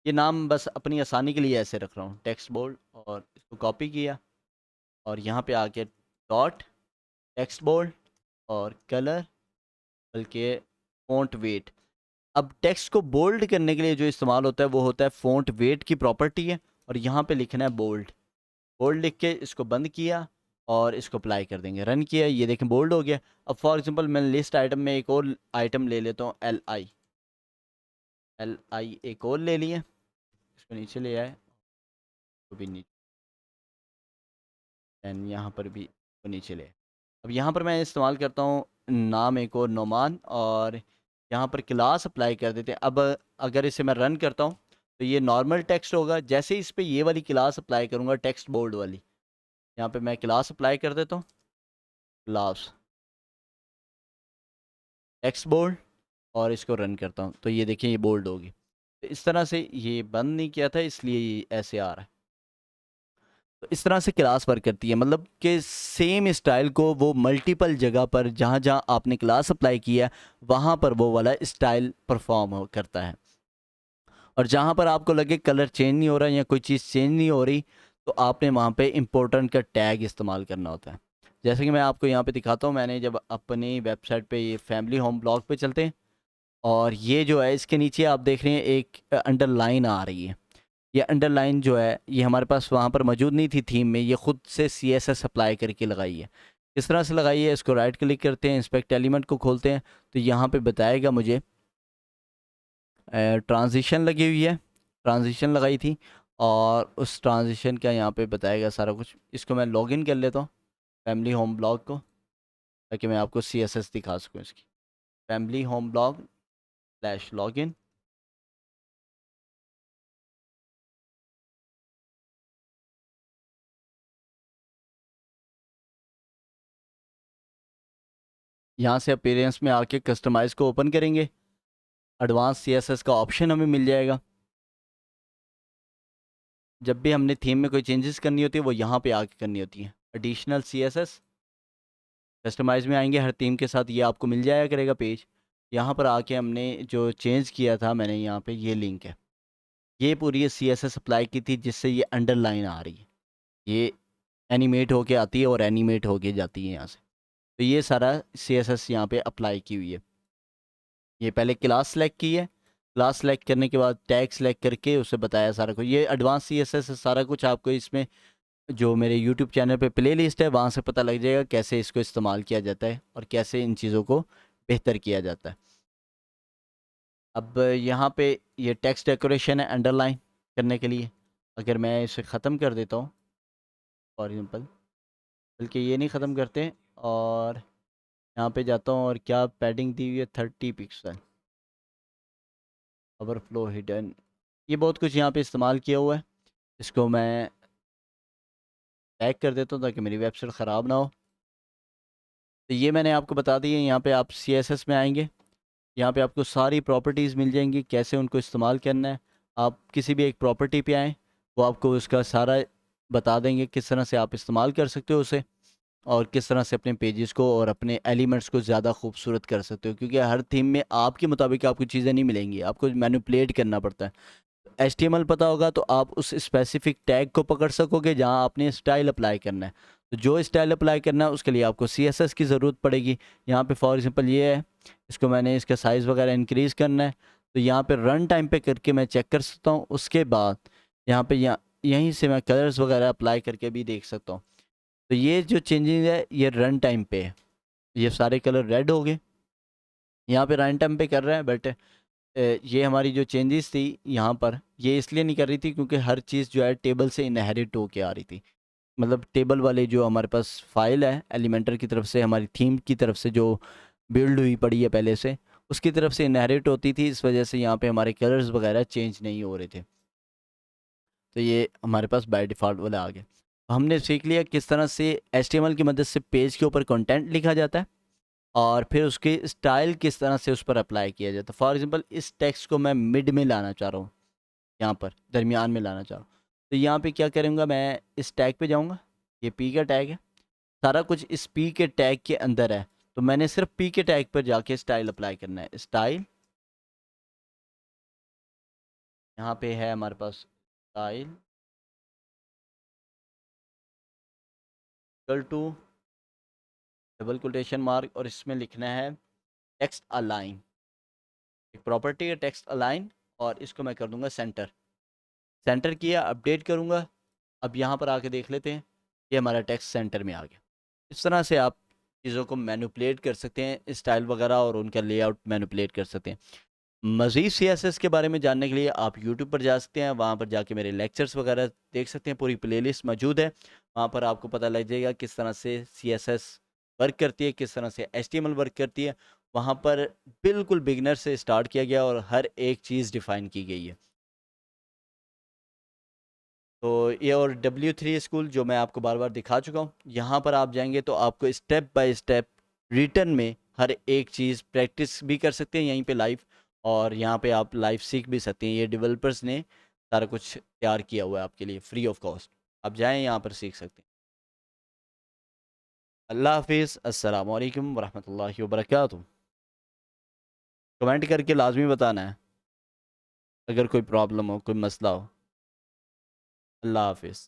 ये नाम बस अपनी आसानी के लिए ऐसे रख रहा हूँ, टेक्स्ट बोल्ड, और इसको कॉपी किया और यहाँ पे आके डॉट टेक्स्ट बोल्ड और कलर, बल्कि फ़ॉन्ट वेट। अब टेक्स्ट को बोल्ड करने के लिए जो इस्तेमाल होता है वो होता है फ़ॉन्ट वेट की प्रॉपर्टी है, और यहाँ पे लिखना है बोल्ड। बोल्ड लिख के इसको बंद किया और इसको अप्लाई कर देंगे, रन किया, ये देखें बोल्ड हो गया। अब फॉर एग्जांपल मैं लिस्ट आइटम में एक और आइटम ले लेता हूँ एल आई एक और ले लिए, इसको नीचे ले आए, तो भी नीचे, एंड यहाँ पर भी तो नीचे ले। अब यहाँ पर मैं इस्तेमाल करता हूँ नाम एक और नोमान, और यहाँ पर क्लास अप्लाई कर देते हैं। अब अगर इसे मैं रन करता हूँ तो ये नॉर्मल टेक्स्ट होगा, जैसे इस पे ये वाली क्लास अप्लाई करूँगा टेक्स्ट बोल्ड वाली, यहाँ पे मैं क्लास अप्लाई कर देता हूँ, क्लास टेक्स्ट बोल्ड, और इसको रन करता हूँ तो ये देखिए ये बोल्ड होगी। तो इस तरह से ये बंद नहीं किया था इसलिए ये ऐसे आ रहा है। तो इस तरह से क्लास वर्क करती है, मतलब कि सेम स्टाइल को वो मल्टीपल जगह पर जहाँ जहाँ आपने क्लास अप्लाई किया वहाँ पर वो वाला स्टाइल परफॉर्म करता है। और जहाँ पर आपको लगे कलर चेंज नहीं हो रहा या कोई चीज़ चेंज नहीं हो रही, तो आपने वहाँ पे इम्पोर्टेंट का टैग इस्तेमाल करना होता है। जैसे कि मैं आपको यहाँ पे दिखाता हूँ, मैंने जब अपनी वेबसाइट पे ये फैमिली होम ब्लॉग पे चलते हैं, और ये जो है इसके नीचे आप देख रहे हैं एक अंडरलाइन आ रही है। ये अंडरलाइन जो है ये हमारे पास वहाँ पर मौजूद नहीं थी थीम में, ये खुद से CSS अप्लाई करके लगाई है। किस तरह से लगाई है, इसको राइट क्लिक करते हैं, इंस्पेक्ट एलिमेंट को खोलते हैं, तो यहाँ पे बताएगा मुझे ट्रांजिशन लगी हुई है, ट्रांजिशन लगाई थी, और उस ट्रांजिशन का यहाँ पे बताएगा सारा कुछ। इसको मैं लॉगिन कर लेता हूँ फैमिली होम ब्लॉग को, ताकि मैं आपको CSS दिखा सकूँ इसकी। Family home blog slash login, यहाँ से अपीयरेंस में आके कस्टमाइज़ को ओपन करेंगे, एडवांस CSS का ऑप्शन हमें मिल जाएगा। जब भी हमने थीम में कोई चेंजेस करनी होती है वो यहाँ पे आके करनी होती है। एडिशनल CSS कस्टमाइज में आएंगे, हर थीम के साथ ये आपको मिल जाया करेगा पेज। यहाँ पर आके हमने जो चेंज किया था, मैंने यहाँ पे ये लिंक है, ये पूरी CSS अप्लाई की थी जिससे ये अंडरलाइन आ रही है, ये एनिमेट होके आती है और एनिमेट होके जाती है यहाँ से। तो ये सारा CSS यहाँ पे अप्लाई की हुई है। ये पहले क्लास सेलेक्ट की है, क्लास सेलेक्ट करने के बाद टैग सेलेक्ट करके उसे बताया सारा कुछ। ये एडवांस CSS है, सारा कुछ आपको इसमें जो मेरे यूट्यूब चैनल पे प्ले लिस्ट है वहाँ से पता लग जाएगा कैसे इसको इस्तेमाल किया जाता है और कैसे इन चीज़ों को बेहतर किया जाता है। अब यहाँ पे ये टेक्स्ट डेकोरेशन है अंडरलाइन करने के लिए, अगर मैं इसे ख़त्म कर देता हूँ फॉर एग्जांपल, बल्कि ये नहीं ख़त्म करते, और यहाँ पे जाता हूँ और क्या पैडिंग दी हुई है 30 पिक्सल, ओवरफ्लो हिडन, ये बहुत कुछ यहाँ पे इस्तेमाल किया हुआ है। इसको मैं टैग कर देता हूँ ताकि मेरी वेबसाइट ख़राब ना हो। तो ये मैंने आपको बता दी है। यहाँ पे आप CSS में आएंगे, यहाँ पे आपको सारी प्रॉपर्टीज़ मिल जाएंगी, कैसे उनको इस्तेमाल करना है। आप किसी भी एक प्रॉपर्टी पे आएँ, वो आपको उसका सारा बता देंगे किस तरह से आप इस्तेमाल कर सकते हो उसे, और किस तरह से अपने पेजेस को और अपने एलिमेंट्स को ज़्यादा खूबसूरत कर सकते हो, क्योंकि हर थीम में आपके मुताबिक आपको चीज़ें नहीं मिलेंगी, आपको मैनिपुलेट करना पड़ता है। एचटीएमएल पता होगा तो आप उस स्पेसिफिक टैग को पकड़ सकोगे जहां आपने स्टाइल अप्लाई करना है। तो जो स्टाइल अप्लाई करना है उसके लिए आपको सीएसएस की ज़रूरत पड़ेगी। यहाँ पे फॉर एग्जांपल ये है, इसको मैंने इसका साइज़ वगैरह इंक्रीज़ करना है, तो यहाँ पे रन टाइम पे करके मैं चेक कर सकता हूँ। उसके बाद यहाँ पे यहीं से मैं कलर्स वगैरह अप्लाई करके भी देख सकता हूँ। तो ये जो चेंजिंग है ये रन टाइम पे है। ये सारे कलर रेड हो गए, यहाँ पे रन टाइम पे कर रहा है, बट ये हमारी जो चेंजेस थी यहाँ पर, ये इसलिए नहीं कर रही थी क्योंकि हर चीज़ जो है टेबल से इनहेरिट होके आ रही थी। मतलब टेबल वाले जो हमारे पास फाइल है एलिमेंटर की तरफ से, हमारी थीम की तरफ से जो बिल्ड हुई पड़ी है पहले से, उसकी तरफ से इनहेरिट होती थी। इस वजह से यहाँ पे हमारे कलर्स वगैरह चेंज नहीं हो रहे थे। तो ये हमारे पास बाय डिफ़ॉल्ट वाला आ गया। हमने सीख लिया किस तरह से एचटीएमएल की मदद से पेज के ऊपर कंटेंट लिखा जाता है, और फिर उसके स्टाइल किस तरह से उस पर अप्लाई किया जाता है। फॉर एग्जांपल इस टेक्स्ट को मैं मिड में लाना चाह रहा हूँ, यहाँ पर दरमियान में लाना चाह रहा हूँ, तो यहाँ पे क्या करूँगा, मैं इस टैग पे जाऊँगा। ये पी का टैग है, सारा कुछ इस पी के टैग के अंदर है, तो मैंने सिर्फ पी के टैग पर जाके स्टाइल अप्लाई करना है। स्टाइल यहाँ पे है हमारे पास, style equal to double quotation mark, और इसमें लिखना है टेक्स्ट अलाइन। एक प्रॉपर्टी है टेक्स्ट अलाइन, और इसको मैं कर दूंगा सेंटर। सेंटर किया, अपडेट करूंगा। अब यहाँ पर आके देख लेते हैं, ये हमारा टेक्स्ट सेंटर में आ गया। इस तरह से आप चीज़ों को मैनिपुलेट कर सकते हैं, स्टाइल वगैरह और उनका लेआउट मैनिपुलेट कर सकते हैं। मज़ीद सीएसएस के बारे में जानने के लिए आप यूट्यूब पर जा सकते हैं, वहाँ पर जाके मेरे लेक्चर्स वगैरह देख सकते हैं, पूरी प्लेलिस्ट मौजूद है। वहाँ पर आपको पता लग जाएगा किस तरह से सीएसएस वर्क करती है, किस तरह से एचटीएमएल वर्क करती है। वहाँ पर बिल्कुल बिगनर से स्टार्ट किया गया और हर एक चीज़ डिफ़ाइन की गई है। तो ये और W3 स्कूल जो मैं आपको बार बार दिखा चुका हूँ, यहाँ पर आप जाएंगे तो आपको स्टेप बाय स्टेप रिटर्न में हर एक चीज़ प्रैक्टिस भी कर सकते हैं यहीं पे लाइव, और यहाँ पे आप लाइव सीख भी सकते हैं। ये डेवलपर्स ने सारा कुछ तैयार किया हुआ है आपके लिए फ्री ऑफ कॉस्ट। आप जाएँ यहाँ पर सीख सकते हैं। अल्लाह हाफिज़, अस्सलाम वालेकुम वरहमतुल्लाहि वबरकातुहू। कमेंट करके लाजमी बताना है अगर कोई प्रॉब्लम हो, कोई मसला हो। अल्लाह हाफिज़।